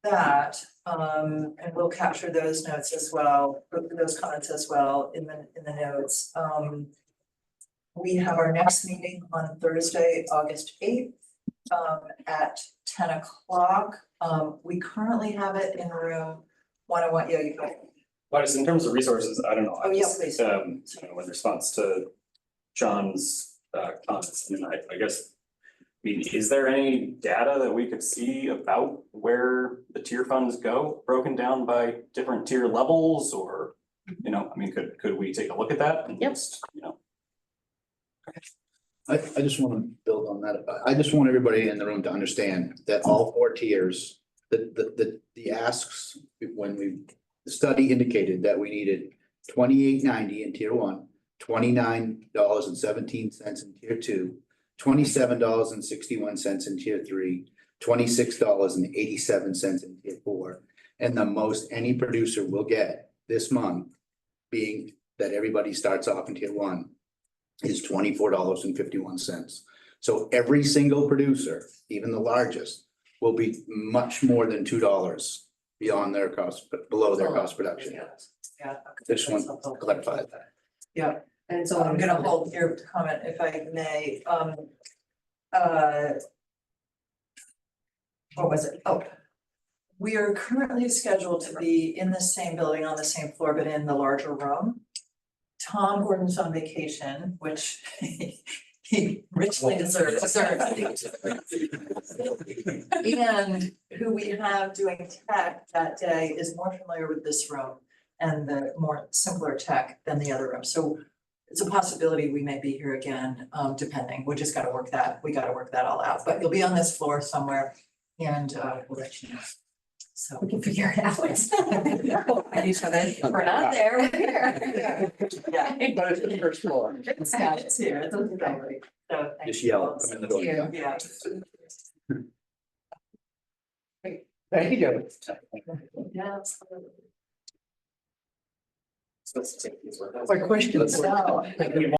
that, and we'll capture those notes as well, those comments as well in the notes. We have our next meeting on Thursday, August 8th, at 10 o'clock. We currently have it in room 101. Yeah, you go. But just in terms of resources, I don't know. Oh, yeah, please. In response to John's comments, I mean, I guess, I mean, is there any data that we could see about where the tier funds go, broken down by different tier levels, or, you know, I mean, could we take a look at that? And just, you know. I just want to build on that. I just want everybody in the room to understand that all 4 tiers, the asks, the study indicated that we needed $28.90 in tier 1, $29.17 in tier 2, $27.61 in tier 3, $26.87 in tier 4. And the most any producer will get this month, being that everybody starts off in tier 1, is $24.51. So every single producer, even the largest, will be much more than $2 beyond their cost, below their cost production. Yeah. Just want to clarify that. Yeah, And so I'm gonna hold your comment if I may. What was it? Oh. We are currently scheduled to be in the same building on the same floor, but in the larger room. Tom Gordon's on vacation, which he richly deserves. And who we have doing tech that day is more familiar with this room and the more simpler tech than the other room. So it's a possibility we may be here again, depending. We just gotta work that, all out. But you'll be on this floor somewhere and we'll let you know. So we can figure it out. We're not there, we're here. Yeah. But it's the first floor. It's here, it's on the gallery. So thank Just you yell, all. come in the door. Thank you. Yeah. Thank you, Joe. Yeah, absolutely. So let's take these with us. My question. So-